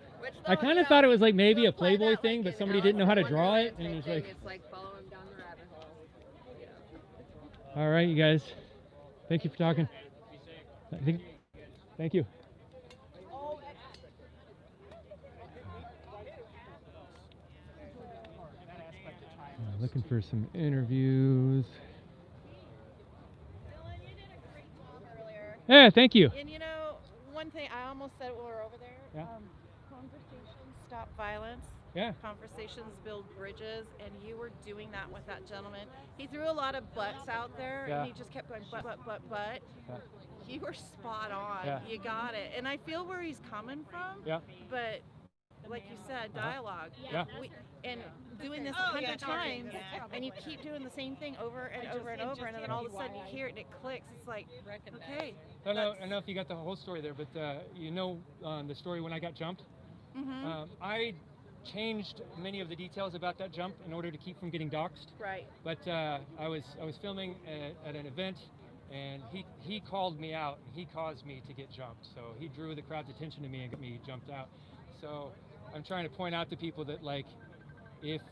I kind of thought it was like maybe a Playboy thing, but somebody didn't know how to draw it, and it's like. It's like follow him down the rabbit hole. All right, you guys. Thank you for talking. Thank you. Looking for some interviews. Yeah, thank you. And you know, one thing I almost said while we were over there. Yeah. Conversations stop violence. Yeah. Conversations build bridges, and you were doing that with that gentleman. He threw a lot of butts out there, Yeah. and he just kept going but. Yeah. You were spot on. Yeah. You got it. And I feel where he's coming from. Yeah. But like you said, dialogue. Yeah. And doing this 100 times, and you keep doing the same thing over and over and over, and then all of a sudden you hear it and it clicks. It's like, okay. I don't know if you got the whole story there, but you know the story when I got jumped. Mm-hmm. I changed many of the details about that jump in order to keep from getting doxxed. Right. But I was filming at an event, and he called me out. He caused me to get jumped. So he drew the crowd's attention to me and got me jumped out. So I'm trying to point out to people that, like, if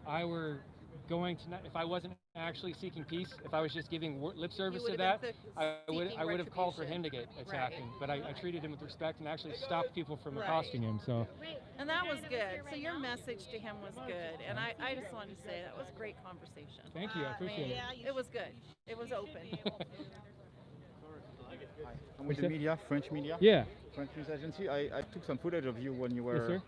I were going to if I wasn't actually seeking peace, if I was just giving lip service to that, I would have called for him to get attacked. Right. But I treated him with respect and actually stopped people from accosting him. So. And that was good. So your message to him was good. And I just wanted to say that was a great conversation. Thank you. I appreciate it. It was good. It was open. I'm with the media, French media. Yeah. French news agency. I took some footage of you when you Yes, were sir.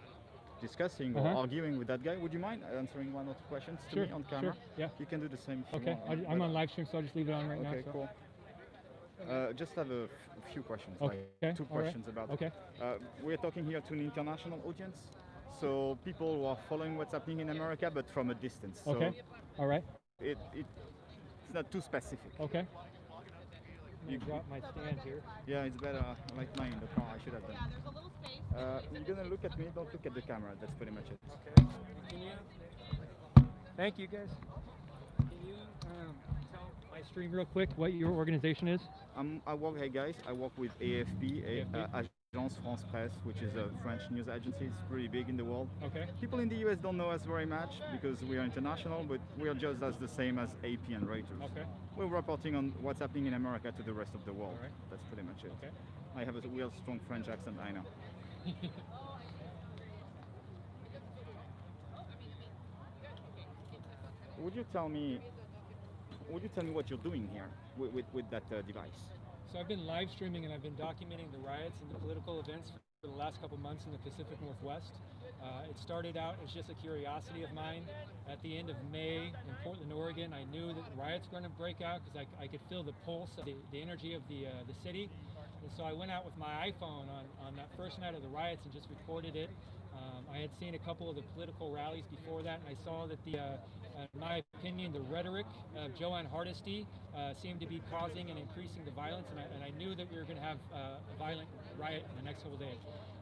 discussing or arguing with that guy. Would you mind answering one or two questions to Sure, me on camera? sure, yeah. You can do the same if you Okay. want. I'm on live stream, so I'll just leave it on right now. Okay, so. cool. Just have a few questions. Okay, Like two all right, questions about. okay. We're talking here to an international audience, so people who are following what's happening in America, but from a distance. So Okay. All right. It's not too specific. Okay. You drop my stand here. Yeah, it's better. Like mine in the car. I should have done. Yeah, there's a little space. You're gonna look at me. Don't look at the camera. That's pretty much it. Okay. Can you? Thank you, guys. Can you tell my stream real quick what your organization is? Hey guys, I work with AFP, Agence France Presse, which is a French news agency. It's pretty big in the world. Okay. People in the US don't know us very much because we are international, but we are just as the same as AP and Reuters. Okay. We're reporting on what's happening in America to the rest of the world. All right. That's pretty much it. Okay. I have a real strong French accent, I know. Would you tell me what you're doing here with that device? So I've been live streaming and I've been documenting the riots and the political events the last couple months in the Pacific Northwest. It started out as just a curiosity of mine. At the end of May in Portland, Oregon, I knew that riots were going to break out because I could feel the pulse of the energy of the city. And so I went out with my iPhone on that first night of the riots and just recorded it. I had seen a couple of the political rallies before that, and I saw that in my opinion, the rhetoric of Joanne Hardesty seemed to be causing and increasing the violence, and I knew that we were going to have a violent riot in the next couple of days.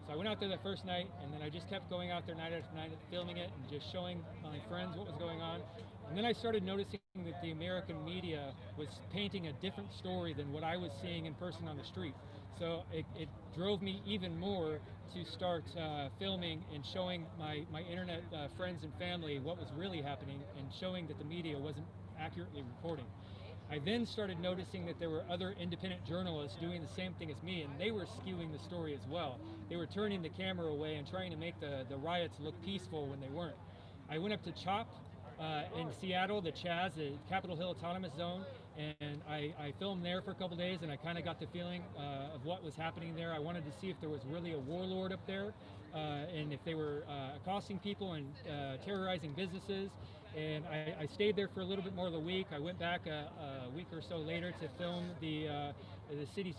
So I went out there that first night, and then I just kept going out there night after night, filming it and just showing my friends what was going on. And then I started noticing that the American media was painting a different story than what I was seeing in person on the street. So it drove me even more to start filming and showing my internet friends and family what was really happening and showing that the media wasn't accurately reporting. I then started noticing that there were other independent journalists doing the same thing as me, and they were skewing the story as well. They were turning the camera away and trying to make the riots look peaceful when they weren't. I went up to CHOP in Seattle, the CHAZ, the Capitol Hill Autonomous Zone, and I filmed there for a couple days, and I kind of got the feeling of what was happening there. I wanted to see if there was really a warlord up there, and if they were accosting people and terrorizing businesses. And I stayed there for a little bit more than a week. I went back a week or so later to film the city's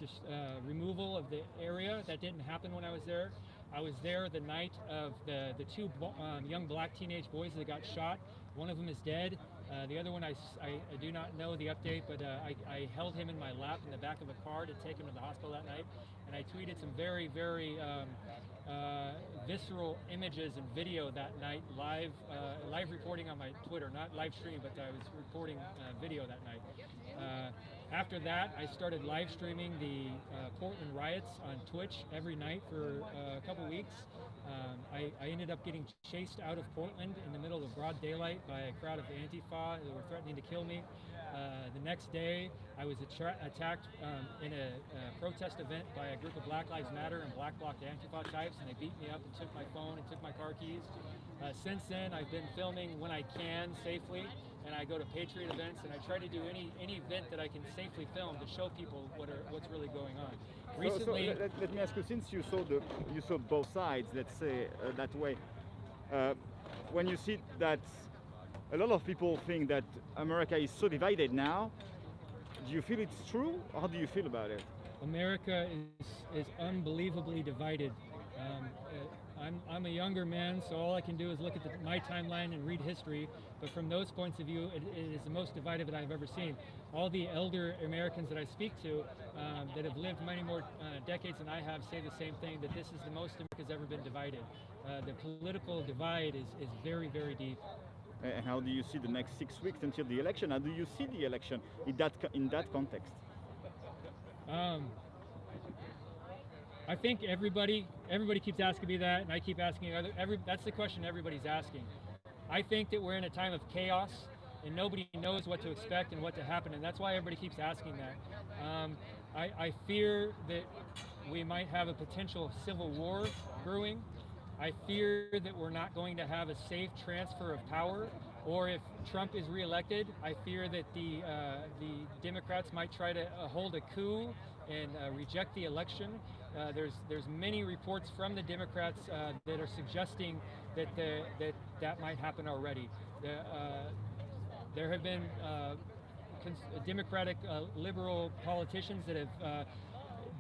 removal of the area. That didn't happen when I was there. I was there the night of the two young black teenage boys that got shot. One of them is dead. The other one, I do not know the update, but I held him in my lap in the back of a car to take him to the hospital that night. And I tweeted some very, very visceral images and video that night, live reporting on my Twitter, not live stream, but I was reporting video that night. After that, I started live streaming the Portland riots on Twitch every night for a couple weeks. I ended up getting chased out of Portland in the middle of broad daylight by a crowd of Antifa that were threatening to kill me. The next day, I was attacked in a protest event by a group of Black Lives Matter and Black Bloc Antifa types, and they beat me up and took my phone and took my car keys. Since then, I've been filming when I can safely, and I go to patriot events, and I try to do any event that I can safely film to show people what's really going on. Recently, so let me ask you, since you saw both sides, let's say that way, when you see that a lot of people think that America is so divided now, do you feel it's true? How do you feel about it? America is unbelievably divided. I'm a younger man, so all I can do is look at my timeline and read history. But from those points of view, it is the most divided that I've ever seen. All the elder Americans that I speak to that have lived many more decades than I have say the same thing, that this is the most America's ever been divided. The political divide is very, very deep. And how do you see the next 6 weeks until the election? How do you see the election in that context? I think everybody keeps asking me that, and I keep asking that's the question everybody's asking. I think that we're in a time of chaos, and nobody knows what to expect and what to happen, and that's why everybody keeps asking that. I fear that we might have a potential civil war brewing. I fear that we're not going to have a safe transfer of power, or if Trump is reelected, I fear that the Democrats might try to hold a coup and reject the election. There's many reports from the Democrats that are suggesting that might happen already. There have been Democratic liberal politicians that have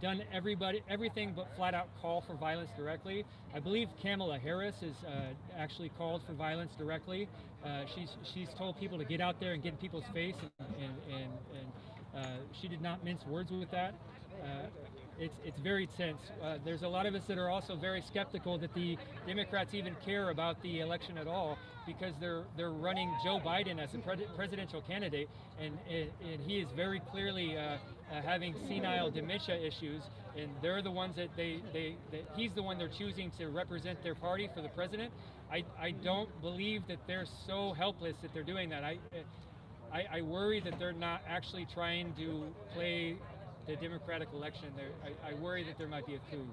done everything but flat out call for violence directly. I believe Kamala Harris has actually called for violence directly. She's told people to get out there and get in people's face, and she did not mince words with that. It's very tense. There's a lot of us that are also very skeptical that the Democrats even care about the election at all, because they're running Joe Biden as a presidential candidate, and he is very clearly having senile dementia issues, and they're the ones that he's the one they're choosing to represent their party for the president. I don't believe that they're so helpless that they're doing that. I worry that they're not actually trying to play the Democratic election. I worry that there might be a coup.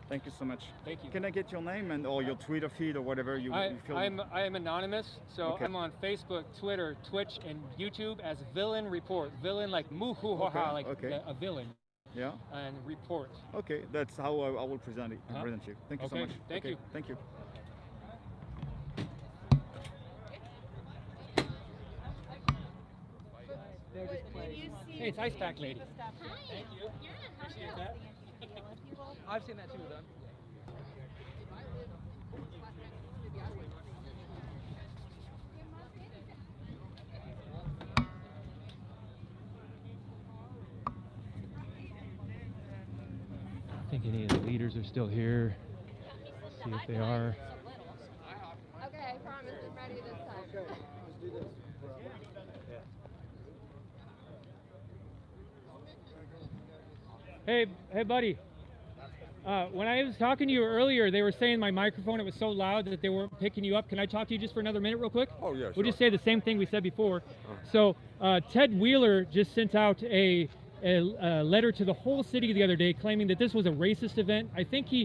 Thank you so much. Thank you. Can I get your name or your Twitter feed or whatever you feel? I am anonymous, so okay. I'm on Facebook, Twitter, Twitch, and YouTube as VillainReport. Villain like moo-hoo-ha-ha, like a villain. Yeah. and report. Okay, that's how I will present it. Present you. Thank you so Okay, much. thank you. Thank you. Hey, it's Ice Pack Lady. Thank you. Appreciate that. I've seen that too, done. I think any of the leaders are still here. See if they are. Okay, I promise I'm ready this time. Okay, let's do this. Hey, buddy. When I was talking to you earlier, they were saying my microphone, it was so loud that they weren't picking you up. Can I talk to you just for another minute real quick? Oh, yeah, We'll sure. just say the same thing we said before. So Ted Wheeler just sent out a letter to the whole city the other day claiming that this was a racist event. I can't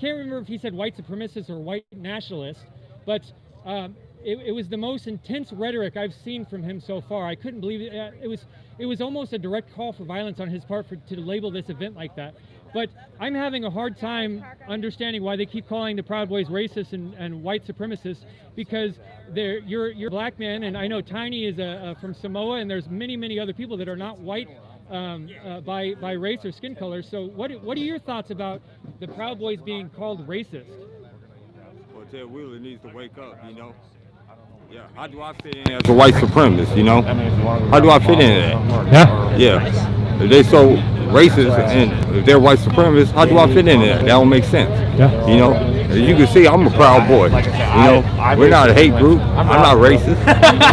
remember if he said white supremacist or white nationalist, but it was the most intense rhetoric I've seen from him so far. I couldn't believe it. It was almost a direct call for violence on his part to label this event like that. But I'm having a hard time understanding why they keep calling the Proud Boys racist and white supremacists, because you're a black man, and I know Tiny is from Samoa, and there's many other people that are not white by race or skin color. So what are your thoughts about the Proud Boys being called racist? Well, Ted Wheeler needs to wake up, you know. Yeah, how do I fit in as a white supremacist, you know? How do I fit in that? Yeah. If they so racist and if they're white supremacists, how do I fit in that? That don't make sense. Yeah. You know, as you can see, I'm a proud boy. You know, we're not a hate group. I'm not racist.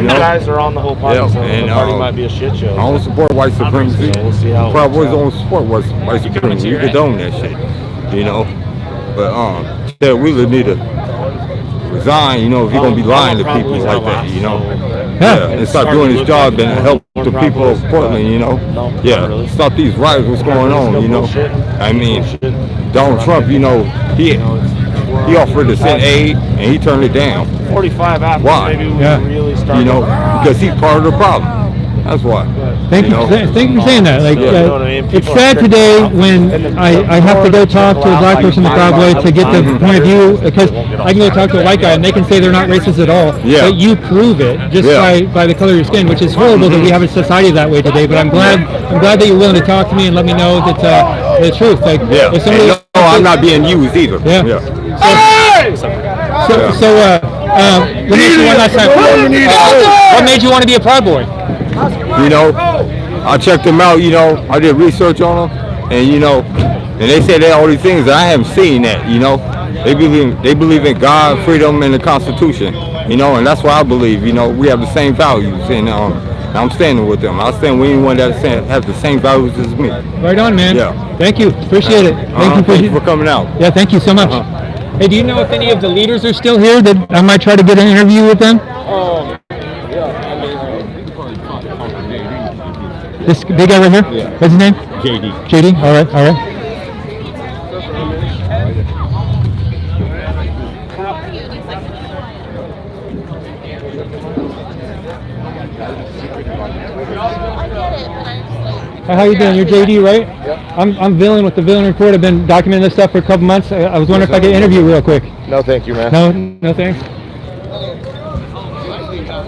You know? guys are on the whole party, so the party might be a shit show. I don't support white supremacy. So we'll see how Proud Boys don't support white supremacy. You condone that shit. You know, but Ted Wheeler need to resign, you know, if you're gonna be lying to people like that, you know. Yeah, and start doing his job and help the people of Portland, you know. Yeah, stop these riots, what's going on, you know. I mean, Donald Trump, you know, he offered to send aid and he turned it down. 45 after. Why? Maybe we really start. You know, because he's part of the problem. That's why. Thank you for saying that. Like, it's sad today when I have to go talk to a black person in the Proud Boys to get the point of view, because I can go talk to a white guy and they can say they're not racist at all, but you prove it just by the color of your skin, which is horrible that we have a society that way today. But I'm glad that you're willing to talk to me and let me know that the truth. Like, if somebody, no, I'm not being used either. Yeah. So let me ask you one last time. What made you want to be a Proud Boy? You know, I checked them out, you know, I did research on them, and you know, and they say they all these things that I haven't seen that, you know. They believe in God, freedom, and the Constitution, you know, and that's what I believe, you know. We have the same values, and I'm standing with them. I stand with anyone that has the same values as me. Right on, man. Yeah. Thank you. Appreciate it. Thank you for coming out. Yeah, thank you so much. Hey, do you know if any of the leaders are still here that I might try to get an interview with them? This big guy right here? Yeah. What's his name? JD. JD? All right. How you doing? You're JD, right? Yep. I'm Villain with the VillainReport. I've been documenting this stuff for a couple months. I was wondering if I could interview real quick. No, thank you, man. No thanks.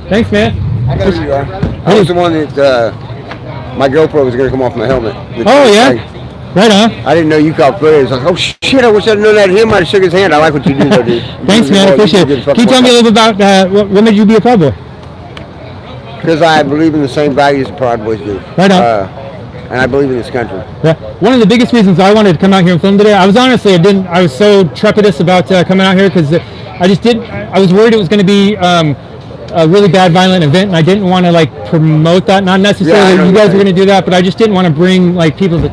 Thanks, man. I know who you are. I was the one that my GoPro was going to come off my helmet. Oh, yeah? Right on. I didn't know you caught footage. I was like, oh shit, I wish I'd known that. Him, I'd have shook his hand. I like what you do, though, dude. Thanks, man. I appreciate it. Can you tell me a little bit about what made you be a Proud Boy? Because I believe in the same values the Proud Boys do. Right on. And I believe in this country. Yeah. One of the biggest reasons I wanted to come out here and film today, I was so trepidatious about coming out here because I was worried it was going to be a really bad violent event, and I didn't want to like promote that. Not necessarily you guys are going to do that, but I just didn't want to bring like people to.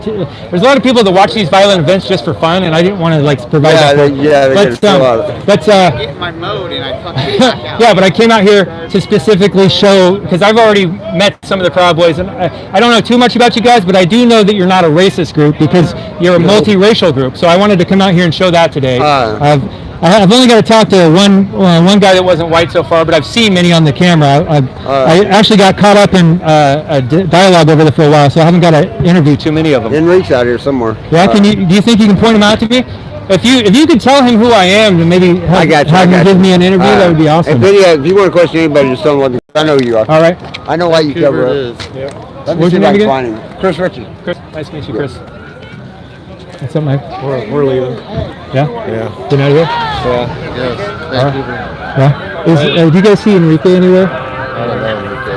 There's a lot of people that watch these violent events just for fun, and I didn't want to like provide that. Get in my mode and I fucking back out. Yeah, but I came out here to specifically show, because I've already met some of the Proud Boys, and I don't know too much about you guys, but I do know that you're not a racist group because you're a multiracial group. So I wanted to come out here and show that today. I've only got to talk to one guy that wasn't white so far, but I've seen many on the camera. I actually got caught up in a dialogue over there for a while, so I haven't got to interview too many of them. Enrique's out here somewhere. Yeah, do you think you can point him out to me? If you could tell him who I am and maybe have him give me an interview, that would be awesome. If you want to question anybody, just tell them I know who you are. All right. I know why you cover it. Let me What's see your if I name can again? find him. Chris Ritchie. Chris, nice to meet you, Chris. What's up, Mike? We're leaving. Yeah? Yeah. You're not here? Yeah. Yes. Vancouver. Yeah. Do you guys see Enrique anywhere? I don't know Enrique.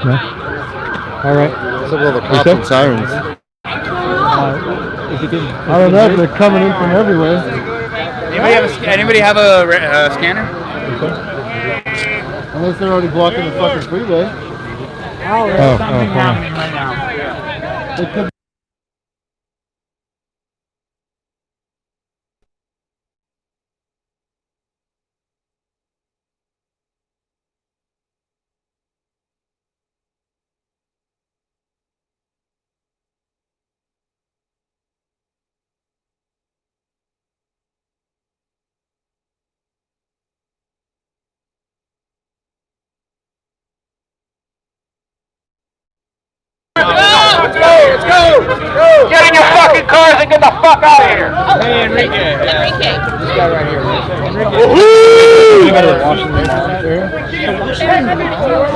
No? All right. What's up with all the cops and sirens? I don't know. They're coming in from everywhere. Anybody have a scanner? Unless they're already blocking the fucking freeway. There's something happening right now. It could Let's go! Get in your fucking cars and get the fuck out of here! Hey, Enrique. This guy right here.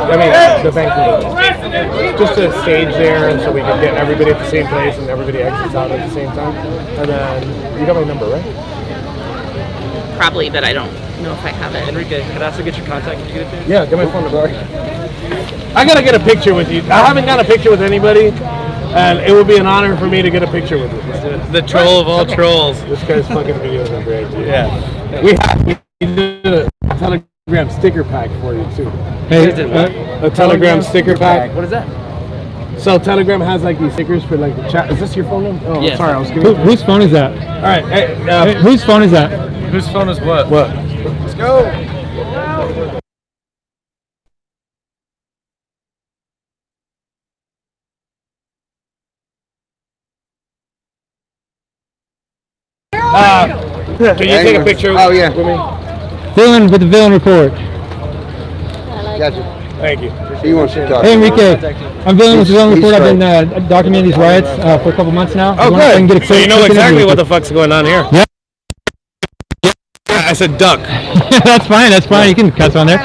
I mean, the Vancouver. Just a stage there, so we can get everybody at the same place and everybody exits out at the same time. And then you got my number, right? Probably, but I don't know if I have it. Enrique, can I also get your contact? Can you get it there? Yeah, get my phone number. I gotta get a picture with you. I haven't got a picture with anybody, and it would be an honor for me to get a picture with you. The troll of all trolls. This guy's fucking videos are great. Yeah. We did a Telegram sticker pack for you too. Hey, a Telegram sticker pack. What is that? So Telegram has like these stickers for like the chat. Is this your phone number? Oh, yes. Sorry, I was giving. Whose phone is that? All right. Hey, whose phone is that? Whose phone is what? What? Let's go. Can you take a picture with me? Villain with the Villain Report. Gotcha. Thank you. So you want to talk? Hey, Enrique. I'm Villain with the Villain Report. I've been documenting these riots for a couple months now. Oh, good. So you know exactly what the fuck's going on here. Yeah. I said duck. That's fine. That's fine. You can cuss on there.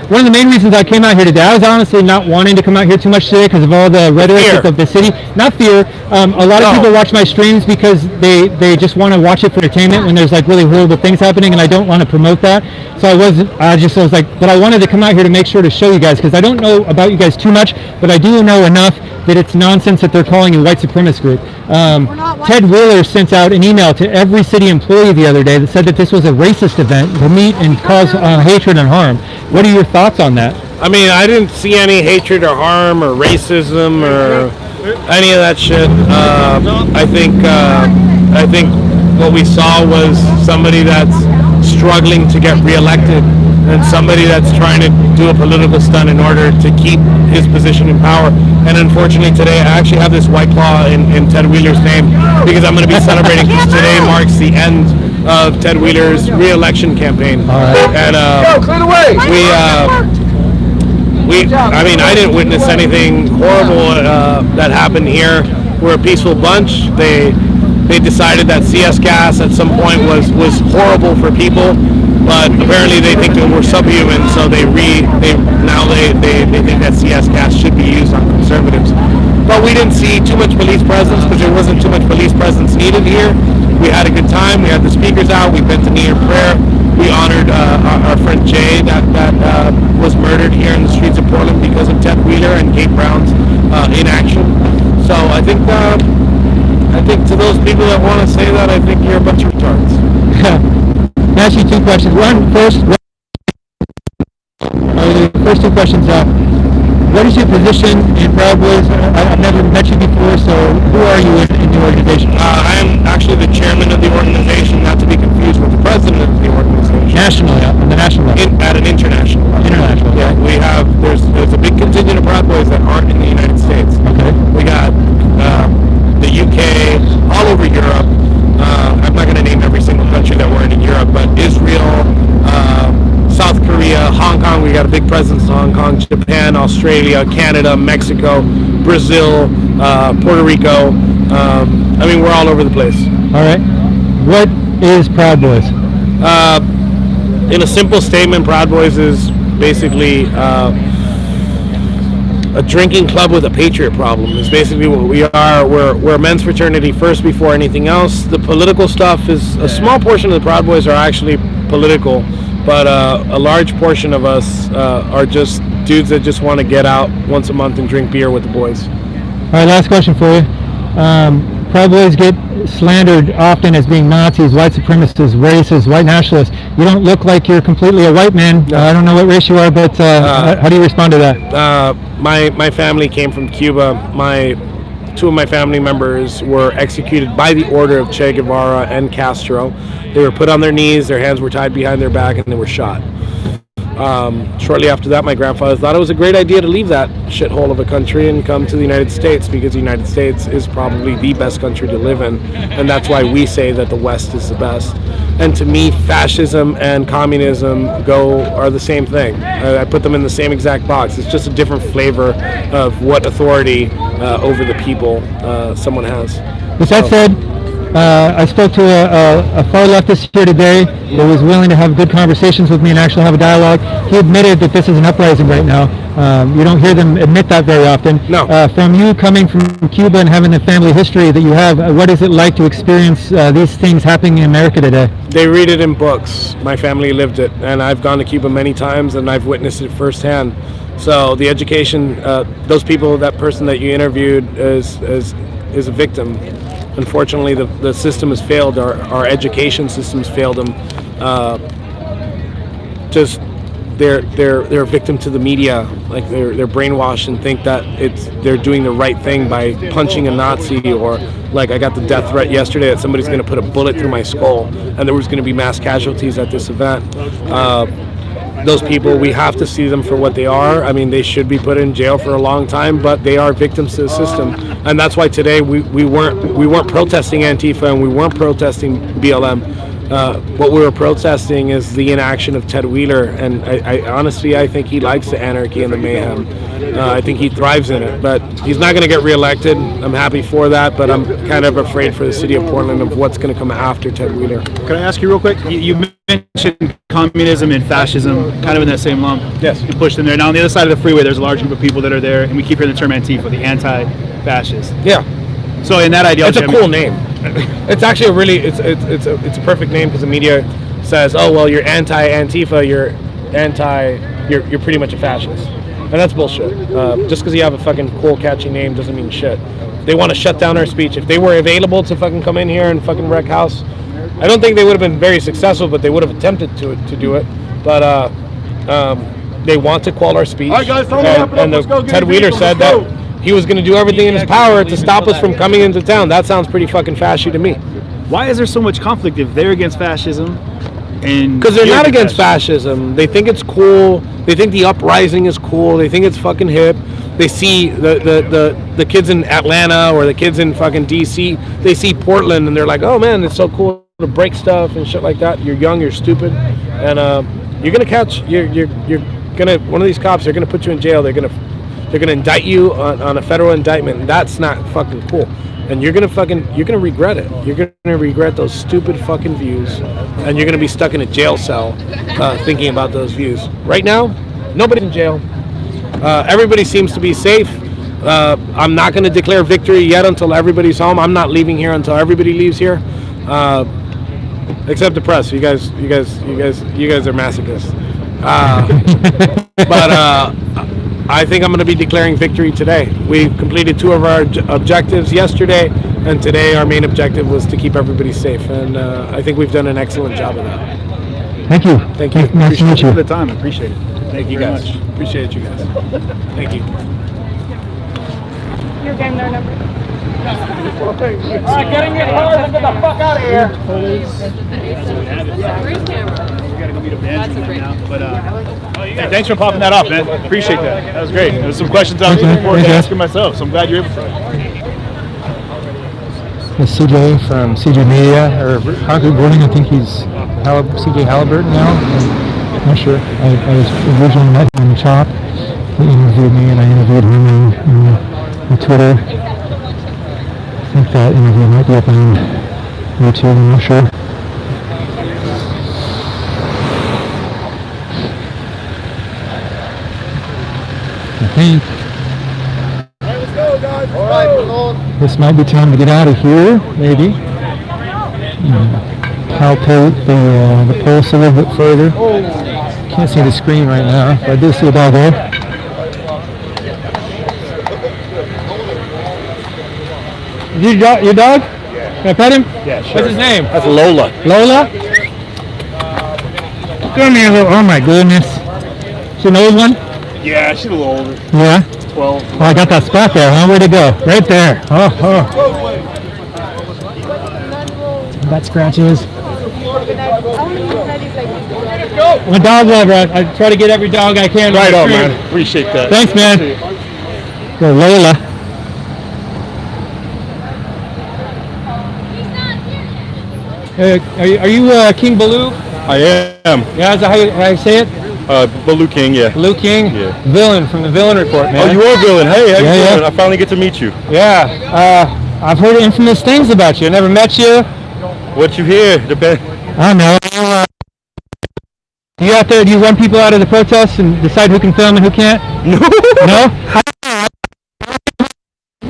One of the main reasons I came out here today, I was honestly not wanting to come out here too much today because of all the rhetoric of the city. Not fear. A lot of people watch my streams because they just want to watch it for entertainment when there's like really horrible things happening, and I don't want to promote that. So I was like, but I wanted to come out here to make sure to show you guys, because I don't know about you guys too much, but I do know enough that it's nonsense that they're calling a white supremacist group. Ted Wheeler sent out an email to every city employee the other day that said that this was a racist event to meet and cause hatred and harm. What are your thoughts on that? I mean, I didn't see any hatred or harm or racism or any of that shit. I think what we saw was somebody that's struggling to get reelected and somebody that's trying to do a political stunt in order to keep his position in power. And unfortunately today I actually have this white claw in Ted Wheeler's name because I'm going to be celebrating, because today marks the end of Ted Wheeler's re-election campaign. And I mean, I didn't witness anything horrible that happened here. We're a peaceful bunch. They decided that CS gas at some point was horrible for people, but apparently they think that we're subhuman, so they think that CS gas should be used on conservatives. But we didn't see too much police presence because there wasn't too much police presence needed here. We had a good time. We had the speakers out. We bent the knee in prayer. We honored our friend Jay that was murdered here in the streets of Portland because of Ted Wheeler and Kate Brown's inaction. So I think to those people that want to say that, I think you're a bunch of retards. I'll ask you two questions. The first two questions. What is your position in Proud Boys? I've never met you before, so who are you in the organization? I am actually the chairman of the organization, not to be confused with the president of the organization. Nationally, on the national level? At an international level. International. Yeah, we have, there's a big contingent of Proud Boys that aren't in the United States. Okay. We got the UK, all over Europe. I'm not going to name every single country that got a big presence in Hong Kong, Japan, Australia, Canada, Mexico, Brazil, Puerto Rico. I mean, we're all over the place. All right. What is Proud Boys? In a simple statement, Proud Boys is basically a drinking club with a patriot problem. Is basically what we are. We're a men's fraternity first before anything else. The political stuff is a small portion of the Proud Boys are actually political, but a large portion of us are just dudes that just want to get out once a month and drink beer with the boys. All right, last question for you. Proud Boys get slandered often as being Nazis, white supremacists, racists, white nationalists. You don't look like you're completely a white man. No. I don't know what race you are, but how do you respond to that? My family came from Cuba. Two of my family members were executed by the order of Che Guevara and Castro. They were put on their knees, their hands were tied behind their back, and they were shot. Shortly after that, my grandfather thought it was a great idea to leave that shithole of a country and come to the United States, because the United States is probably the best country to live in, and that's why we say that the West is the best. And to me, fascism and communism are the same thing. I put them in the same exact box. It's just a different flavor of what authority over the people someone has. With that said, I spoke to a far leftist here today that was willing to have good conversations with me and actually have a dialogue. He admitted that this is an uprising right now. You don't hear them admit that very often. No. From you coming from Cuba and having the family history that you have, what is it like to experience these things happening in America today? They read it in books. My family lived it, and I've gone to Cuba many times and I've witnessed it firsthand. So the education, those people, that person that you interviewed is a victim. Unfortunately, the system has failed. Our education system's failed them. They're a victim to the media. Like they're brainwashed and think that they're doing the right thing by punching a Nazi, or like I got the death threat yesterday that somebody's going to put a bullet through my skull, and there was going to be mass casualties at this event. Those people, we have to see them for what they are. I mean, they should be put in jail for a long time, but they are victims to the system, and that's why today we weren't protesting Antifa and we weren't protesting BLM. What we were protesting is the inaction of Ted Wheeler, and I honestly, I think he likes the anarchy and the mayhem. I think he thrives in it, but he's not going to get reelected. I'm happy for that, but I'm kind of afraid for the city of Portland of what's going to come after Ted Wheeler. Can I ask you real quick? You mentioned communism and fascism kind of in that same lump. Yes. You pushed them there. Now on the other side of the freeway, there's a large group of people that are there, and we keep hearing the term Antifa, the anti-fascist. Yeah. So in that ideology, it's a cool name. It's actually it's a perfect name, because the media says, oh well, you're anti-Antifa, you're pretty much a fascist, and that's bullshit. Just because you have a fucking cool, catchy name doesn't mean shit. They want to shut down our speech. If they were available to fucking come in here and fucking wreck house, I don't think they would have been very successful, but they would have attempted to do it. But they want to quell our speech. All right, guys, Ted Wheeler said that he was going to do everything in his power to stop us from coming into town. That sounds pretty fucking fashy to me. Why is there so much conflict if they're against fascism? Because they're not against fascism. They think it's cool. They think the uprising is cool. They think it's fucking hip. They see the kids in Atlanta or the kids in fucking DC. They see Portland and they're like, oh man, it's so cool to break stuff and shit like that. You're young, you're stupid, and you're gonna catch. You're gonna, one of these cops. They're gonna put you in jail. They're gonna indict you on a federal indictment, and that's not fucking cool. And you're gonna regret it. You're gonna regret those stupid fucking views, and you're gonna be stuck in a jail cell thinking about those views. Right now, nobody's in jail. Everybody seems to be safe. I'm not gonna declare victory yet until everybody's home. I'm not leaving here until everybody leaves here, except the press. You guys are masochists. But I think I'm going to be declaring victory today. We completed 2 of our objectives yesterday, and today our main objective was to keep everybody safe, and I think we've done an excellent job of that. Thank you. Thank you. Nice to meet you. For the time, I appreciate it. Thank you guys. Appreciate you guys. Thank you. You're getting their number. All right, get in your cars and get the fuck out of here. That's a great now, but hey, thanks for popping that off, man. Appreciate that. That was great. There's some questions I was looking forward to asking myself, so I'm glad you're able to. It's CJ from CJ Media, or Concrete Boarding. I think he's CJ Halliburton now. And Not sure. I was originally met him in the shop. He interviewed me and I interviewed him on Twitter. I think that interview might be up on YouTube, I'm not sure. I think this might be time to get out of here, maybe. Palpate the pulse a little bit further. Can't see the screen right now, but I do see a dog there. Your dog? Can I pet him? Yeah, sure. What's his name? That's Lola. Lola? Come here, little. Oh my goodness. She's an old one? Yeah, she's a little older. Yeah? 12. Oh, I got that spot there, huh? Where'd it go? Right there. Oh. That scratches. I'm a dog lover. I try to get every dog I can. Right on, man. Appreciate that. Thanks, man. Go, Lola. Are you King Baloo? I am. Yeah, is that how you say it? Baloo King, yeah. Baloo King? Yeah. Villain from the Villain Report, man. Oh, you are Villain. Hey, how you doing? Yeah. I finally get to meet you. Yeah. I've heard infamous things about you. I never met you. What you hear? I don't know. You out there, do you run people out of the protests and decide who can film and who can't? No. No?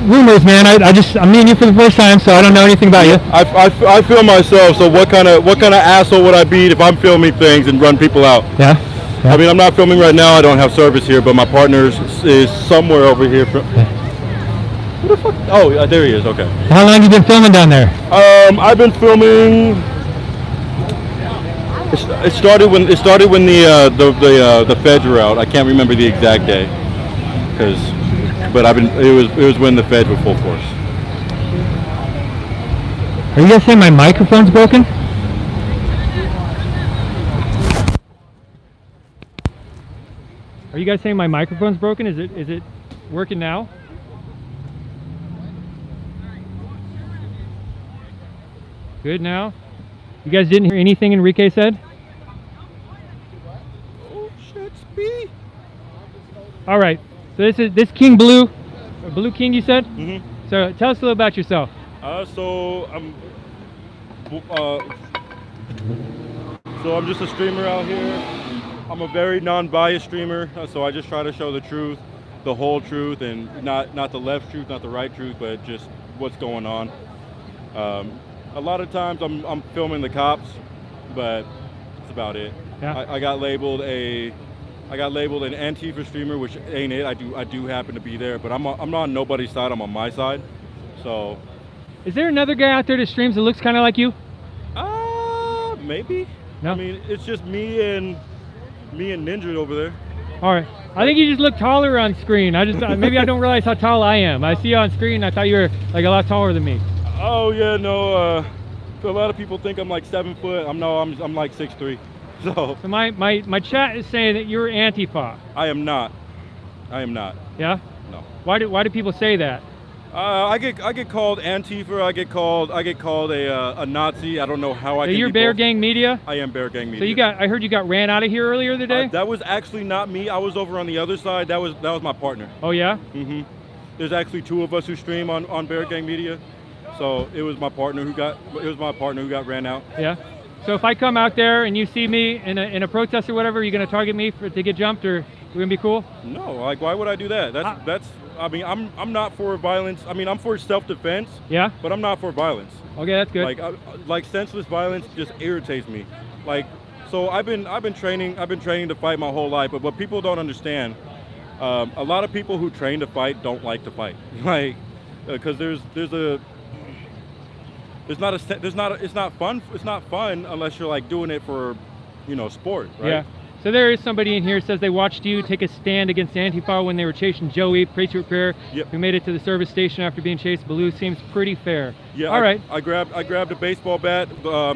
Rumors, man. I'm meeting you for the first time, so I don't know anything about you. I film myself, so what kind of asshole would I be if I'm filming things and run people out? Yeah. I mean, I'm not filming right now. I don't have service here, but my partner is somewhere over here. Who the fuck? Oh, there he is. Okay. How long have you been filming down there? I've been filming. It started when the feds were out. I can't remember the exact day, but it was when the feds were full force. Are you guys saying my microphone's broken? Are you guys saying my microphone's broken? Is it working now? Good now? You guys didn't hear anything Enrique said? Oh shit, speed. All right. So this King Blue, or Blue King, you said? Mm-hmm. So tell us a little about yourself. So I'm just a streamer out here. I'm a very non-biased streamer, so I just try to show the truth, the whole truth, and not the left truth, not the right truth, but just what's going on. A lot of times I'm filming the cops, but that's about it. Yeah. I got labeled an Antifa streamer, which ain't it. I do happen to be there, but I'm not on nobody's side. I'm on my side. So. Is there another guy out there that streams that looks kind of like you? Maybe. No. I mean, it's just me and Ninja over there. All right. I think you just look taller on screen. Maybe I don't realize how tall I am. I see you on screen. I thought you were like a lot taller than me. Oh yeah, no. A lot of people think I'm like 7 foot. I'm like 6'3". So my chat is saying that you're Antifa. I am not. Yeah. No. Why do people say that? I get called Antifa. I get called a Nazi. I don't know how I can. You're Bear Gang Media? I am Bear Gang Media. So I heard you got ran out of here earlier today? That was actually not me. I was over on the other side. That was my partner. Oh yeah? Mm-hmm. There's actually 2 of us who stream on Bear Gang Media. So it was my partner who got ran out. Yeah. So if I come out there and you see me in a protest or whatever, are you gonna target me to get jumped, or we're gonna be cool? No, like why would I do that? That's I mean, I'm not for violence. I mean, I'm for self-defense. Yeah. But I'm not for violence. Okay, that's good. Like senseless violence just irritates me. So I've been training to fight my whole life. But what people don't understand, a lot of people who train to fight don't like to fight. Because it's not fun unless you're like doing it for, sport, right? Yeah. So there is somebody in here who says they watched you take a stand against Antifa when they were chasing Joey, Patriot, yep. who made it to the service station after being chased. Baloo seems pretty fair. Yeah. All right. I grabbed a baseball bat.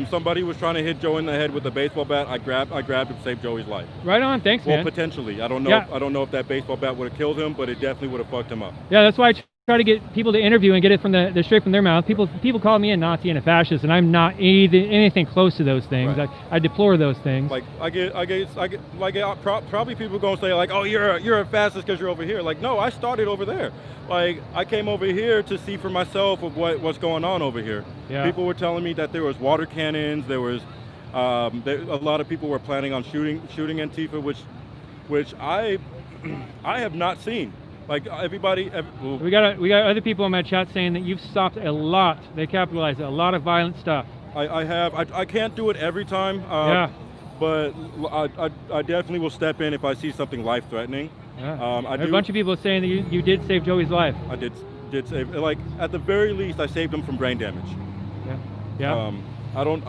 Somebody was trying to hit Joe in the head with a baseball bat. I grabbed him, saved Joey's life. Right on. Thanks, man. Well, potentially. I don't know. Yeah. I don't know if that baseball bat would have killed him, but it definitely would have fucked him up. Yeah, that's why I try to get people to interview and get it from the straight from their mouth. People call me a Nazi and a fascist, and I'm not anything close to those things. Right. I deplore those things. Like probably people gonna say like, oh, you're a fascist because you're over here. Like, no, I started over there. Like, I came over here to see for myself of what's going on over here. Yeah. People were telling me that there was water cannons. There was a lot of people were planning on shooting Antifa, which I have not seen. Like everybody, we got other people in my chat saying that you've stopped a lot. They capitalized a lot of violent stuff. I have. I can't do it every time. Yeah. But I definitely will step in if I see something life-threatening. Yeah. A bunch of people saying that you did save Joey's life. I did save. Like at the very least, I saved him from brain damage. Yeah. Yeah. I don't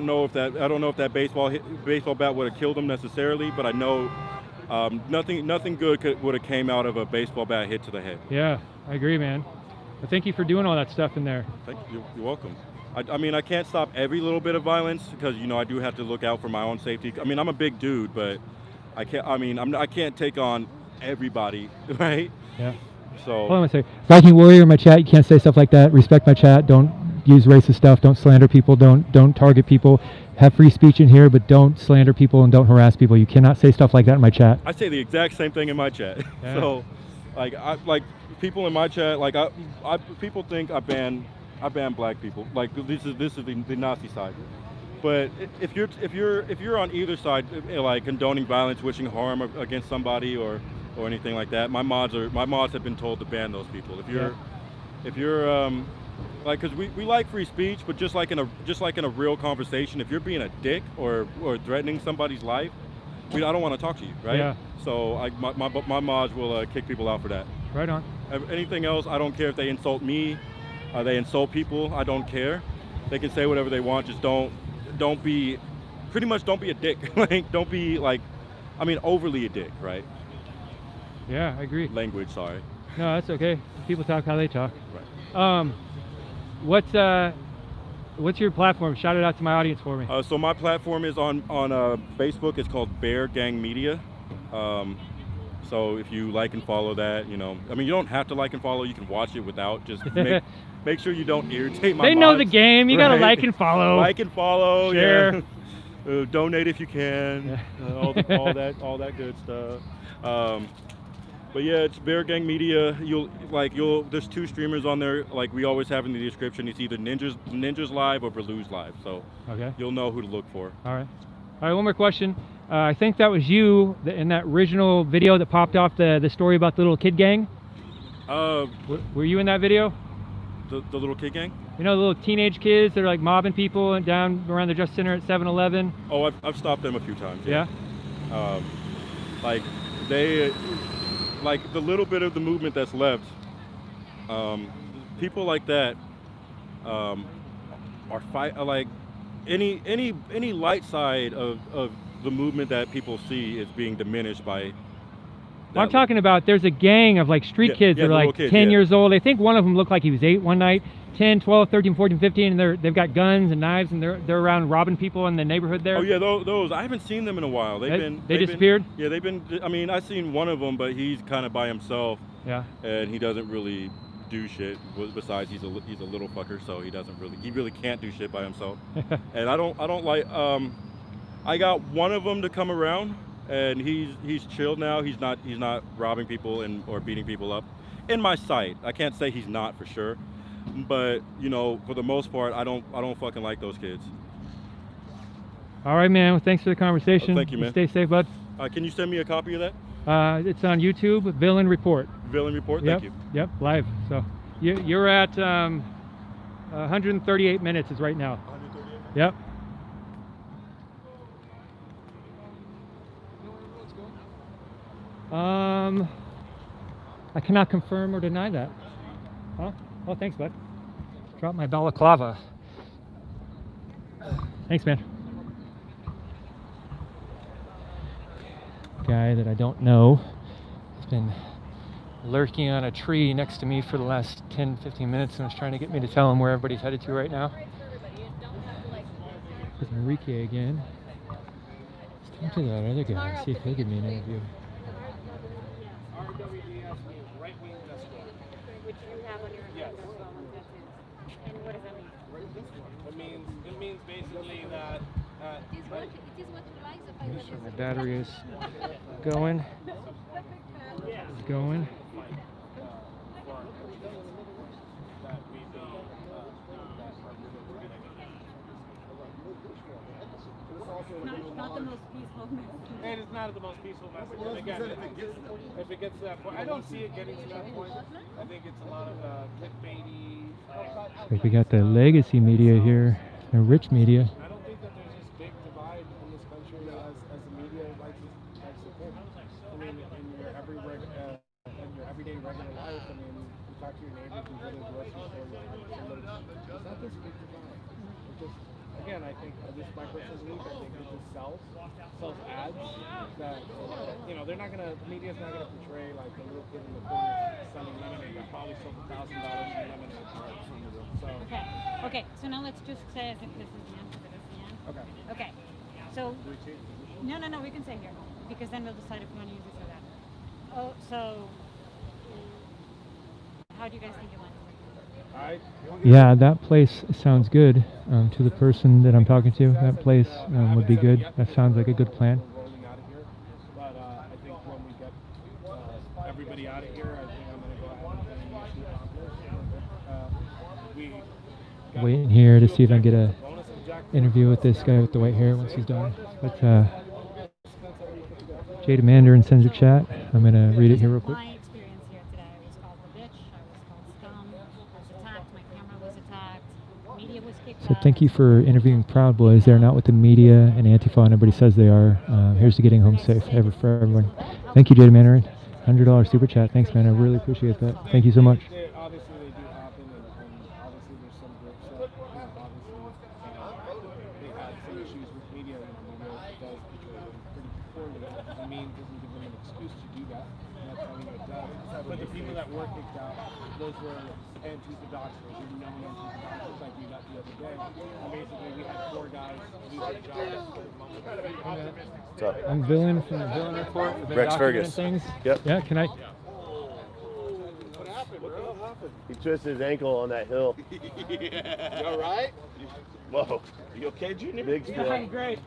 know if that baseball bat would have killed him necessarily, but I know nothing good would have came out of a baseball bat hit to the head. Yeah, I agree, man. Well, thank you for doing all that stuff in there. Thank you. You're welcome. I mean, I can't stop every little bit of violence because I do have to look out for my own safety. I mean, I'm a big dude, but I can't. I mean, I can't take on everybody, right? Yeah. So. Hold on a second. Viking Warrior in my chat. You can't say stuff like that. Respect my chat. Don't use racist stuff. Don't slander people. Don't target people. Have free speech in here, but don't slander people and don't harass people. You cannot say stuff like that in my chat. I say the exact same thing in my chat. Yeah. So, like people in my chat, like people think I ban black people. Like this is the Nazi side. But if you're on either side, like condoning violence, wishing harm against somebody or anything like that, my mods have been told to ban those people. If you're like, because we like free speech, but just like in a real conversation, if you're being a dick or threatening somebody's life, I don't want to talk to you, right? Yeah. So my mods will kick people out for that. Right on. Anything else, I don't care if they insult me, they insult people. I don't care. They can say whatever they want. Just don't be a dick. Like don't be like, I mean, overly a dick, right? Yeah, I agree. Language, sorry. No, that's okay. People talk how they talk. Right. What's your platform? Shout it out to my audience for me. So my platform is on Facebook. It's called Bear Gang Media. So if you like and follow that, I mean, you don't have to like and follow. You can watch it without. Just make sure you don't irritate my They mods, know the game. You gotta right? like and follow. Like and follow. Share. Yeah. Donate if you can. Yeah. All that good stuff. But yeah, it's Bear Gang Media. There's 2 streamers on there. Like we always have in the description. It's either Ninjas Live or Berluz Live. So okay, you'll know who to look for. All right. One more question. I think that was you in that original video that popped off the story about the little kid gang. Were you in that video? The little kid gang? The little teenage kids that are like mobbing people and down around the Justice Center at 7-Eleven. Oh, I've stopped them a few times. Yeah. Like they. Like the little bit of the movement that's left, people like that are like any light side of the movement that people see is being diminished by. I'm talking about there's a gang of like street kids that are like kids, 10 years old. I think one of them looked like he was 8 one night. 10, 12, 13, 14, 15, and they've got guns and knives and they're around robbing people in the neighborhood there. Oh yeah, those I haven't seen them in a while. They disappeared? They've been. I mean, I've seen one of them, but he's kind of by himself. Yeah. And he doesn't really do shit. Besides, he's a little fucker, so he really can't do shit by himself. And I don't like. I got one of them to come around, and he's chilled now. He's not robbing people or beating people up. In my sight, I can't say he's not for sure. But for the most part, I don't fucking like those kids. All right, man. Well, thanks for the conversation. Thank you, man. Stay safe, bud. Can you send me a copy of that? It's on YouTube, VillainReport. VillainReport. Yep. Thank you. Yep, live. So you're at 138 minutes is right now. 138. Yep. I cannot confirm or deny that. Huh? Oh, thanks, bud. Drop my balaclava. Thanks, man. Guy that I don't know has been lurking on a tree next to me for the last 10-15 minutes and was trying to get me to tell him where everybody's headed to right now. There's Enrique again. Let's talk to that other guy, see if he'll give me an interview. He has a right-wing desk squad. Which you have on your Yes. And what does that mean? It means basically that. Make sure my battery is going. It's going. Not the most peaceful message. It is not the most peaceful message. And again, if it gets to that point, I don't see it getting to that point. I think it's a lot of clickbaity. Like we got the legacy media here, the rich media. I don't think that there's this big divide in this country as the media likes to think. I mean, in your everyday regular life, I mean, you talk to your neighbors, you go to the grocery store, it's not this big divide. It's just, again, I think this is my personal belief. I think it just sells ads that they're not gonna. The media's not gonna portray like the little kid in the corner selling lemonade that probably sold $1,000 in lemonade. So. Okay. So now let's just say as if this is the end. Because it is the end. Okay. Okay. So. No. We can say here because then we'll decide if we want to use this or that. Oh, so how do you guys think it went? Yeah, that place sounds good. To the person that I'm talking to, that place would be good. That sounds like a good plan. But I think when we get everybody out of here, I think I'm going to go ahead and finish Waiting here to see if I can get a interview with this guy with the white hair once he's done. But Jada Mandarin sends a chat. I'm going to read it here real quick. My experience here today, I was called a bitch, I was called scum, I was attacked, my camera was attacked, media was kicked So out. thank you for interviewing Proud Boys. They're not with the media and Antifa and everybody says they are. Here's to getting home safe ever for everyone. Thank you, Jada Mandarin. $100 super chat. Thanks, man. I really appreciate that. Thank you so much. Obviously, they do happen, and obviously, there's some groups that obviously they had some issues with media, and media does portray them pretty poorly. I mean, doesn't give them an excuse to do that. I'm not telling you it does. But the people that were kicked out, those were Antifa doctors, or known Antifa doctors, like we got the other day. And basically, we had 4 guys lose their jobs. What's up? I'm Villain from the Villain Report. We've been Rex documenting Fergus. Things. Yep. Yeah, can I? What happened, bro? What happened? He twisted his ankle on that hill. You all right? Whoa. You okay, Junior? Big You're spill. doing great.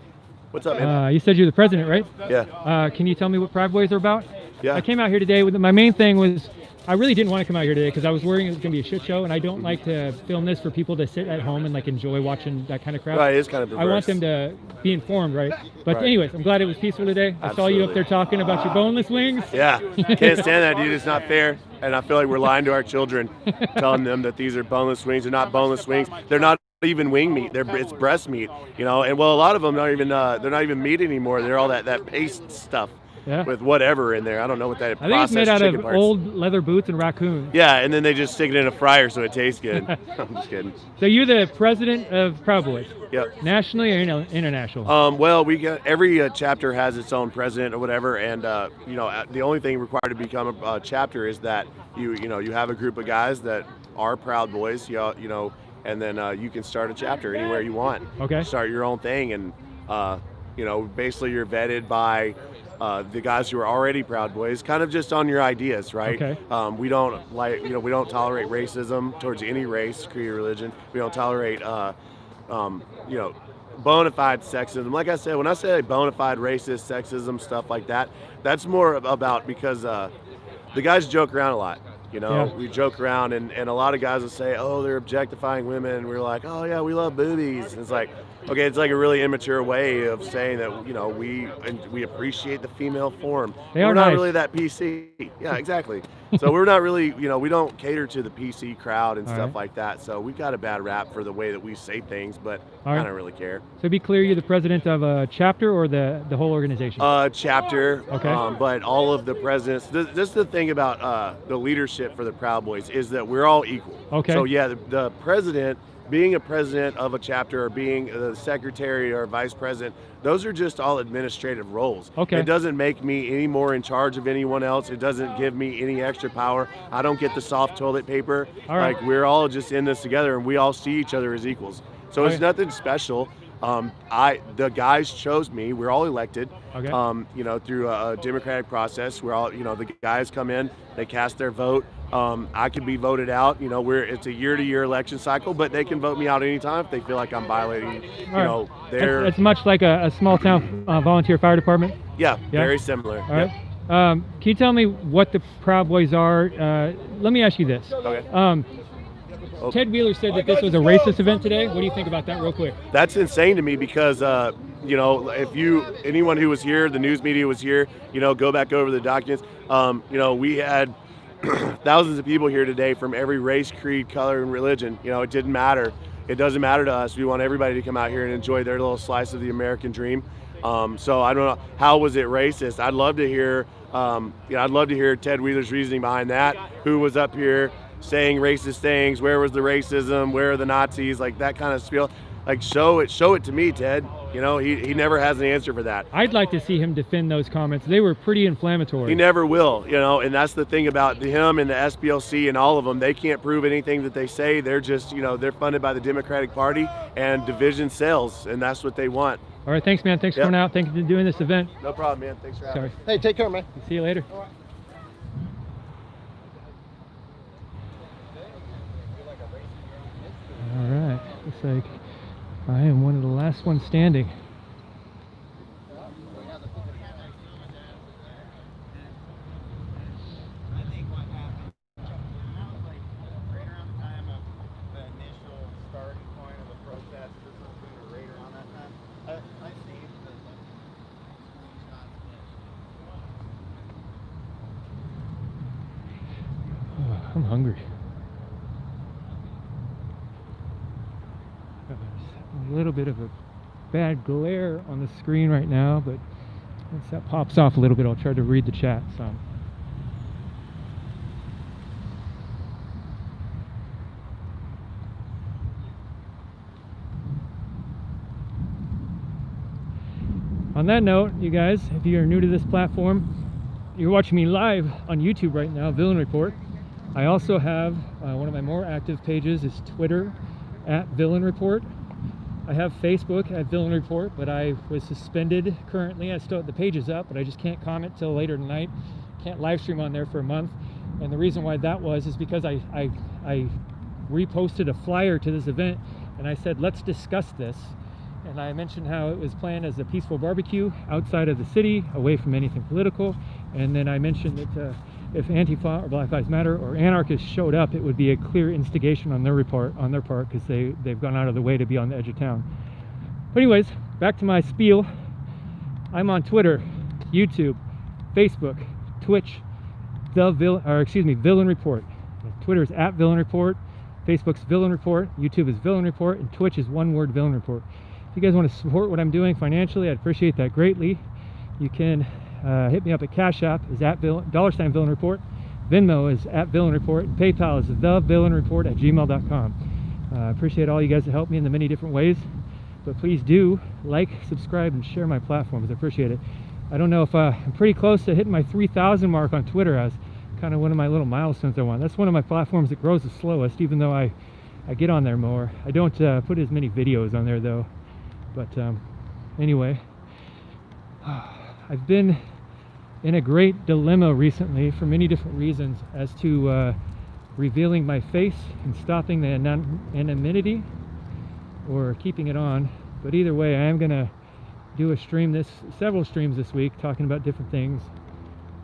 What's up, man? You said you're the president, right? Yeah. Can you tell me what Proud Boys are about? Yeah. I came out here today with my main thing was I really didn't want to come out here today because I was worrying it was going to be a shit show, and I don't like to film this for people to sit at home and like enjoy watching that kind of crap. Right, it's kind of I want them to be informed, right? But anyways, I'm glad it was peaceful today. I saw you up there talking about your boneless wings. Yeah, can't stand that, dude. It's not fair. And I feel like we're lying to our children, telling them that these are boneless wings. They're not boneless wings. They're not even wing meat. It's breast meat, you know. And well, a lot of them they're not even meat anymore. They're all that paste stuff. Yeah. With whatever in there. I don't know what that I think it's made out of old leather boots and raccoons. Yeah, and then they just stick it in a fryer so it tastes good. I'm just kidding. So you're the president of Proud Boys? Yep. Nationally or international? Well, we got every chapter has its own president or whatever, and the only thing required to become a chapter is that you have a group of guys that are Proud Boys, and then you can start a chapter anywhere you want. Okay. Start your own thing, and basically you're vetted by the guys who are already Proud Boys, kind of just on your ideas, right? Okay. We don't we don't tolerate racism towards any race, creed, or religion. We don't tolerate, bona fide sexism. Like I said, when I say bona fide racist, sexism, stuff like that, that's more about because the guys joke around a lot. Yeah. We joke around, and a lot of guys will say, oh, they're objectifying women, and we're like, oh yeah, we love boobies. And it's like, okay, it's like a really immature way of saying that, we appreciate the female form. We're not really that PC. Yeah, exactly. So we're not really, we don't cater to the PC crowd and stuff like that. So we've got a bad rap for the way that we say things, but I don't really care. So be clear, you're the president of a chapter or the whole organization? Chapter. Okay. But all of the presidents, this is the thing about the leadership for the Proud Boys is that we're all equal. Okay. So yeah, the president, being a president of a chapter or being the secretary or vice president, those are just all administrative roles. Okay. It doesn't make me any more in charge of anyone else. It doesn't give me any extra power. I don't get the soft toilet paper. All right. Like, we're all just in this together, and we all see each other as equals. So it's nothing special. The guys chose me. We're all elected. Okay. You know, through a democratic process. We're all, you know, the guys come in, they cast their vote. I can be voted out. You know, it's a year-to-year election cycle, but they can vote me out anytime if they feel like I'm violating, you know, their. It's much like a small town volunteer fire department. Yeah, very similar. All right. Can you tell me what the Proud Boys are? Let me ask you this. Okay. Ted Wheeler said that this was a racist event today. What do you think about that, real quick? That's insane to me because, you know, anyone who was here, the news media was here, you know, go back over the documents. You know, we had thousands of people here today from every race, creed, color, and religion. You know, it didn't matter. It doesn't matter to us. We want everybody to come out here and enjoy their little slice of the American dream. So I don't know, how was it racist? I'd love to hear, I'd love to hear Ted Wheeler's reasoning behind that. Who was up here saying racist things? Where was the racism? Where are the Nazis? Like that kind of spiel. Like show it to me, Ted. You know, he never has an answer for that. I'd like to see him defend those comments. They were pretty inflammatory. He never will, you know, and that's the thing about him and the SPLC and all of them. They can't prove anything that they say. They're just, you know, they're funded by the Democratic Party, and division sells, and that's what they want. All right, thanks, man. Thanks for coming out. Thank you for doing this event. No problem, man. Thanks for having me. Hey, take care, man. See you later. All right, looks like I am one of the last ones standing. Oh, I'm hungry. A little bit of a bad glare on the screen right now, but once that pops off a little bit, I'll try to read the chat some. On that note, you guys, if you are new to this platform, you're watching me live on YouTube right now, Villain Report. I also have one of my more active pages is Twitter at Villain Report. I have Facebook at Villain Report, but I was suspended currently. The page is up, but I just can't comment till later tonight. Can't live stream on there for a month. And the reason why that was is because I reposted a flyer to this event, and I said, let's discuss this. And I mentioned how it was planned as a peaceful barbecue outside of the city, away from anything political. And then I mentioned that if Antifa or Black Lives Matter or anarchists showed up, it would be a clear instigation on their part, because they've gone out of the way to be on the edge of town. But anyways, back to my spiel. I'm on Twitter, YouTube, Facebook, Twitch, Villain Report. Twitter is at Villain Report, Facebook's Villain Report, YouTube is Villain Report, and Twitch is one word, Villain Report. If you guys want to support what I'm doing financially, I'd appreciate that greatly. You can hit me up at Cash App is at $Villain Report. Venmo is at Villain Report. And PayPal is thevillainreport@gmail.com. I appreciate all you guys that help me in the many different ways. But please do like, subscribe, and share my platforms. I appreciate it. I don't know if I'm pretty close to hitting my 3,000 mark on Twitter as kind of one of my little milestones I want. That's one of my platforms that grows the slowest, even though I get on there more. I don't put as many videos on there though. But anyway, I've been in a great dilemma recently for many different reasons as to revealing my face and stopping the anonymity or keeping it on. But either way, I am gonna do several streams this week talking about different things.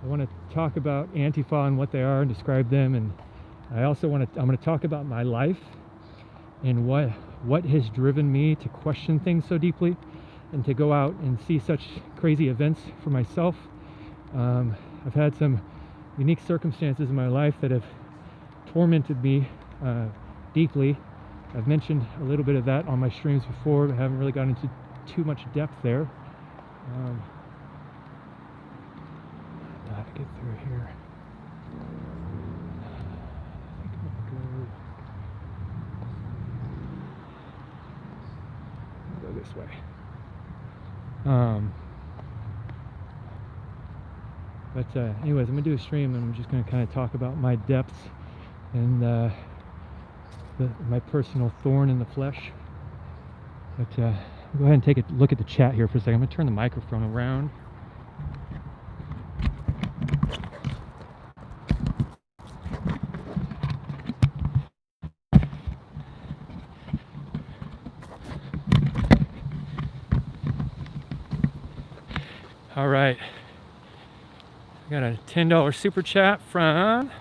I want to talk about Antifa and what they are and describe them, and I also I'm going to talk about my life and what has driven me to question things so deeply and to go out and see such crazy events for myself. I've had some unique circumstances in my life that have tormented me deeply. I've mentioned a little bit of that on my streams before, but haven't really gotten into too much depth there. I have to get through here. I think I'm gonna go this way. But anyways, I'm gonna do a stream and I'm just gonna kind of talk about my depths and my personal thorn in the flesh. But Go ahead and take a look at the chat here for a second. I'm going to turn the microphone around. All right. I got a $10 super chat from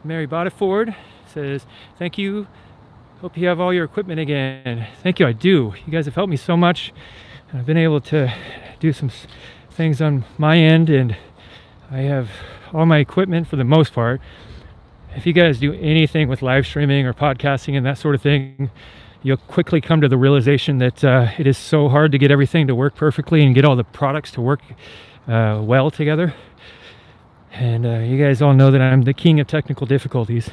Mary Bodiford. Says, thank you. Hope you have all your equipment again. Thank you, I do. You guys have helped me so much. I've been able to do some things on my end, and I have all my equipment for the most part. If you guys do anything with live streaming or podcasting and that sort of thing, you'll quickly come to the realization that it is so hard to get everything to work perfectly and get all the products to work well together. And you guys all know that I'm the king of technical difficulties.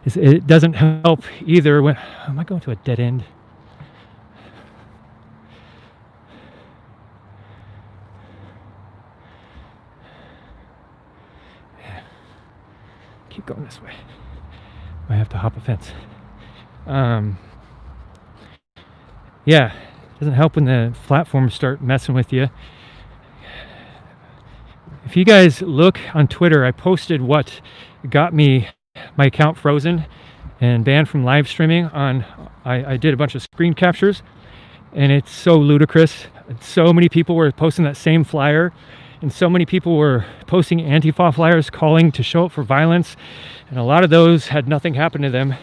It doesn't help either when... Am I going to a dead end? Yeah. Keep going this way. I have to hop a fence. Yeah, it doesn't help when the platforms start messing with you. If you guys look on Twitter, I posted what got me my account frozen and banned from live streaming on, I did a bunch of screen captures, and it's so ludicrous. So many people were posting that same flyer, and so many people were posting Antifa flyers calling to show up for violence, and a lot of those had nothing happen to them.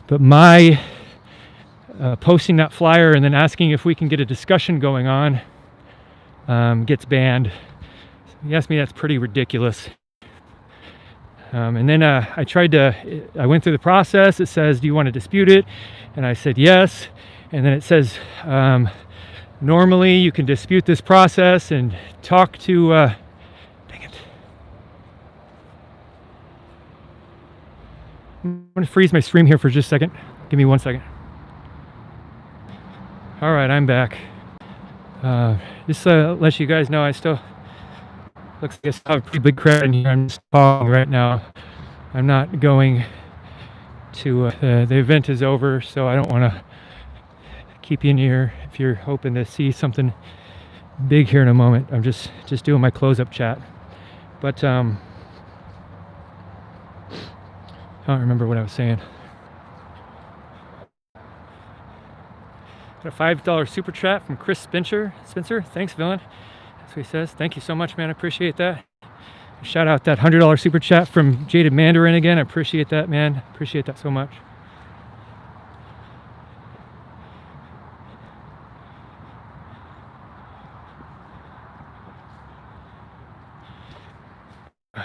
But my posting that flyer and then asking if we can get a discussion going on gets banned. Yes, me, that's pretty ridiculous. And then I went through the process. It says, do you want to dispute it? And I said yes. And then it says, normally you can dispute this process and talk to, dang it. I'm going to freeze my stream here for just a second. Give me 1 second. All right, I'm back. Just to let you guys know, I still... Looks like I still have a pretty big crowd in here. I'm just talking right now. I'm not going to... the event is over, so I don't want to keep you in here if you're hoping to see something big here in a moment. I'm just doing my close-up chat. But, I don't remember what I was saying. Got a $5 super chat from Chris Spencer. Thanks, Villain. That's what he says. Thank you so much, man. I appreciate that. Shout out that $100 super chat from Jaded Mandarin again. I appreciate that, man. Appreciate that so much. I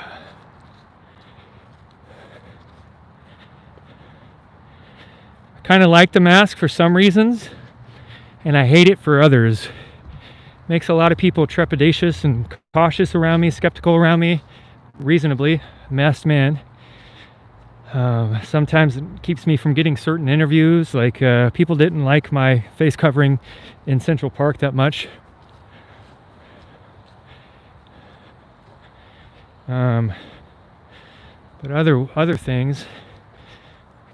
kind of like the mask for some reasons, and I hate it for others. Makes a lot of people trepidatious and cautious around me, skeptical around me, reasonably, masked man. Sometimes it keeps me from getting certain interviews, like people didn't like my face covering in Central Park that much. But other things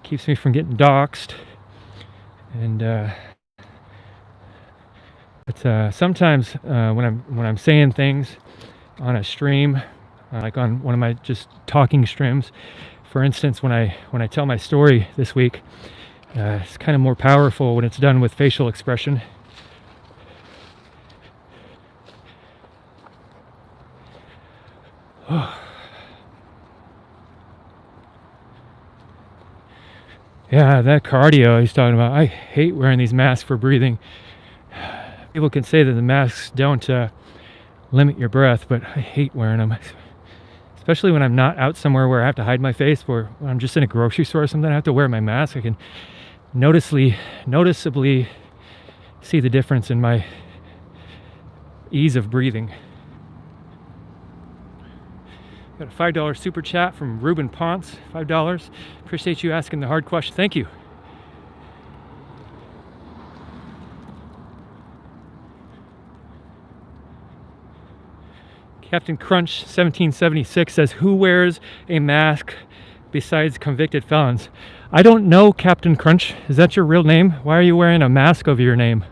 keeps me from getting doxxed, and but sometimes when I'm saying things on a stream, like on one of my just talking streams, for instance, when I tell my story this week, it's kind of more powerful when it's done with facial expression. Yeah, that cardio he's talking about. I hate wearing these masks for breathing. People can say that the masks don't limit your breath, but I hate wearing them. Especially when I'm not out somewhere where I have to hide my face, or when I'm just in a grocery store or something, I have to wear my mask. I can noticeably see the difference in my ease of breathing. Got a $5 super chat from Ruben Ponce, $5. Appreciate you asking the hard question. Thank you. Captain Crunch 1776 says, who wears a mask besides convicted felons. I don't know, Captain Crunch. Is that your real name? Why are you wearing a mask over your name?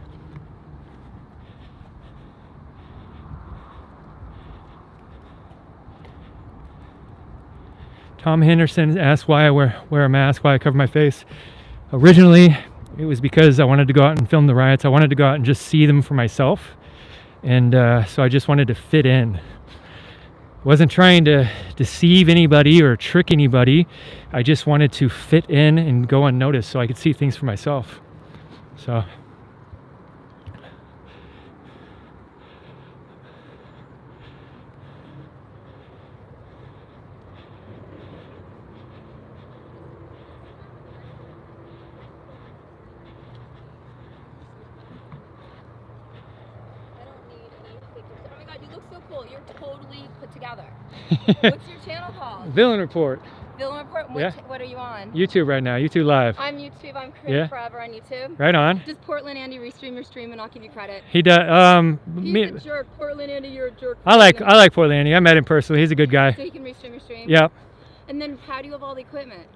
Tom Henderson asked why I wear a mask, why I cover my face. Originally, it was because I wanted to go out and film the riots. I wanted to go out and just see them for myself. And so I just wanted to fit in. Wasn't trying to deceive anybody or trick anybody. I just wanted to fit in and go unnoticed so I could see things for myself. So. You're totally put together. What's your channel called? VillainReport. VillainReport? What are you on? YouTube right now. YouTube Live. I'm YouTube. I'm Chris Forever on YouTube. Right on. Does Portland Andy restream your stream and I'll give you credit? He does. He's a jerk. Portland Andy, you're a jerk. I like Portland Andy. I met him personally. He's a good guy. So he can restream your stream? Yep. And then how do you have all the equipment?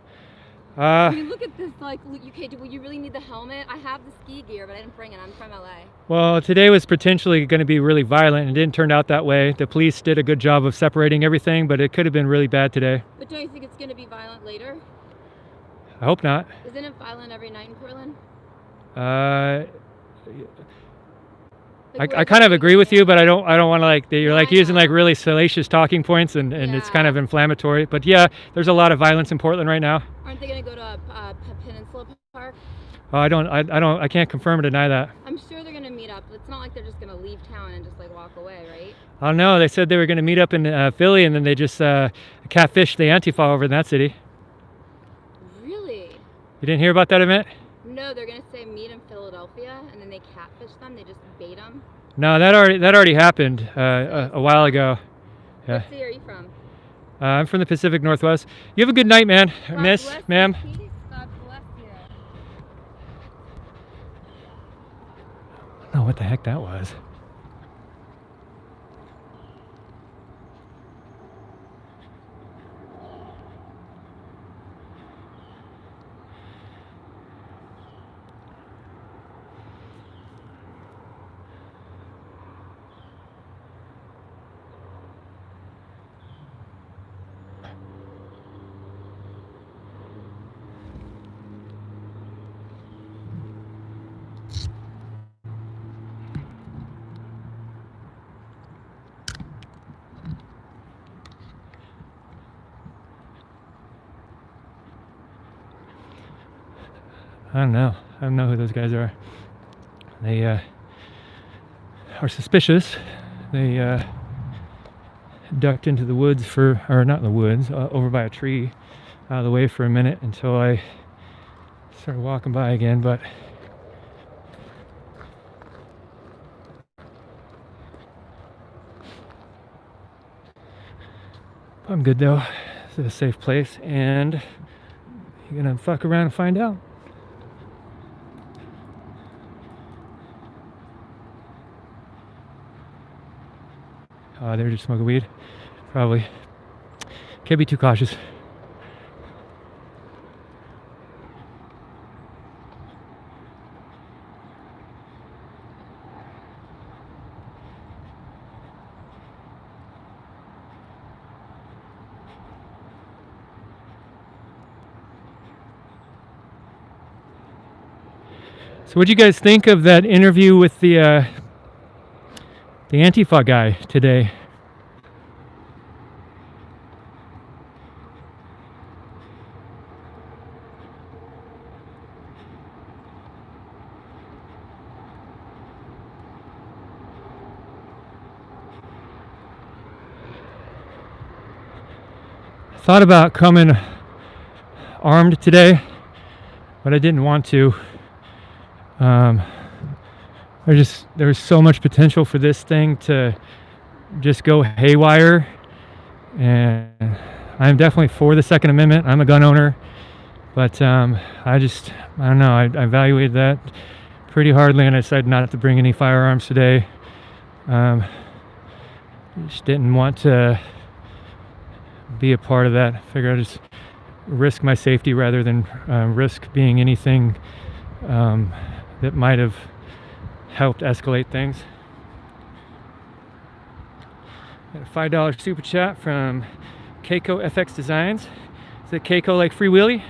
I mean, look at this, like, okay, do you really need the helmet? I have the ski gear, but I didn't bring it. I'm from LA. Well, today was potentially going to be really violent and it didn't turn out that way. The police did a good job of separating everything, but it could have been really bad today. But don't you think it's going to be violent later? I hope not. Isn't it violent every night in Portland? I kind of agree with you, but I don't want to like you're like using like really salacious talking points and it's kind of inflammatory. But yeah, there's a lot of violence in Portland right now. Aren't they going to go to Peninsula Park? Oh, I can't confirm or deny that. I'm sure they're going to meet up. It's not like they're just going to leave town and just like walk away, right? I don't know. They said they were going to meet up in Philly and then they just catfished the Antifa over in that city. Really? You didn't hear about that event? No, they're going to say meet in Philadelphia and then they catfish them. They just bait them. No, that already happened a while ago. Yeah. What city are you from? I'm from the Pacific Northwest. You have a good night, man. Miss, ma'am. God bless you. I don't know what the heck that was. I don't know. I don't know who those guys are. They are suspicious. They ducked into the woods or not in the woods, over by a tree, out of the way for a minute until I started walking by again, but I'm good though. This is a safe place and you're gonna fuck around and find out. They're just smoking weed. Probably. Can't be too cautious. So what do you guys think of that interview with the Antifa guy today? Thought about coming armed today, but I didn't want to. There's so much potential for this thing to just go haywire, and I'm definitely for the Second Amendment. I'm a gun owner, but I don't know. I evaluated that pretty hardly, and I decided not to bring any firearms today. Just didn't want to be a part of that. I figured I'd just risk my safety rather than risk being anything that might have helped escalate things. Got a $5 super chat from Keiko FX Designs. Is it Keiko like Free Willy?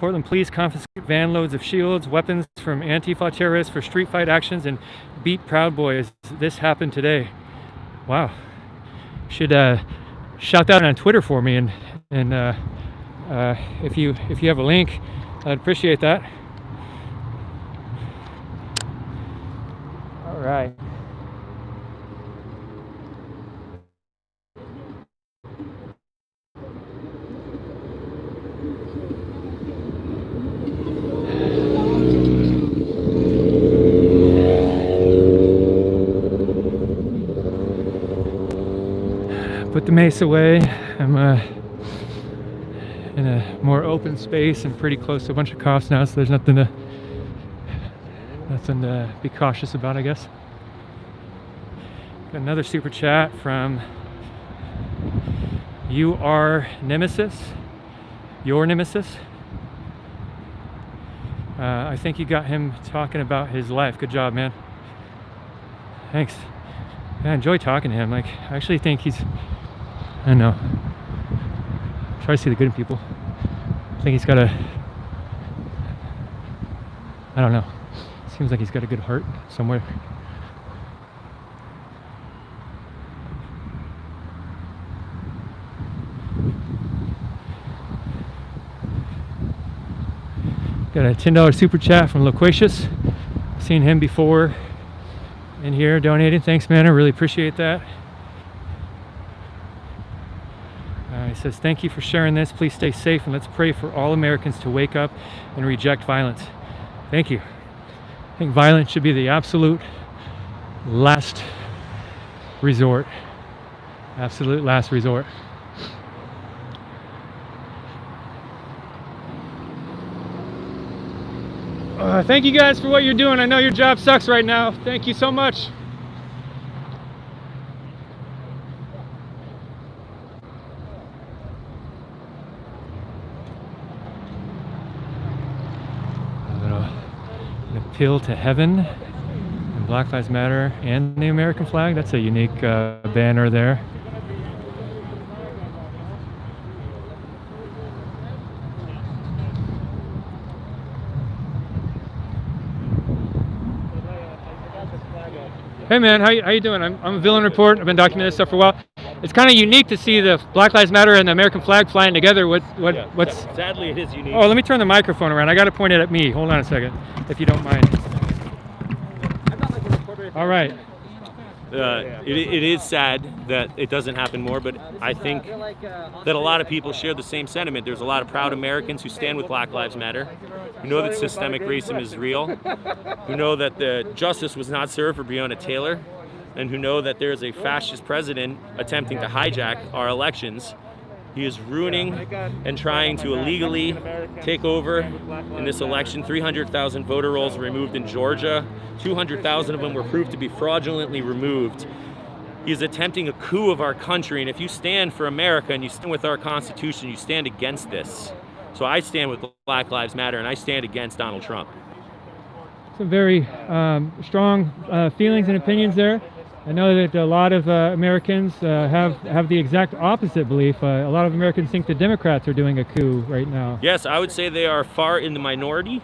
Portland police confiscate van loads of shields, weapons from Antifa terrorists for street fight actions and beat Proud Boys. This happened today. Wow. Should shout that on Twitter for me, and if you have a link, I'd appreciate that. All right. Put the mace away. I'm in a more open space and pretty close to a bunch of cops now, so there's nothing to be cautious about, I guess. Got another super chat from You Are Nemesis. Your Nemesis. I think you got him talking about his life. Good job, man. Thanks. I enjoy talking to him. Like, I actually think he's, I don't know, try to see the good in people. I think he's got a, I don't know, seems like he's got a good heart somewhere. Got a $10 super chat from Loquacious. Seen him before in here donating. Thanks, man. I really appreciate that. He says, thank you for sharing this. Please stay safe and let's pray for all Americans to wake up and reject violence. Thank you. I think violence should be the absolute last resort. Absolute last resort. Thank you guys for what you're doing. I know your job sucks right now. Thank you so much. An appeal to heaven, and Black Lives Matter, and the American flag. That's a unique banner there. Hey man, how you doing? I'm a VillainReport. I've been documenting this stuff for a while. It's kind of unique to see the Black Lives Matter and the American flag flying together. What's? Sadly, it is unique. Oh, let me turn the microphone around. I got to point it at me. Hold on a second, if you don't mind. All right. It is sad that it doesn't happen more, but I think that a lot of people share the same sentiment. There's a lot of proud Americans who stand with Black Lives Matter, who know that systemic racism is real, who know that the justice was not served for Breonna Taylor, and who know that there is a fascist president attempting to hijack our elections. He is ruining and trying to illegally take over in this election. 300,000 voter rolls were removed in Georgia. 200,000 of them were proved to be fraudulently removed. He is attempting a coup of our country, and if you stand for America and you stand with our Constitution, you stand against this. So I stand with Black Lives Matter, and I stand against Donald Trump. Some very strong feelings and opinions there. I know that a lot of Americans have the exact opposite belief. A lot of Americans think the Democrats are doing a coup right now. Yes, I would say they are far in the minority.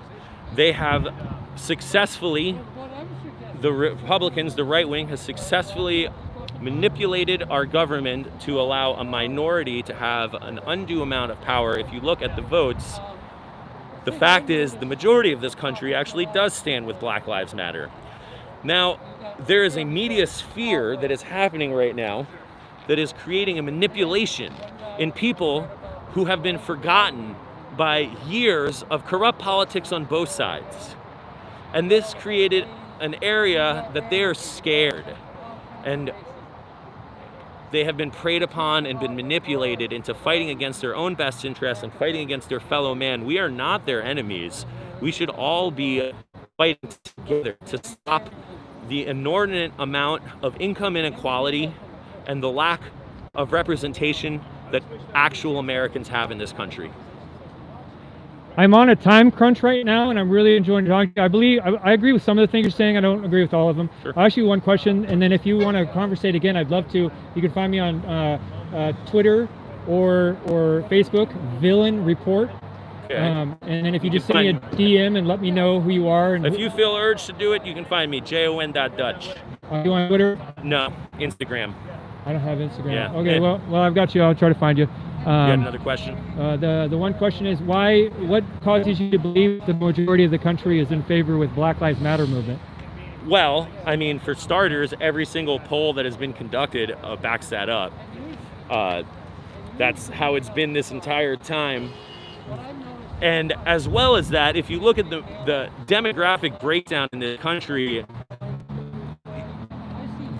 They have successfully, the Republicans, the right wing, has successfully manipulated our government to allow a minority to have an undue amount of power. If you look at the votes, the fact is the majority of this country actually does stand with Black Lives Matter. Now, there is a media sphere that is happening right now that is creating a manipulation in people who have been forgotten by years of corrupt politics on both sides. And this created an area that they are scared. And they have been preyed upon and been manipulated into fighting against their own best interests and fighting against their fellow man. We are not their enemies. We should all be fighting together to stop the inordinate amount of income inequality and the lack of representation that actual Americans have in this country. I'm on a time crunch right now, and I'm really enjoying talking. I agree with some of the things you're saying. I don't agree with all of them. Sure. I'll ask you one question, and then if you want to conversate again, I'd love to. You can find me on Twitter or Facebook, Villain Report. Okay. And then if you just send me a DM and let me know who you are. And if you feel urged to do it, you can find me, jon.dutch. Are you on Twitter? No, Instagram. I don't have Instagram. Yeah. Okay, well, I've got you. I'll try to find you. You got another question? The one question is what causes you to believe the majority of the country is in favor with Black Lives Matter movement? Well, I mean, for starters, every single poll that has been conducted backs that up. That's how it's been this entire time. And as well as that, if you look at the demographic breakdown in the country,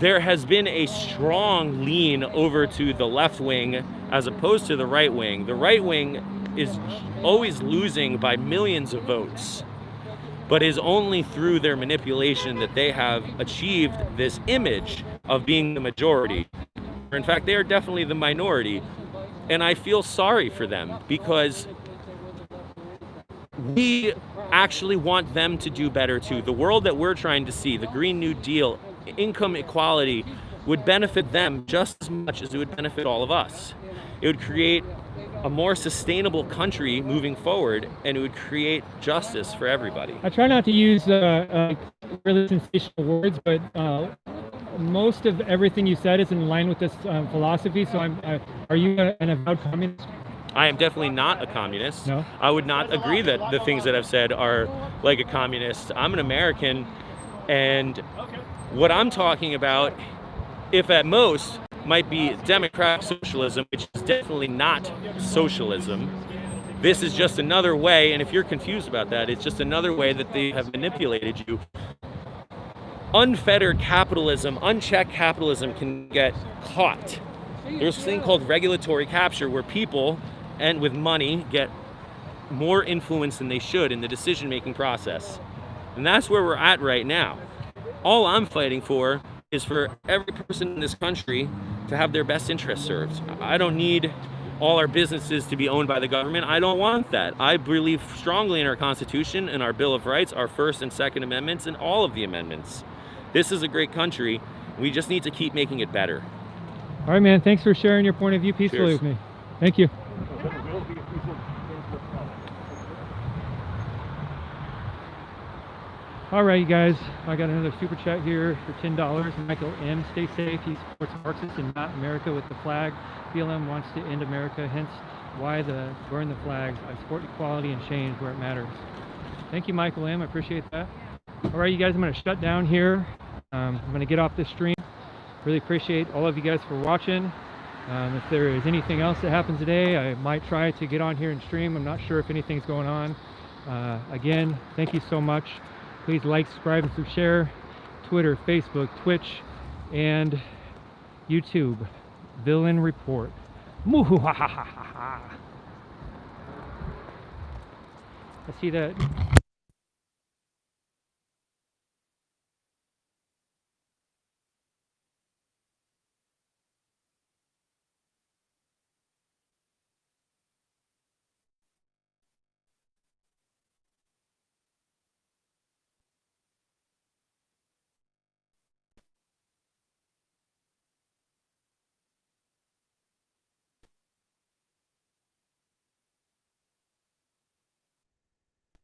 there has been a strong lean over to the left wing as opposed to the right wing. The right wing is always losing by millions of votes, but is only through their manipulation that they have achieved this image of being the majority. In fact, they are definitely the minority. And I feel sorry for them because we actually want them to do better too. The world that we're trying to see, the Green New Deal, income equality, would benefit them just as much as it would benefit all of us. It would create a more sustainable country moving forward, and it would create justice for everybody. I try not to use really sensational words, but most of everything you said is in line with this philosophy. So are you an avowed communist? I am definitely not a communist. No? I would not agree that the things that I've said are like a communist. I'm an American, and what I'm talking about, if at most, might be democratic socialism, which is definitely not socialism. This is just another way, and if you're confused about that, it's just another way that they have manipulated you. Unfettered capitalism, unchecked capitalism can get caught. There's this thing called regulatory capture where people, and with money, get more influence than they should in the decision-making process. And that's where we're at right now. All I'm fighting for is for every person in this country to have their best interests served. I don't need all our businesses to be owned by the government. I don't want that. I believe strongly in our Constitution and our Bill of Rights, our First and Second Amendments, and all of the amendments. This is a great country. We just need to keep making it better. All right, man. Thanks for sharing your point of view peacefully with me. Thank you. All right, you guys. I got another super chat here for $10. Michael M. Stay safe. He supports Marxists and not America with the flag. BLM wants to end America, hence why the burn the flags. I support equality and change where it matters. Thank you, Michael M. I appreciate that. All right, you guys. I'm going to shut down here. I'm going to get off this stream. Really appreciate all of you guys for watching. If there is anything else that happens today, I might try to get on here and stream. I'm not sure if anything's going on. Again, thank you so much. Please like, subscribe, and share. Twitter, Facebook, Twitch, and YouTube. Villain Report. I see that.